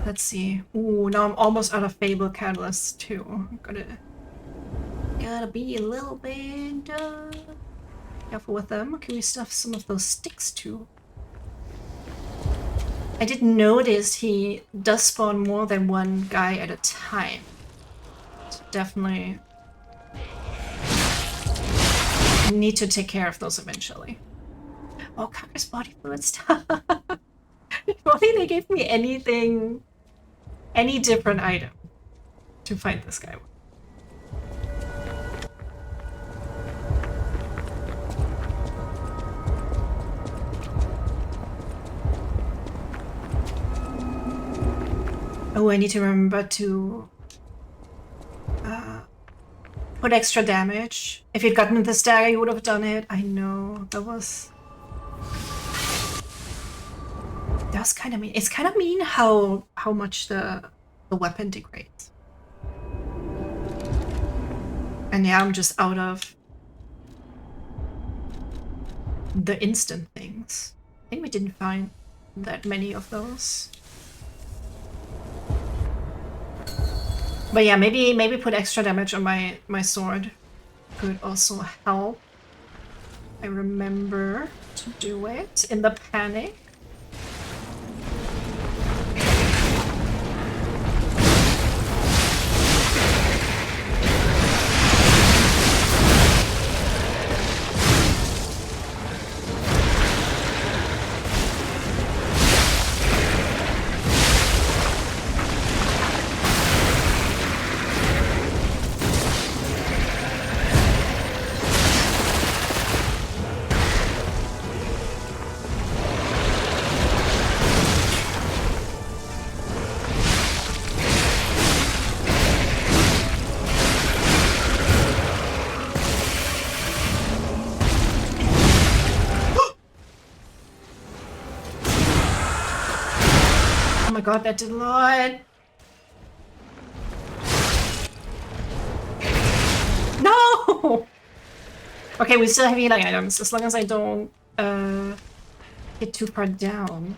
Let's see. Ooh, now I'm almost out of Fable Catalyst too. Gotta be a little bit careful with them. Can we stuff some of those sticks too? I did notice he does spawn more than one guy at a time. So definitely need to take care of those eventually. Oh, Congress body fluid stuff. If only they gave me anything, any different item to fight this guy with. Oh, I need to remember to put extra damage. If you'd gotten the stagger, you would have done it. I know, that was kind of mean. It's kind of mean how much the weapon degrades. And yeah, I'm just out of the instant things. I think we didn't find that many of those. But yeah, maybe put extra damage on my sword could also help. I remember to do it in the panic. my god, that did a lot. No! Okay, we still have healing items, as long as I don't get too far down.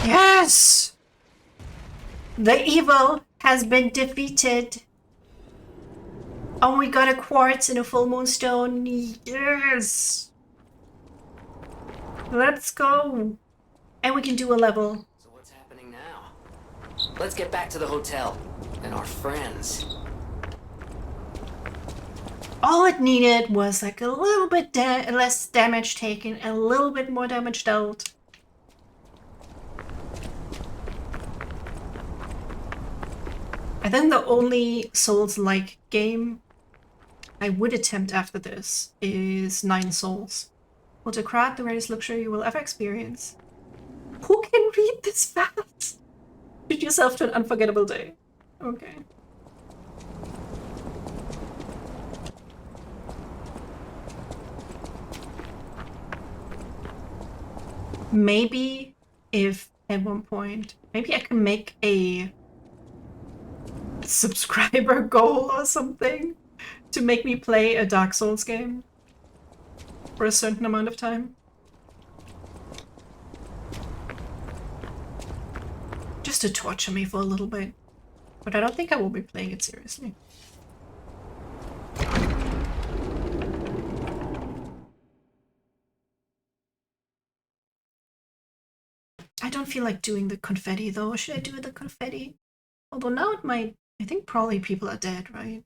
Yes! The evil has been defeated. Oh, we got a quartz and a full moon stone. Yes! Let's go. And we can do a level. So what's happening now? Let's get back to the hotel and our friends. All it needed was like a little bit less damage taken, a little bit more damage dealt. I think the only Souls-like game I would attempt after this is 9 Souls. Autocrat, the greatest luxury you will ever experience. Who can read this fast? Treat yourself to an unforgettable day. Okay. Maybe if at one point, maybe I can make a subscriber goal or something to make me play a Dark Souls game for a certain amount of time. Just to torture me for a little bit. But I don't think I will be playing it seriously. I don't feel like doing the confetti though. Should I do the confetti? Although now it might... I think probably people are dead, right?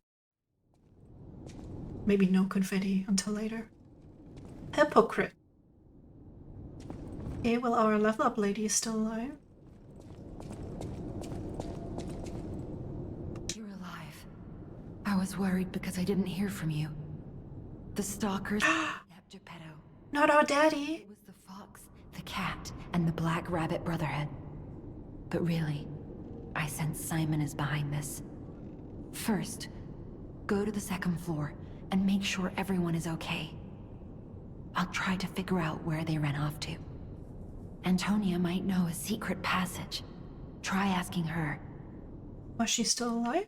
Maybe no confetti until later. Hypocrite. Okay, well our level up lady is still alive. You're alive. I was worried because I didn't hear from you. The stalkers nabbed Geppetto. Not our daddy. It was the fox, the cat, and the Black Rabbit Brotherhood. But really, I sense Simon is behind this. First, go to the second floor and make sure everyone is okay. I'll try to figure out where they ran off to. Antonia might know a secret passage. Try asking her. Was she still alive?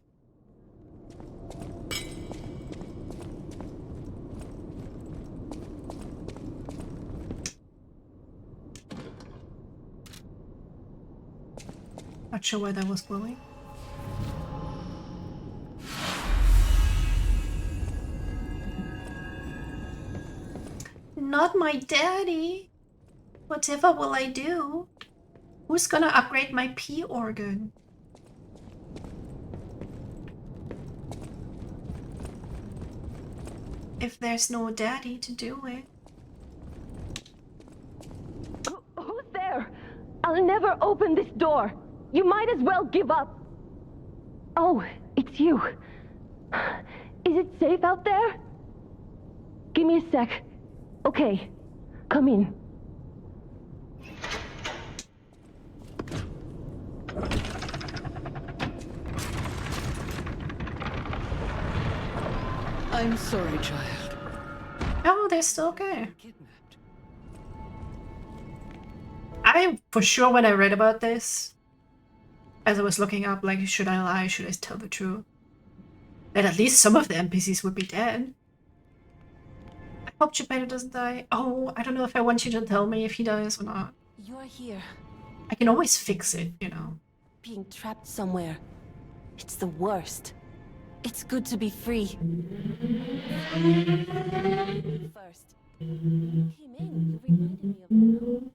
Not sure why that was glowing. Not my daddy. Whatever will I do? Who's gonna upgrade my P organ? If there's no daddy to do it. Who's there? I'll never open this door. You might as well give up. Oh, it's you. Is it safe out there? Give me a sec. Okay, come in. I'm sorry, child. Oh, they're still okay. I, for sure, when I read about this, as I was looking up, like, should I lie, should I tell the truth, that at least some of the NPCs would be dead. I hope Geppetto doesn't die. Oh, I don't know if I want you to tell me if he dies or not. You're here. I can always fix it, you know. Being trapped somewhere. It's the worst. It's good to be free. First, you came in, you reminded me of home.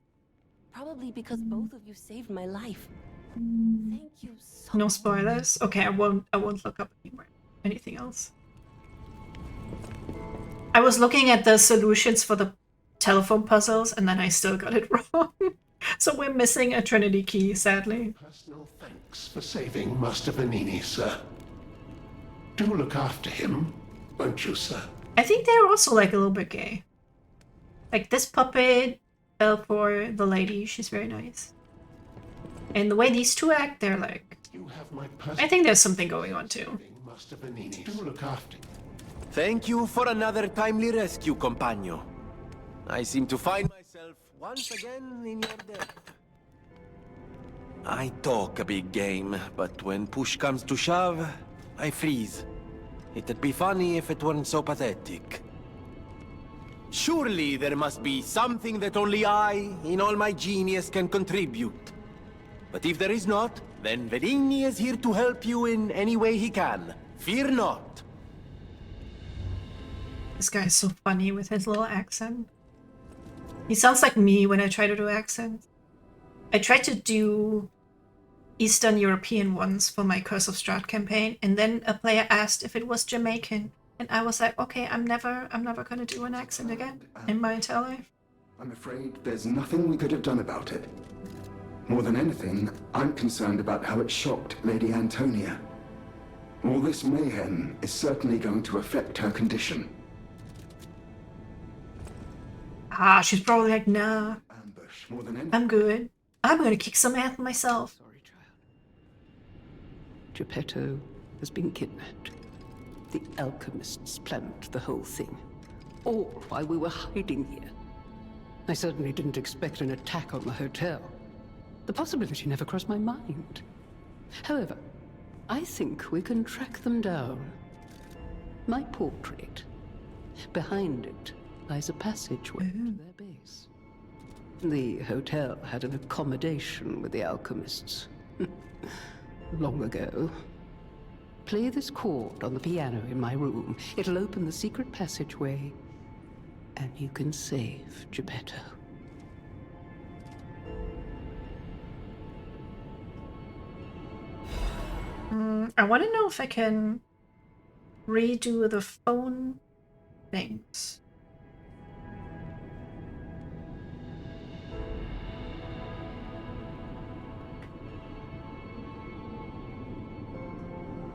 Probably because both of you saved my life. Thank you so No spoilers. Okay, I won't look up anything else. I was looking at the solutions for the telephone puzzles and then I still got it wrong. So we're missing a Trinity key, sadly. Personal thanks for saving Master Vanini, sir. Do look after him, won't you, sir? I think they're also like a little bit gay. Like this puppet fell for the lady, she's very nice. And the way these two act, they're like... You have my I think there's something going on too. Master Vanini. Do look after him. Thank you for another timely rescue, compagno. I seem to find myself once again in your debt. I talk a big game, but when push comes to shove, I freeze. It'd be funny if it weren't so pathetic. Surely there must be something that only I, in all my genius, can contribute. But if there is not, then Venigni is here to help you in any way he can. Fear not. This guy's so funny with his little accent. He sounds like me when I try to do accents. I tried to do Eastern European ones for my Curse of Strahd campaign, and then a player asked if it was Jamaican, and I was like, okay, I'm never gonna do an accent again in my entire life. I'm afraid there's nothing we could have done about it. More than anything, I'm concerned about how it shocked Lady Antonia. All this mayhem is certainly going to affect her condition. Ah, she's probably like, nah, Ambush, more than anything. I'm good. I'm gonna kick some ass myself. Sorry, child. Geppetto has been kidnapped. The alchemists planned the whole thing. All while we were hiding here. I certainly didn't expect an attack on the hotel. The possibility never crossed my mind. However, I think we can track them down. My portrait. Behind it lies a passageway to their base. The hotel had an accommodation with the alchemists. Long ago. Play this chord on the piano in my room. It'll open the secret passageway, and you can save Geppetto. I want to know if I can redo the phone things.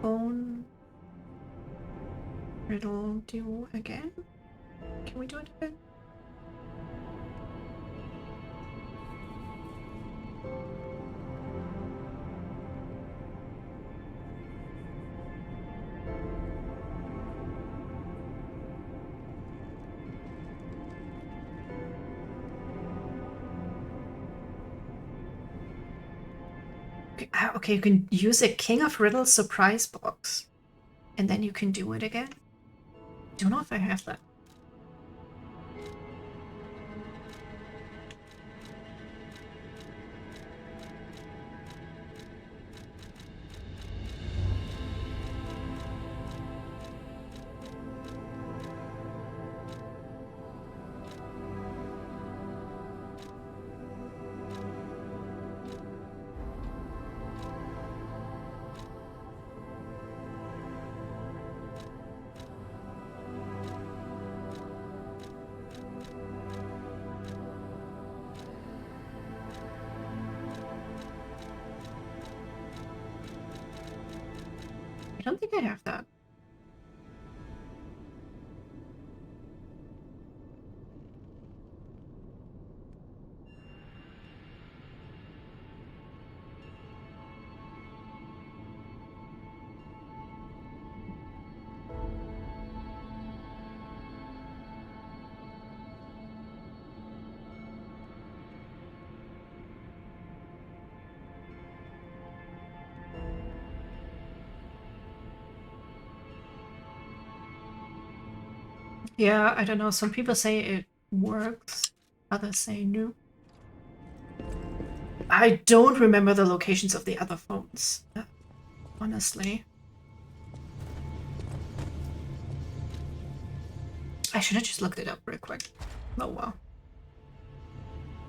Phone riddle do again? Can we do it again? Okay, you can use a King of Riddles surprise box. And then you can do it again. Don't know if I have that. I don't think I have that. Yeah, I don't know. Some people say it works, others say no. I don't remember the locations of the other phones, honestly. I should have just looked it up real quick. Oh well.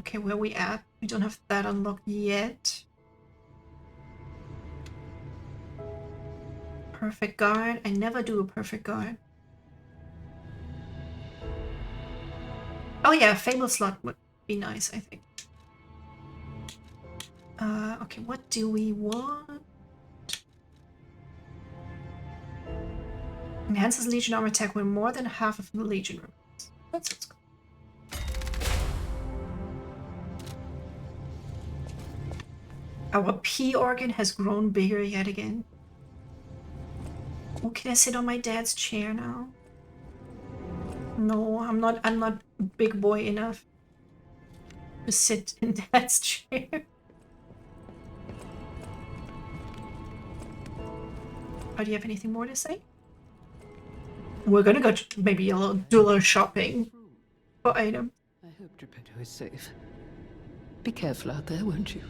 Okay, where we at? We don't have that unlocked yet. Perfect guard. I never do a perfect guard. Oh yeah, Fable slot would be nice, I think. Okay, what do we want? Enhances Legion armor attack when more than half of the Legion remains. That sounds good. Our P organ has grown bigger yet again. Oh, can I sit on my dad's chair now? No, I'm not big boy enough to sit in dad's chair. Oh, do you have anything more to say? We're gonna go maybe do a little shopping for items. I hope Geppetto is safe. Be careful out there, won't you?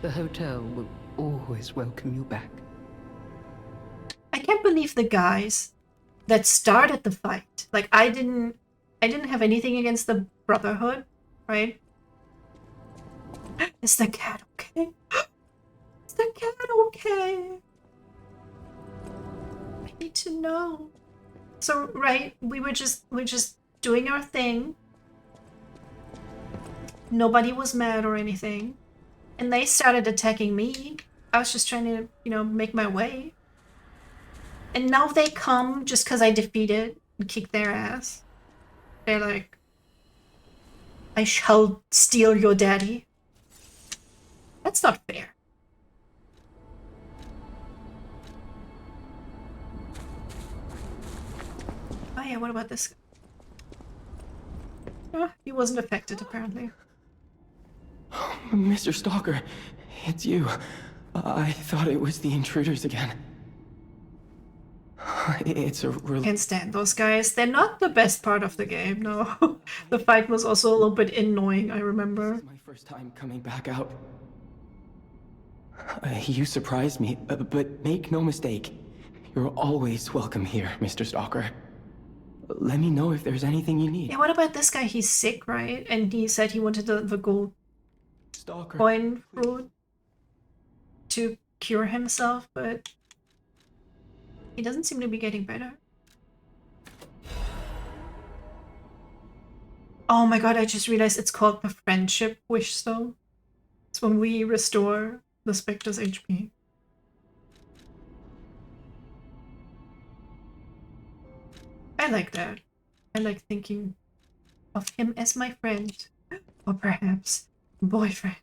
The hotel will always welcome you back. I can't believe the guys that started the fight. Like I didn't have anything against the Brotherhood, right? Is the cat okay? Is the cat okay? I need to know. So right, we're just doing our thing. Nobody was mad or anything. And they started attacking me. I was just trying to, you know, make my way. And now they come just because I defeated and kicked their ass. They're like, I shall steal your daddy. That's not fair. Oh yeah, what about this guy? Oh, he wasn't affected apparently. Mr. Stalker, it's you. I thought it was the intruders again. It's a real... Can't stand those guys. They're not the best part of the game, no. The fight was also a little bit annoying, I remember. This is my first time coming back out. You surprised me, but make no mistake. You're always welcome here, Mr. Stalker. Let me know if there's anything you need. Yeah, what about this guy? He's sick, right? And he said he wanted the gold Stalker, coin fruit to cure himself, but he doesn't seem to be getting better. Oh my god, I just realized it's called the Friendship Wish Stone. It's when we restore the Spectre's HP. I like that. I like thinking of him as my friend. Or perhaps boyfriend.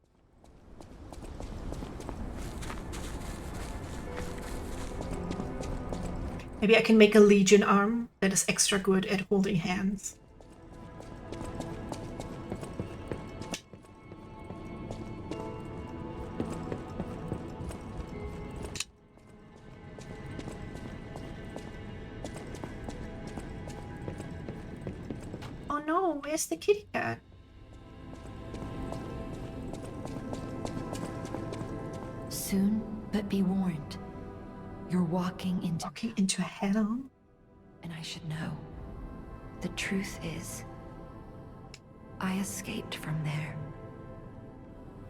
Maybe I can make a Legion arm that is extra good at holding hands. Oh no, where's the kitty cat? Soon, but be warned. You're walking into hell. And I should know. The truth is, I escaped from there.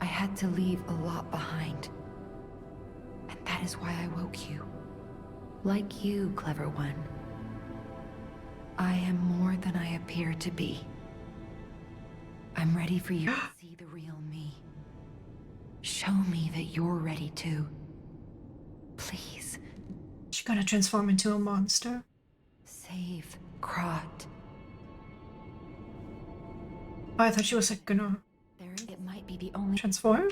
I had to leave a lot behind. And that is why I woke you. Like you, clever one. I am more than I appear to be. I'm ready for you to see the real me. Show me that you're ready too. Please. She's gonna transform into a monster. Save Krot. Oh, I thought she was like gonna It might be the only transform.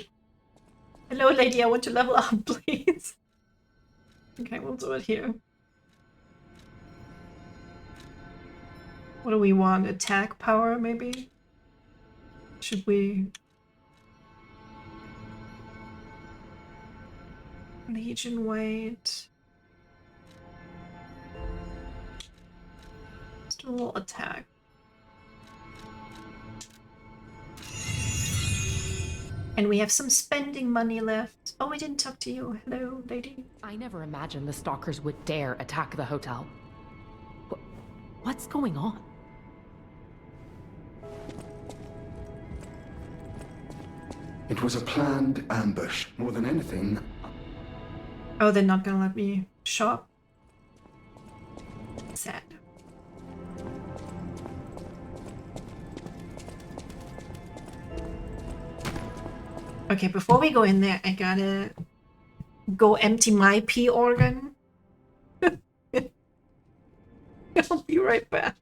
Hello lady, I want to level up, please. Okay, we'll do it here. What do we want? Attack power, maybe? Should we... Legion weight... Let's do a little attack. And we have some spending money left. Oh, we didn't talk to you. Hello, lady. I never imagined the stalkers would dare attack the hotel. What's going on? It was a planned ambush. More than anything, Oh, they're not gonna let me shop. Sad. Okay, before we go in there, I gotta go empty my pee organ. I'll be right back.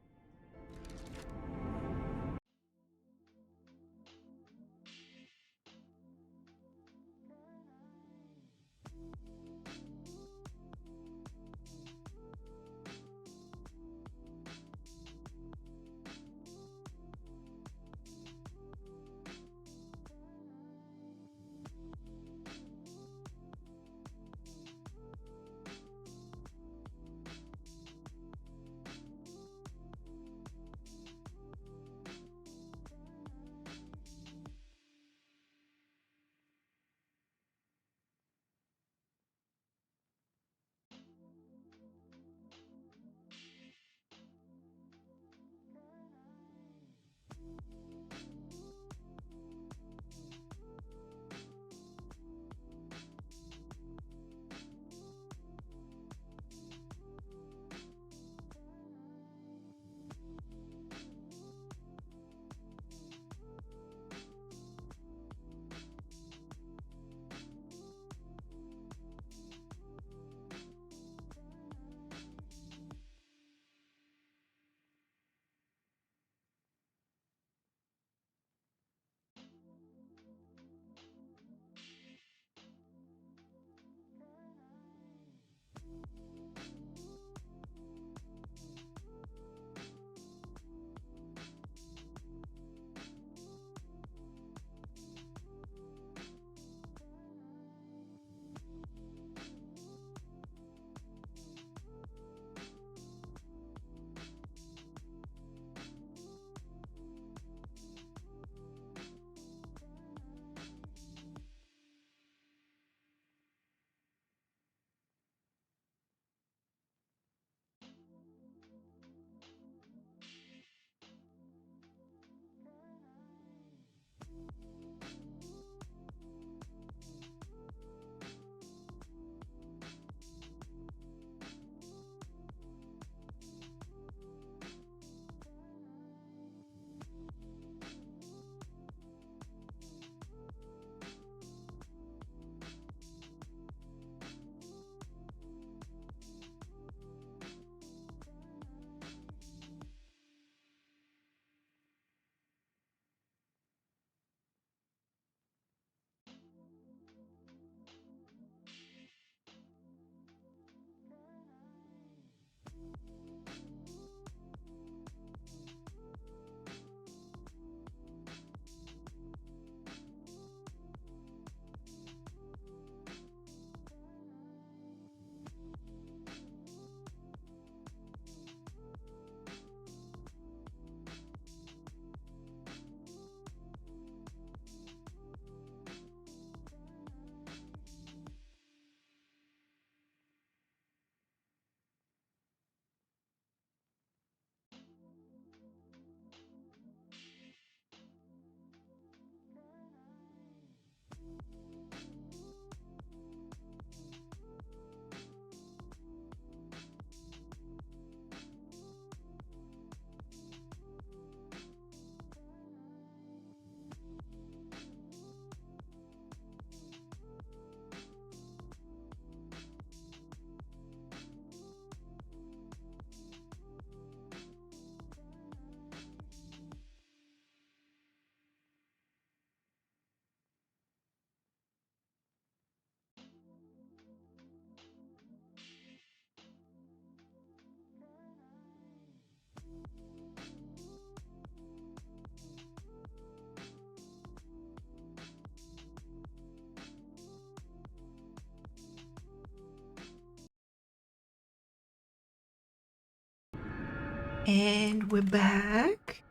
And we're back.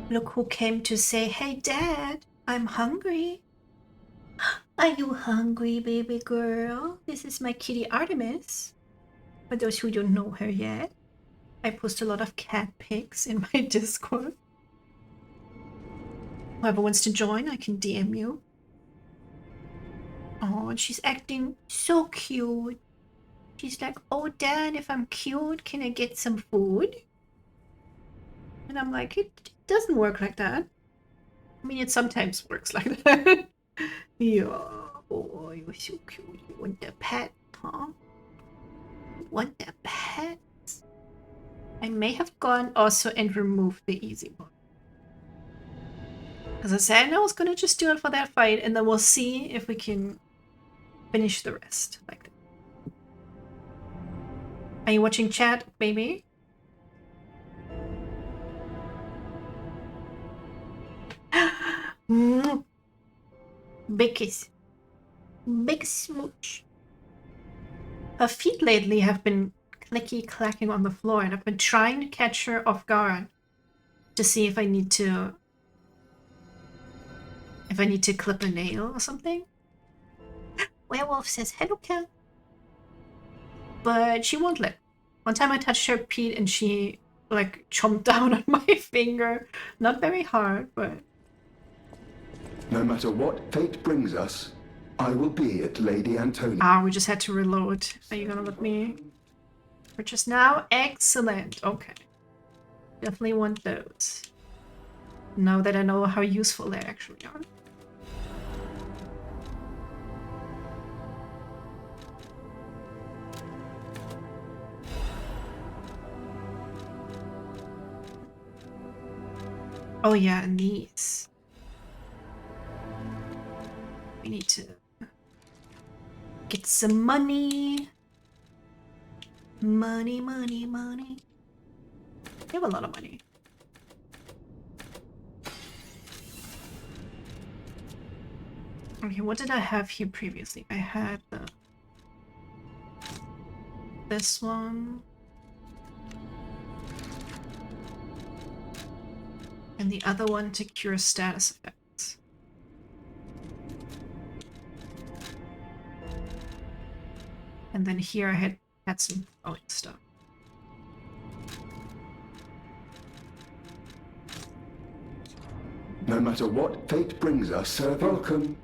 Look who came to say, hey Dad, I'm hungry. Are you hungry, baby girl? This is my kitty Artemis. For those who don't know her yet. I post a lot of cat pics in my Discord. Whoever wants to join, I can DM you. Oh, and she's acting so cute. She's like, oh, Dad, if I'm cute, can I get some food? And I'm like, it doesn't work like that. I mean, it sometimes works like that. Yeah. Oh, you're so cute. You want the pet, huh? You want the pet? I may have gone also and removed the easy one. As I said, I was gonna just do it for that fight, and then we'll see if we can finish the rest like that. Are you watching chat, baby? Big kiss. Big smooch. Her feet lately have been clicky clacking on the floor, and I've been trying to catch her off guard to see if I need to clip a nail or something. Werewolf says hello, cat. But she won't let. One time I touched her feet and she like chomped down on my finger. Not very hard, but No matter what fate brings us, I will be at Lady Antonia. ah, we just had to reload. Are you gonna let me purchase now? Excellent. Okay. Definitely want those. Now that I know how useful they actually are. Oh yeah, and these. We need to get some money. Money, money, money. We have a lot of money. Okay, what did I have here previously? I had this one. And the other one to cure status effects. And then here I had some throwing stuff. No matter what fate brings us, sir, welcome.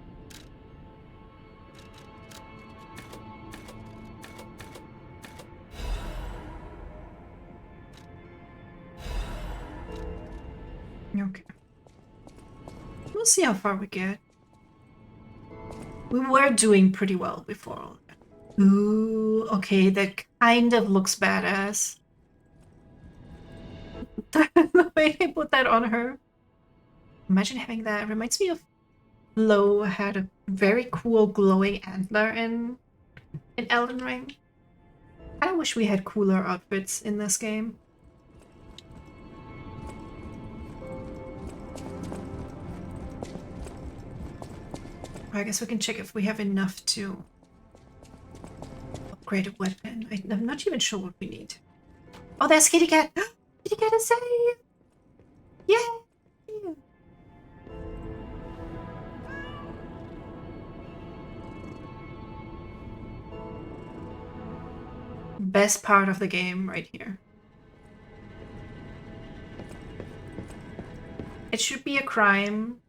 Okay. We'll see how far we get. We were doing pretty well before all that. Ooh, okay, that kind of looks badass. The way they put that on her. Imagine having that. It reminds me of Lo had a very cool glowing antler in Elden Ring. I wish we had cooler outfits in this game. I guess we can check if we have enough to upgrade a weapon. I'm not even sure what we need. Oh, there's Kitty Cat! Kitty Cat is safe! Yay! Best part of the game right here. It should be a crime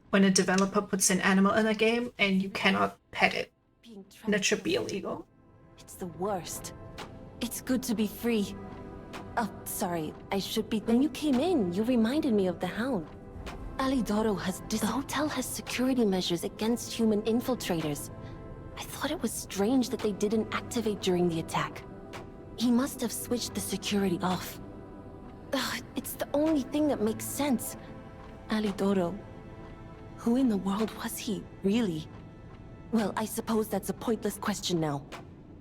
when a developer puts an animal in a game and you cannot pet it. That should be illegal. It's the worst. It's good to be free. Oh, sorry. I should be... When you came in, you reminded me of the Hound. Alidoro has... The hotel has security measures against human infiltrators. I thought it was strange that they didn't activate during the attack. He must have switched the security off. Ugh, it's the only thing that makes sense. Alidoro... Who in the world was he, really? Well, I suppose that's a pointless question now.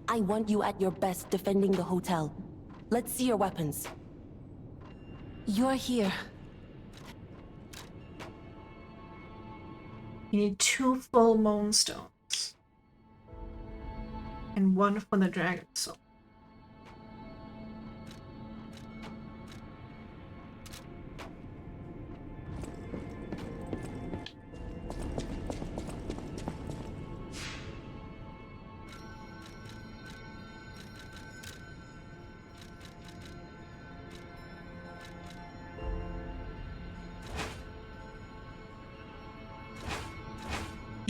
I want you at your best defending the hotel. Let's see your weapons. You're here. You need 2 full moonstones. And 1 for the dragon soul.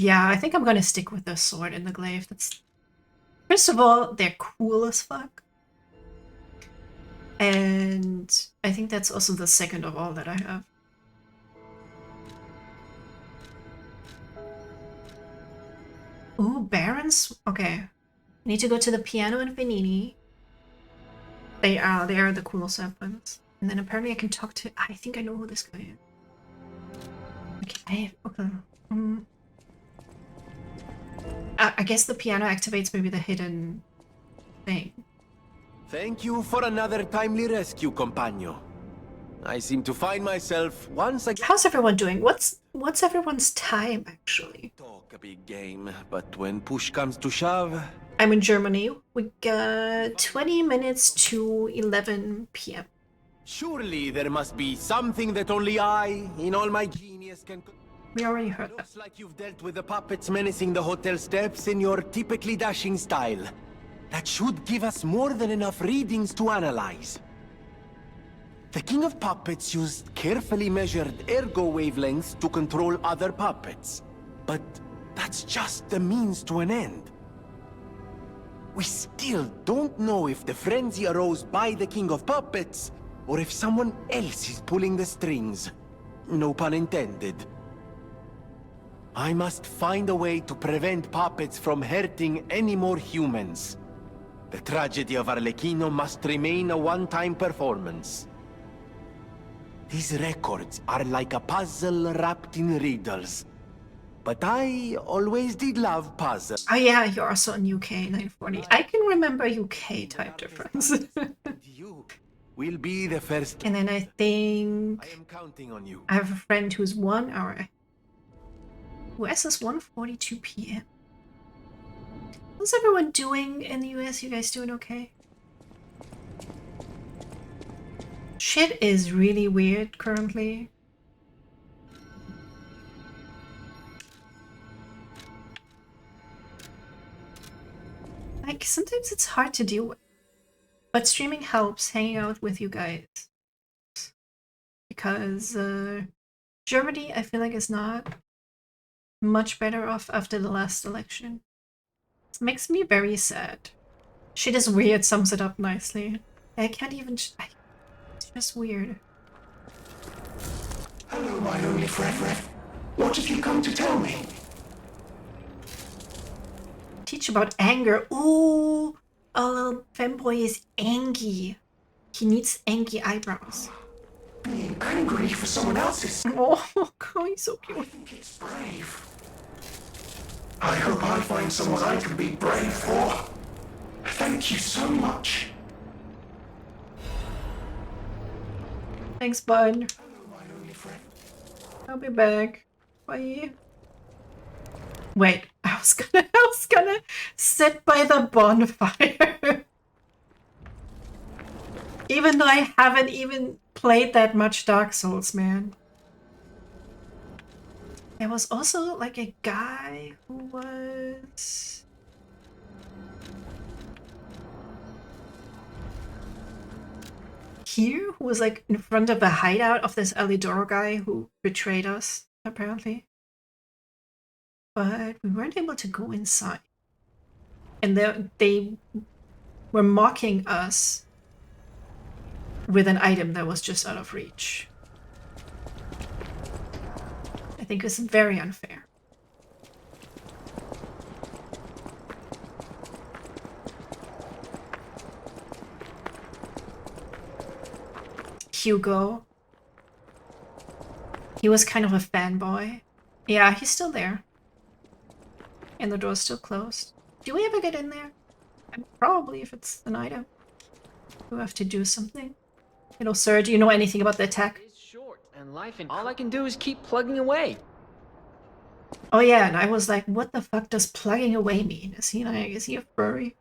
Yeah, I think I'm gonna stick with the sword and the glaive. That's, first of all, they're cool as fuck. And I think that's also the second of all that I have. Ooh, Barons? Okay. Need to go to the piano and Venini. They are the coolest weapons. And then apparently I can talk to, I think I know who this guy is. Okay, okay. I guess the piano activates maybe the hidden thing. Thank you for another timely rescue, compagno. I seem to find myself once again. How's everyone doing? What's everyone's time actually? Talk a big game, but when push comes to shove, I'm in Germany. We got 20 minutes to 11 p.m. Surely there must be something that only I, in all my genius, can. We already heard that. Looks like you've dealt with the puppets menacing the hotel steps in your typically dashing style. That should give us more than enough readings to analyze. The King of Puppets used carefully measured ergo wavelengths to control other puppets. But that's just the means to an end. We still don't know if the frenzy arose by the King of Puppets, or if someone else is pulling the strings. No pun intended. I must find a way to prevent puppets from hurting any more humans. The tragedy of Arlecchino must remain a one-time performance. These records are like a puzzle wrapped in riddles. But I always did love puzzles. Oh yeah, you're also in UK 940. I can remember UK time difference. You will be the first. And then I think I am counting on you. I have a friend who's 1 hour. US is 1:42 p.m. How's everyone doing in the US? You guys doing okay? Shit is really weird currently. Like, sometimes it's hard to deal with. But streaming helps, hanging out with you guys. Because Germany, I feel like, is not much better off after the last election. It makes me very sad. Shit is weird sums it up nicely. I can't even... it's just weird. Hello, my only friend. What have you come to tell me? Teach about anger. Ooh, our little femboy is angry. He needs angry eyebrows. Being angry for someone else's. Oh, he's so cute. I think it's brave. I hope I find someone I can be brave for. Thank you so much. Thanks, bud. Hello, my only friend. I'll be back. Bye. Wait, I was gonna sit by the bonfire. Even though I haven't even played that much Dark Souls, man. There was also like a guy who was... here, who was like in front of the hideout of this Alidoro guy who betrayed us, apparently. But we weren't able to go inside. And they were mocking us with an item that was just out of reach. I think it's very unfair. Hugo. He was kind of a fanboy. Yeah, he's still there. And the door's still closed. Do we ever get in there? Probably, if it's an item. We have to do something. Hello, sir. Do you know anything about the attack? It's short, and life, and all I can do is keep plugging away. Oh yeah, and I was like, what the fuck does plugging away mean? Is he a furry?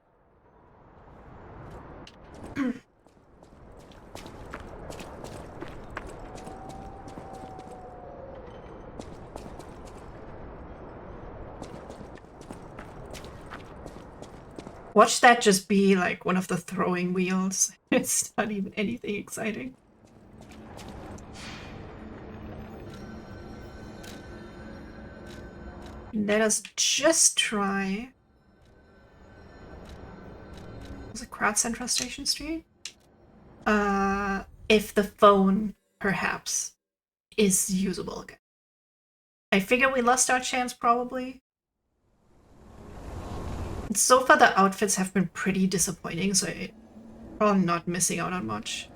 Watch that just be like one of the throwing wheels. It's not even anything exciting. Let us just try. Was it Crowd Central Station Street? If the phone, perhaps, is usable again. I figure we lost our chance, probably. So far, the outfits have been pretty disappointing, so I'm probably not missing out on much.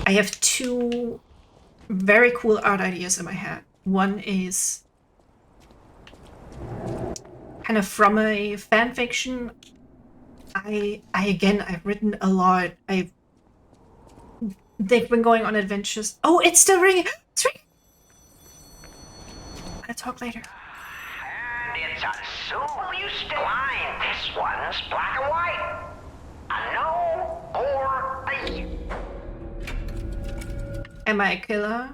I have two very cool art ideas in my head. One is kind of from a fan fiction. I've written a lot. They've been going on adventures. Oh, it's still ringing. It's ringing. I'll talk later. And it's a will you still line? This one's black and white. A no or a yes. Am I a killer?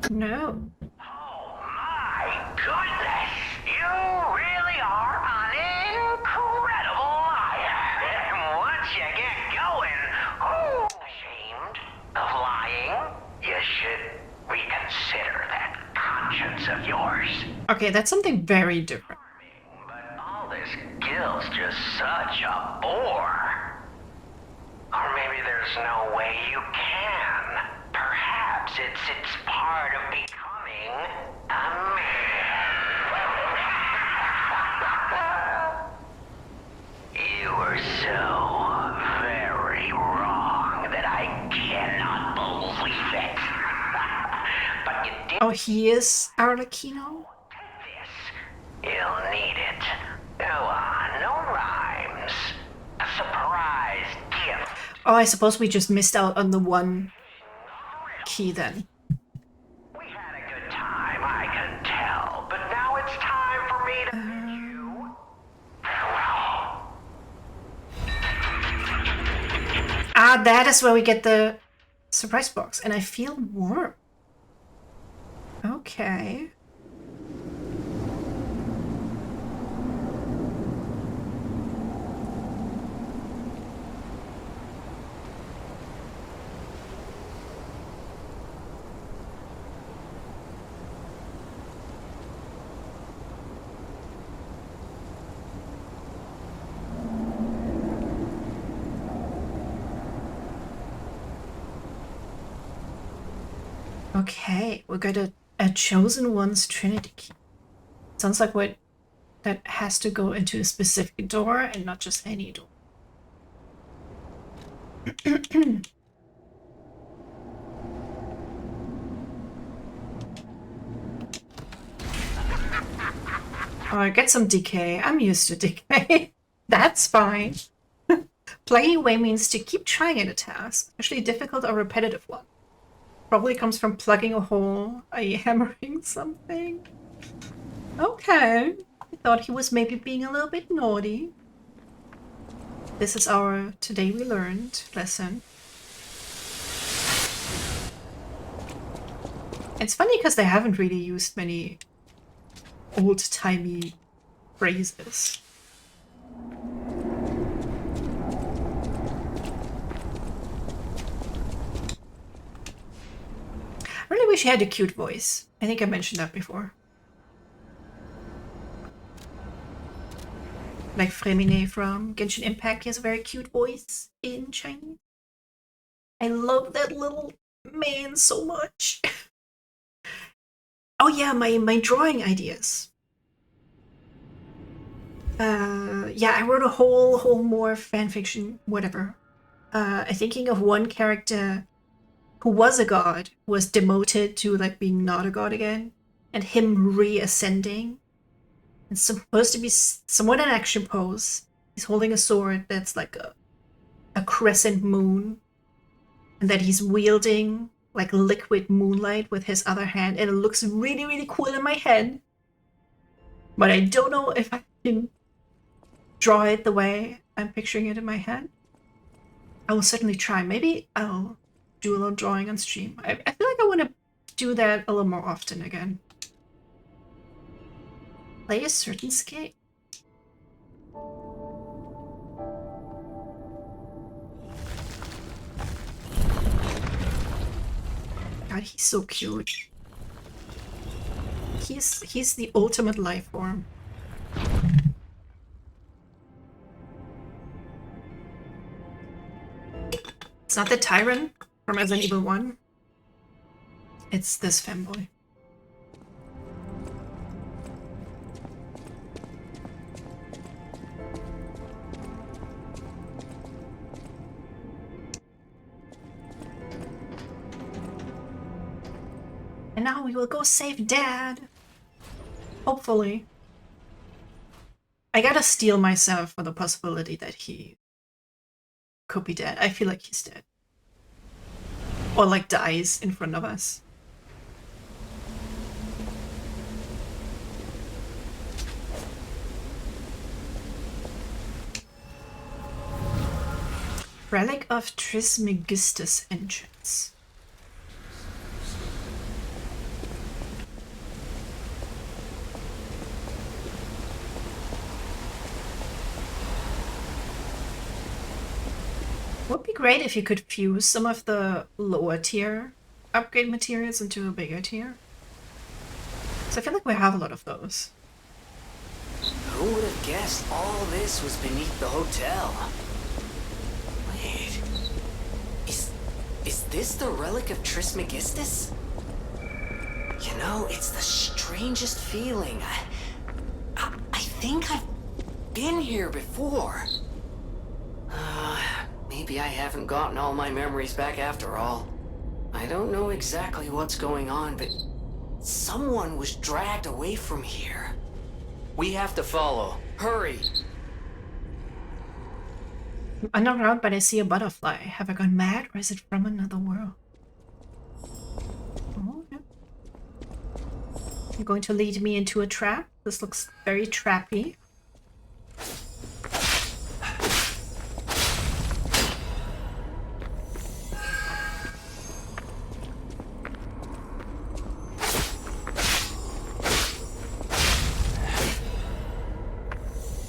No. Oh my goodness! You really are an incredible liar. And once you get going, ashamed of lying, you should reconsider that conscience of yours. Okay, that's something very different. But all this guilt's just such a bore. Or maybe there's no way you can. Perhaps it's part of becoming a man. You were so very wrong that I cannot believe it. But you did. Oh, he is Arlecchino? You'll need it. Go on, no rhymes. A surprise gift. Oh, I suppose we just missed out on the one key then. We had a good time, I can tell. But now it's time for me to bid you farewell. Ah, that is where we get the surprise box, and I feel warm. Okay. Okay, we got a chosen one's Trinity key. Sounds like what that has to go into a specific door and not just any door. Alright, get some decay. I'm used to decay. That's fine. Plugging away means to keep trying at a task, especially a difficult or repetitive one. Probably comes from plugging a hole. Are you hammering something? Okay. I thought he was maybe being a little bit naughty. This is our Today We Learned lesson. It's funny because they haven't really used many old-timey phrases. I really wish he had a cute voice. I think I mentioned that before. Like Fremine from Genshin Impact, he has a very cute voice in Chinese. I love that little man so much. Oh yeah, my drawing ideas. Yeah, I wrote a whole more fanfiction, whatever. I'm thinking of one character who was a god, was demoted to like being not a god again, and him reascending. It's supposed to be somewhat an action pose. He's holding a sword that's like a crescent moon, and that he's wielding like liquid moonlight with his other hand, and it looks really, really cool in my head. But I don't know if I can draw it the way I'm picturing it in my head. I will certainly try. Maybe I'll do a little drawing on stream. I feel like I want to do that a little more often again. Play a certain skate. God, he's so cute. He's the ultimate life form. It's not the Tyrant from Resident Evil 1. It's this Femboy. And now we will go save Dad. Hopefully. I gotta steel myself for the possibility that he could be dead. I feel like he's dead. Or like dies in front of us. Relic of Trismegistus entrance. Would be great if you could fuse some of the lower tier upgrade materials into a bigger tier. So I feel like we have a lot of those. Who would have guessed all this was beneath the hotel? Wait. Is this the relic of Trismegistus? You know, it's the strangest feeling. I think I've been here before. Maybe I haven't gotten all my memories back after all. I don't know exactly what's going on, but someone was dragged away from here. We have to follow. Hurry! I'm underground, but I see a butterfly. Have I gone mad, or is it from another world? Oh, yeah. You're going to lead me into a trap? This looks very trappy.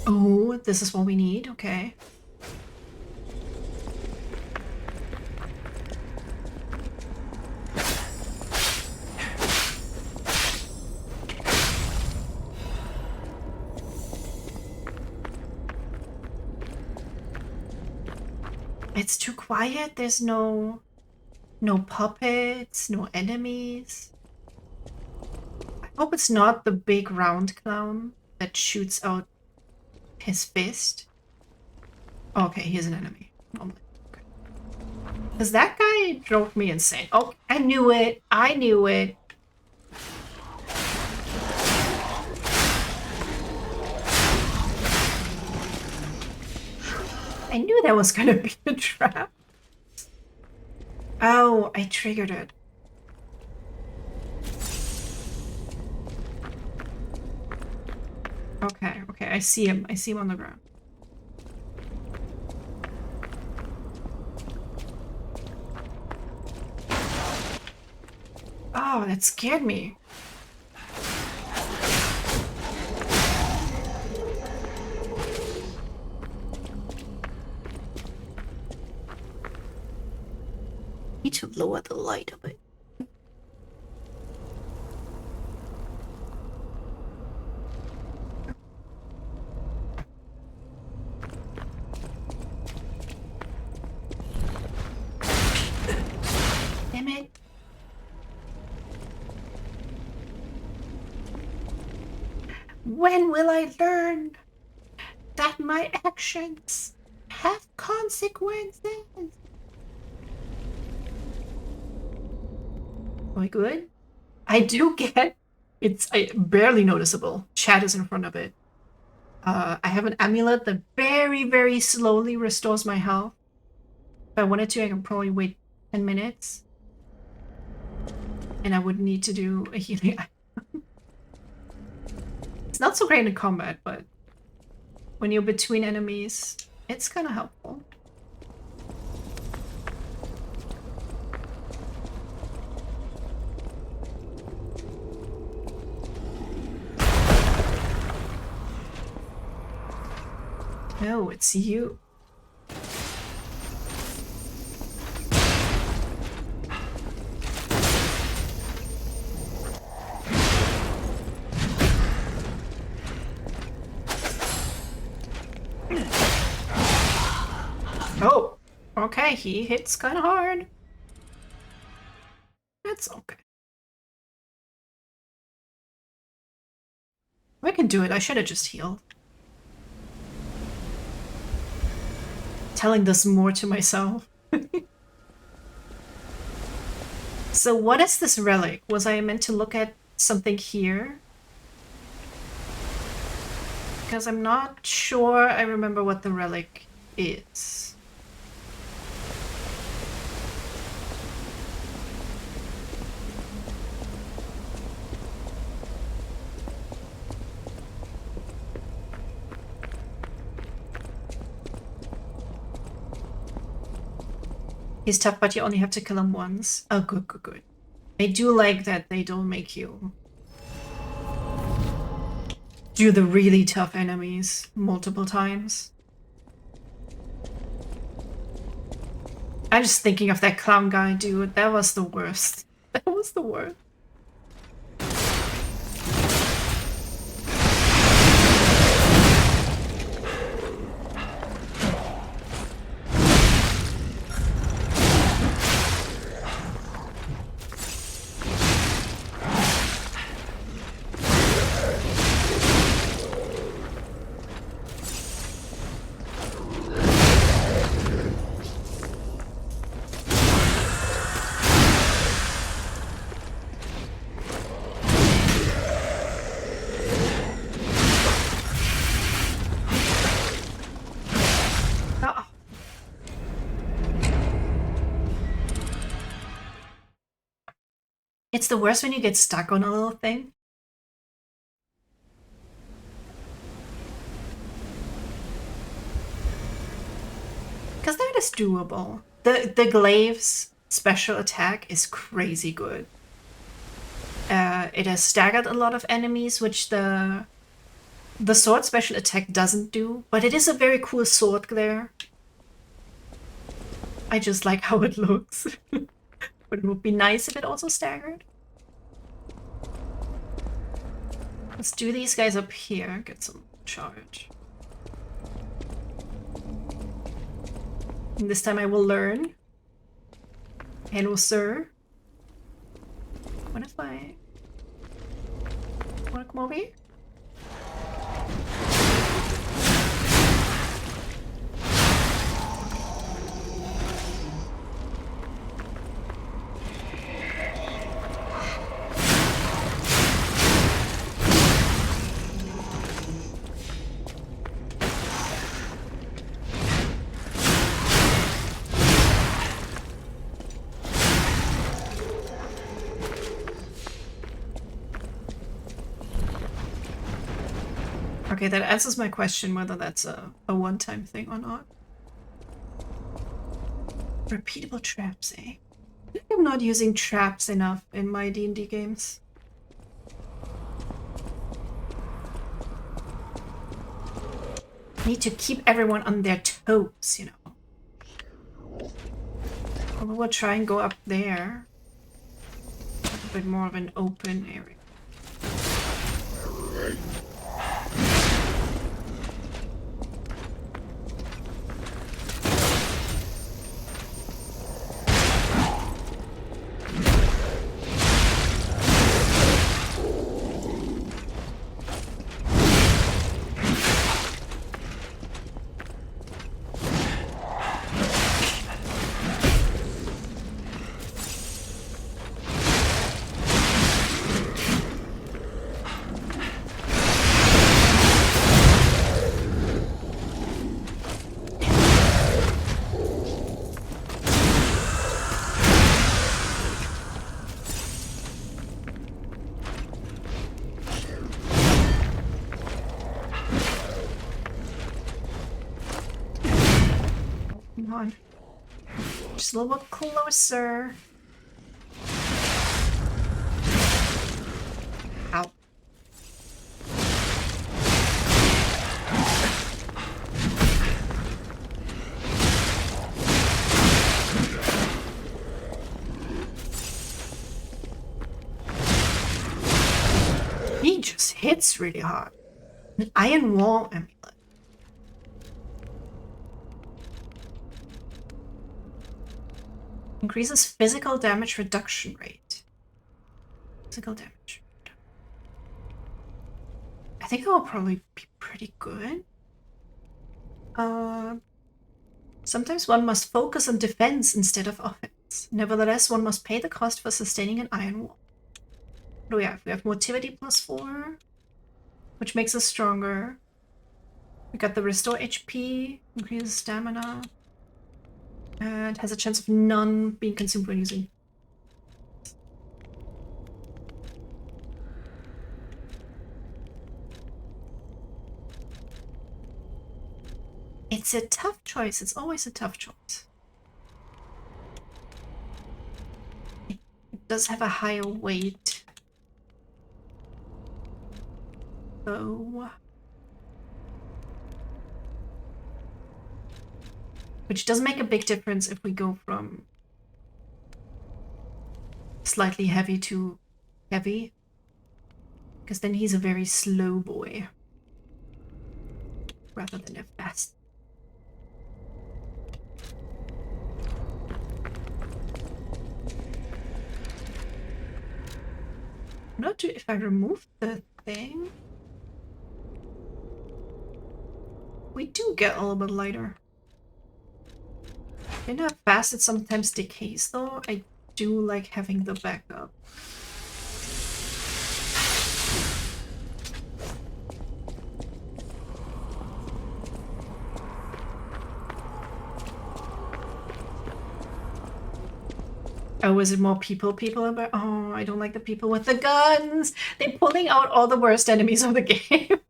Oh, this is what we need, okay. It's too quiet, there's no puppets, no enemies. I hope it's not the big round clown that shoots out his fist. Okay, he's an enemy. Because that guy drove me insane. Oh, I knew it. I knew it. I knew that was gonna be a trap. Oh, I triggered it. Okay, I see him. I see him on the ground. Oh, that scared me. Need to lower the light a bit. Damn it. When will I learn that my actions have consequences? Am I good? I do get it's barely noticeable. Chat is in front of it. I have an amulet that very, very slowly restores my health. If I wanted to, I can probably wait 10 minutes. And I would need to do a healing item. It's not so great in combat, but when you're between enemies, it's kind of helpful. No, it's you. Okay, he hits kind of hard. That's okay. I can do it. I should have just healed. Telling this more to myself. So what is this relic? Was I meant to look at something here? Because I'm not sure I remember what the relic is. He's tough, but you only have to kill him once. Oh, good, good, good. I do like that they don't make you do the really tough enemies multiple times. I'm just thinking of that clown guy, dude. That was the worst. That was the worst. It's the worst when you get stuck on a little thing. Because that is doable. The glaive's special attack is crazy good. It has staggered a lot of enemies, which the sword special attack doesn't do, but it is a very cool sword glare. I just like how it looks. But it would be nice if it also staggered. Let's do these guys up here, get some charge. And this time I will learn. Hello, sir. What if I... Wanna come over here? Okay, that answers my question whether that's a one-time thing or not. Repeatable traps, eh? I think I'm not using traps enough in my D&D games. Need to keep everyone on their toes, you know. Or we'll try and go up there. A bit more of an open area. Just a little bit closer. Ow. He just hits really hard. An iron wall amulet. Increases physical damage reduction rate. Physical damage. I think it will probably be pretty good. Sometimes one must focus on defense instead of offense. Nevertheless, one must pay the cost for sustaining an iron wall. What do we have? We have motility +4, which makes us stronger. We got the restore HP, increases stamina, and has a chance of none being consumed when using. It's a tough choice. It's always a tough choice. It does have a higher weight, though. Which does make a big difference if we go from slightly heavy to heavy. Because then he's a very slow boy. Rather than a fast. Not to if I remove the thing. We do get a little bit lighter. You know how fast it sometimes decays though? I do like having the backup. Oh, is it more people about? Oh, I don't like the people with the guns. They're pulling out all the worst enemies of the game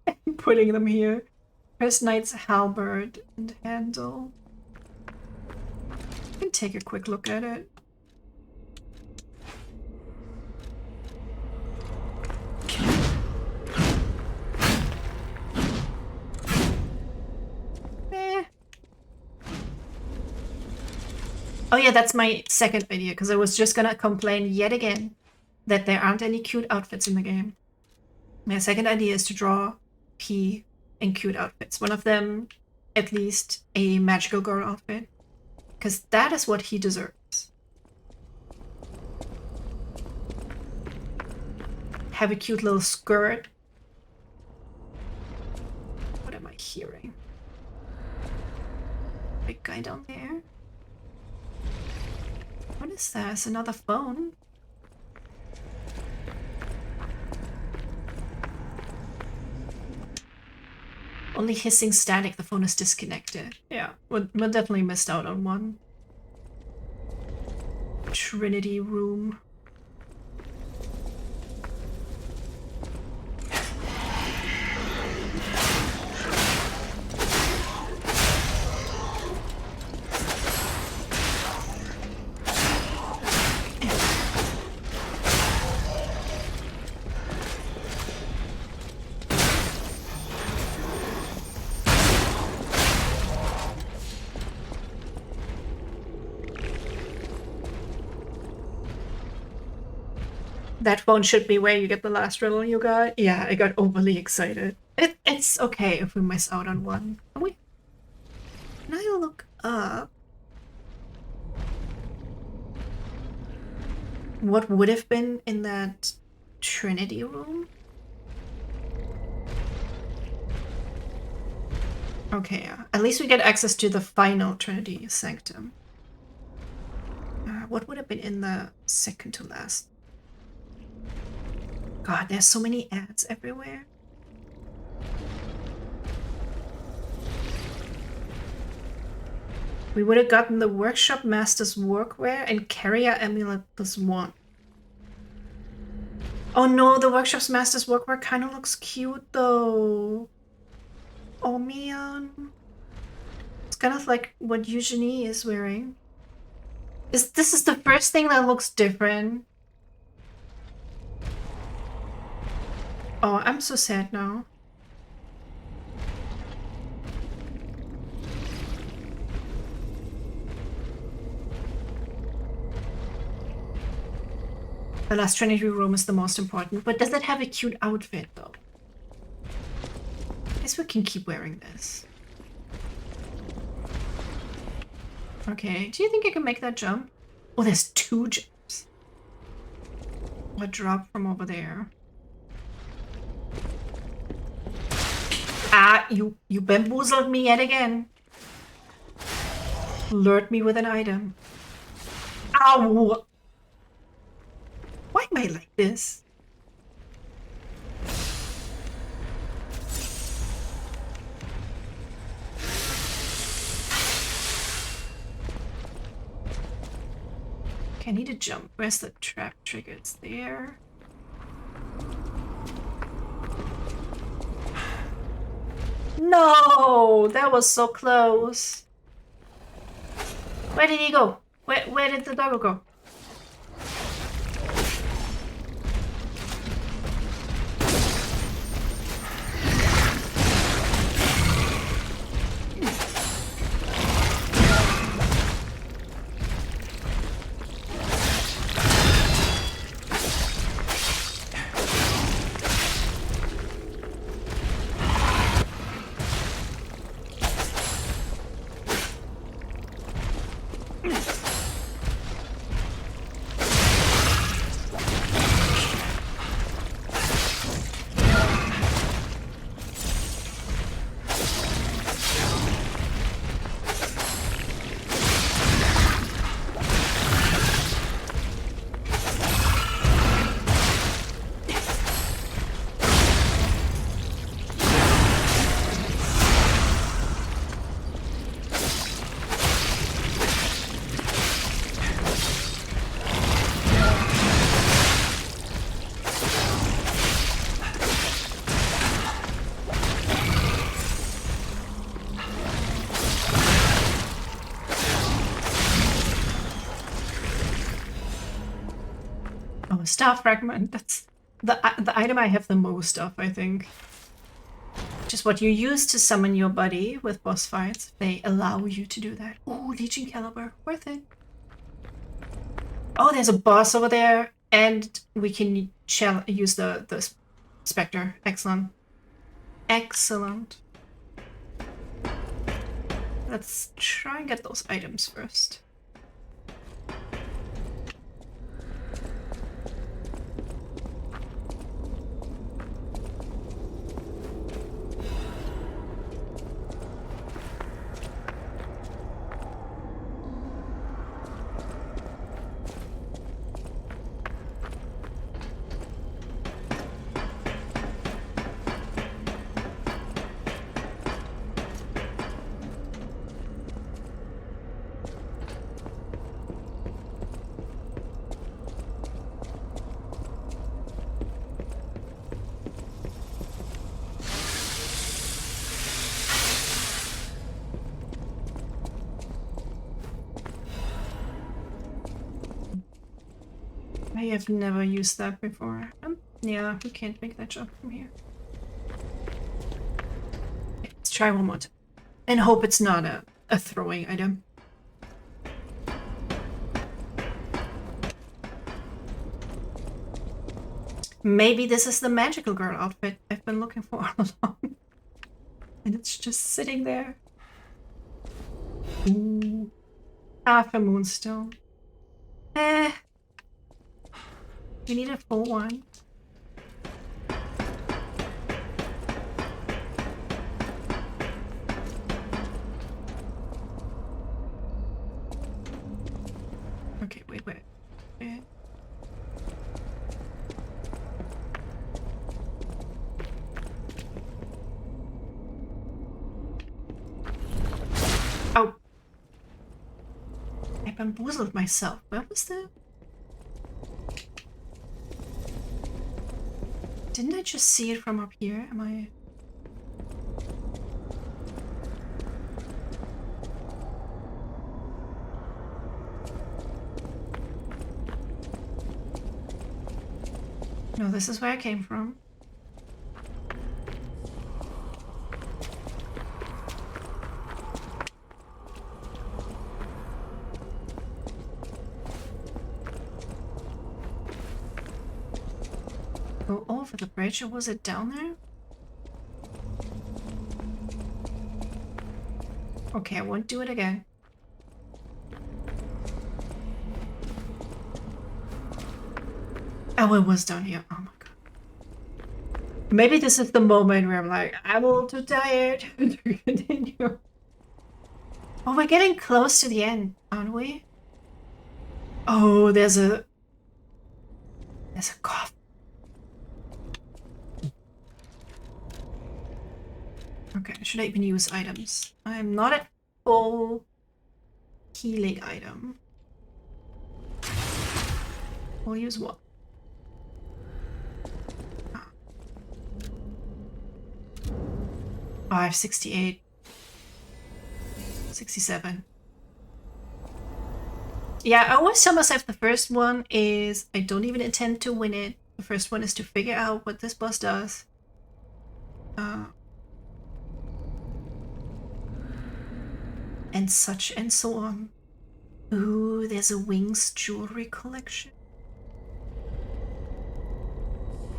and putting them here. First Knight's halberd and handle. I can take a quick look at it. Oh yeah, that's my second idea, because I was just gonna complain yet again that there aren't any cute outfits in the game. My second idea is to draw P in cute outfits. One of them, at least, a magical girl outfit. Because that is what he deserves. Have a cute little skirt. What am I hearing? Big guy down there. What is that? It's another phone. Only hissing static, the phone is disconnected. Yeah, we'll definitely missed out on one. Trinity room. That phone should be where you get the last riddle you got. Yeah, I got overly excited. It's okay if we miss out on one. Can I look up what would have been in that Trinity room? Okay, yeah. At least we get access to the final Trinity Sanctum. What would have been in the second to last? God, there's so many ads everywhere. We would have gotten the Workshop Master's Workwear and Carrier Amulet +1. Oh no, the Workshop Master's Workwear kind of looks cute though. Oh man. It's kind of like what Eugenie is wearing. This is the first thing that looks different. Oh, I'm so sad now. The last Trinity room is the most important, but does it have a cute outfit though? I guess we can keep wearing this. Okay, do you think I can make that jump? Oh, there's 2 jumps. A drop from over there. Ah, you bamboozled me yet again. Lured me with an item. Ow! Why am I like this? Okay, I need to jump. Where's the trap trigger? It's there. No! That was so close. Where did he go? Where did the doggo go? Star fragment. That's the item I have the most of, I think. Just what you use to summon your buddy with boss fights. They allow you to do that. Oh, Legion Caliber. Worth it. Oh, there's a boss over there. And we can use the Spectre. Excellent. Excellent. Let's try and get those items first. I have never used that before. Yeah, we can't make that jump from here. Let's try one more time. And hope it's not a throwing item. Maybe this is the magical girl outfit I've been looking for all along. And it's just sitting there. Ooh. Half a moonstone. We need a full one. Okay, wait. Oh. I bamboozled myself. Where was the... Didn't I just see it from up here? Am I... No, this is where I came from. Go over the bridge, or was it down there? Okay, I won't do it again. Oh, it was down here. Oh my god. Maybe this is the moment where I'm like, I'm a little too tired to continue. Oh, we're getting close to the end, aren't we? Oh, there's a cough. Okay, should I even use items? I'm not at full healing item. We'll use what? I have 68. 67. Yeah, I always tell myself the first one is I don't even intend to win it. The first one is to figure out what this boss does. And such and so on. Ooh, there's a Wings jewelry collection.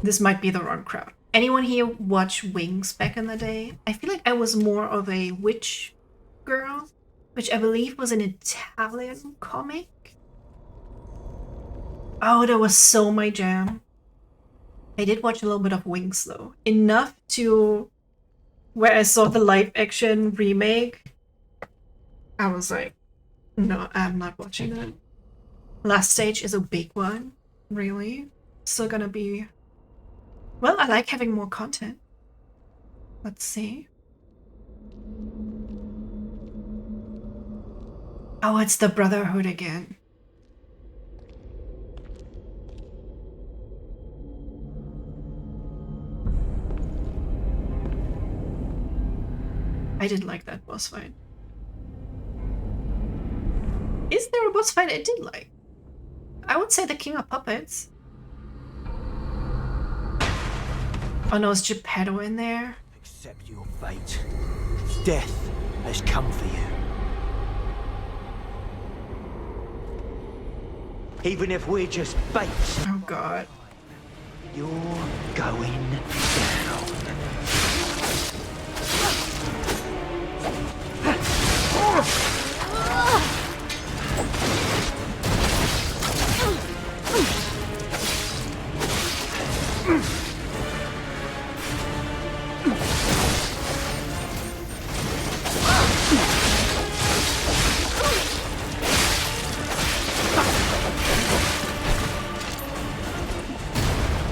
This might be the wrong crowd. Anyone here watch Wings back in the day? I feel like I was more of a witch girl, which I believe was an Italian comic. Oh, that was so my jam. I did watch a little bit of Wings though. Enough to where I saw the live action remake. I was like, no, I'm not watching that. Last Stage is a big one. Really? Still gonna be... Well, I like having more content. Let's see. Oh, it's the Brotherhood again. I didn't like that boss fight. Is there a boss fight I did like? I would say the King of Puppets. Oh no, is Geppetto in there? Accept your fate. Death has come for you. Even if we're just bait. Oh god. You're going down.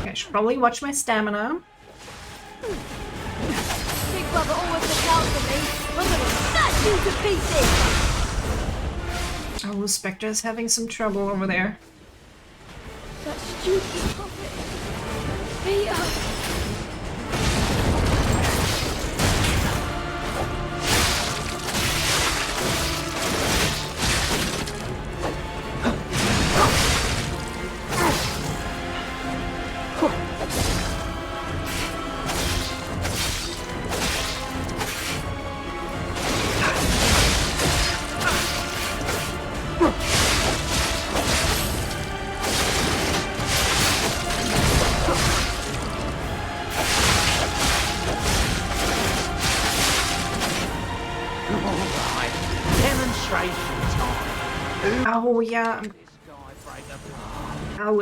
Okay, I should probably watch my stamina. Big brother always looks out for me. I'm gonna smash you to pieces! Oh, Spectre's having some trouble over there. That stupid puppet. Peter! Oh yeah. Ow.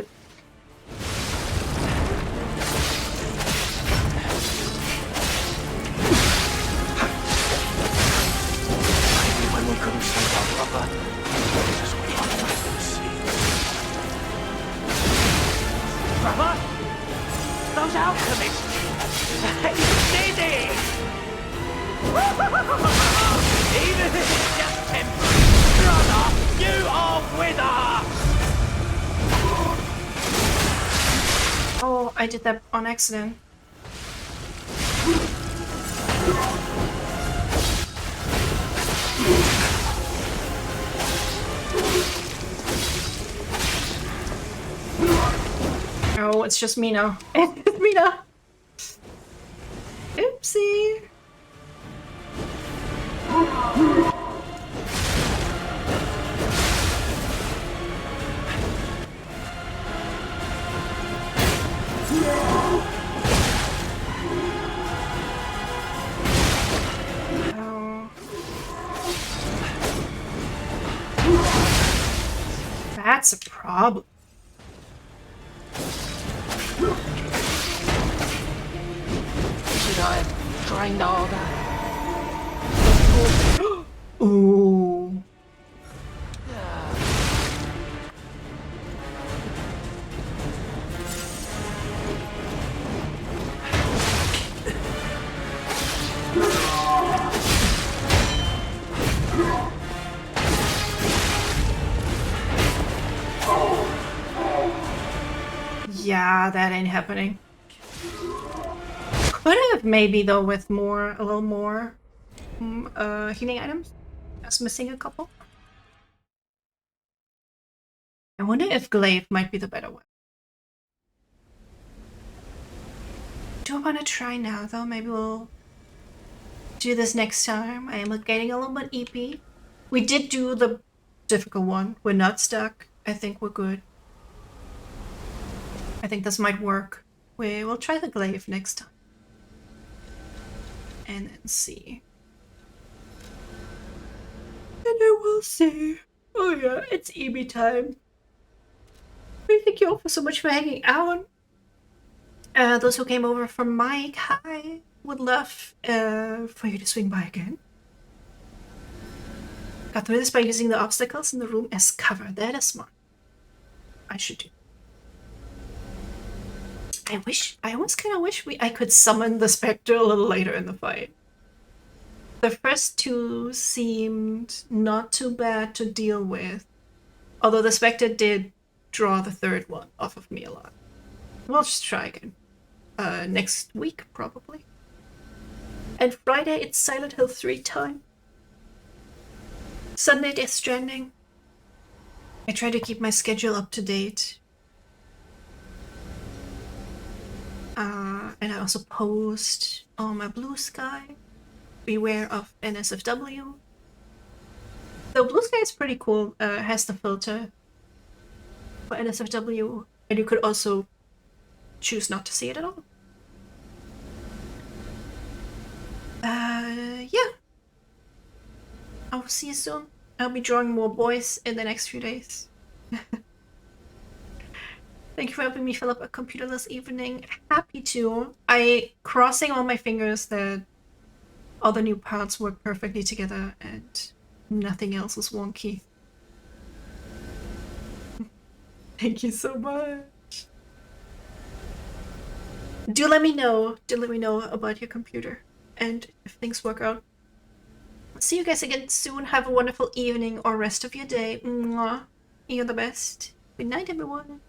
When we couldn't save our brother, Jesus would find us to see. Brother? Those alchemists! They did it! Even if it's just temporary, brother, you are with us! Oh, I did that on accident. Oh, it's just me now. It's me now. Oopsie. That's a problem. Trying harder. Ooh. Yeah, that ain't happening. Could have maybe though with more, a little more healing items. I was missing a couple. I wonder if glaive might be the better one. Do I want to try now though? Maybe we'll do this next time. I am getting a little bit EP. We did do the difficult one. We're not stuck. I think we're good. I think this might work. We will try the glaive next time. And then see. And then we'll see. Oh yeah, it's EB time. Thank you all so much for hanging out. Those who came over from Mike, hi. Would love for you to swing by again. Got through this by using the obstacles in the room as cover. That is smart. I should do. I almost kind of wish I could summon the Spectre a little later in the fight. The first two seemed not too bad to deal with, although the Spectre did draw the third one off of me a lot. We'll just try again. Next week, probably. And Friday, it's Silent Hill 3 time. Sunday, Death Stranding. I try to keep my schedule up to date. And I also post on my Blue Sky. Beware of NSFW. Though Blue Sky is pretty cool. Has the filter for NSFW. And you could also choose not to see it at all. Yeah. I'll see you soon. I'll be drawing more boys in the next few days. Thank you for helping me fill up a computer this evening. Happy to. Crossing all my fingers that all the new parts work perfectly together and nothing else is wonky. Thank you so much. Do let me know about your computer and if things work out. See you guys again soon. Have a wonderful evening or rest of your day. Mwah. You're the best. Good night, everyone.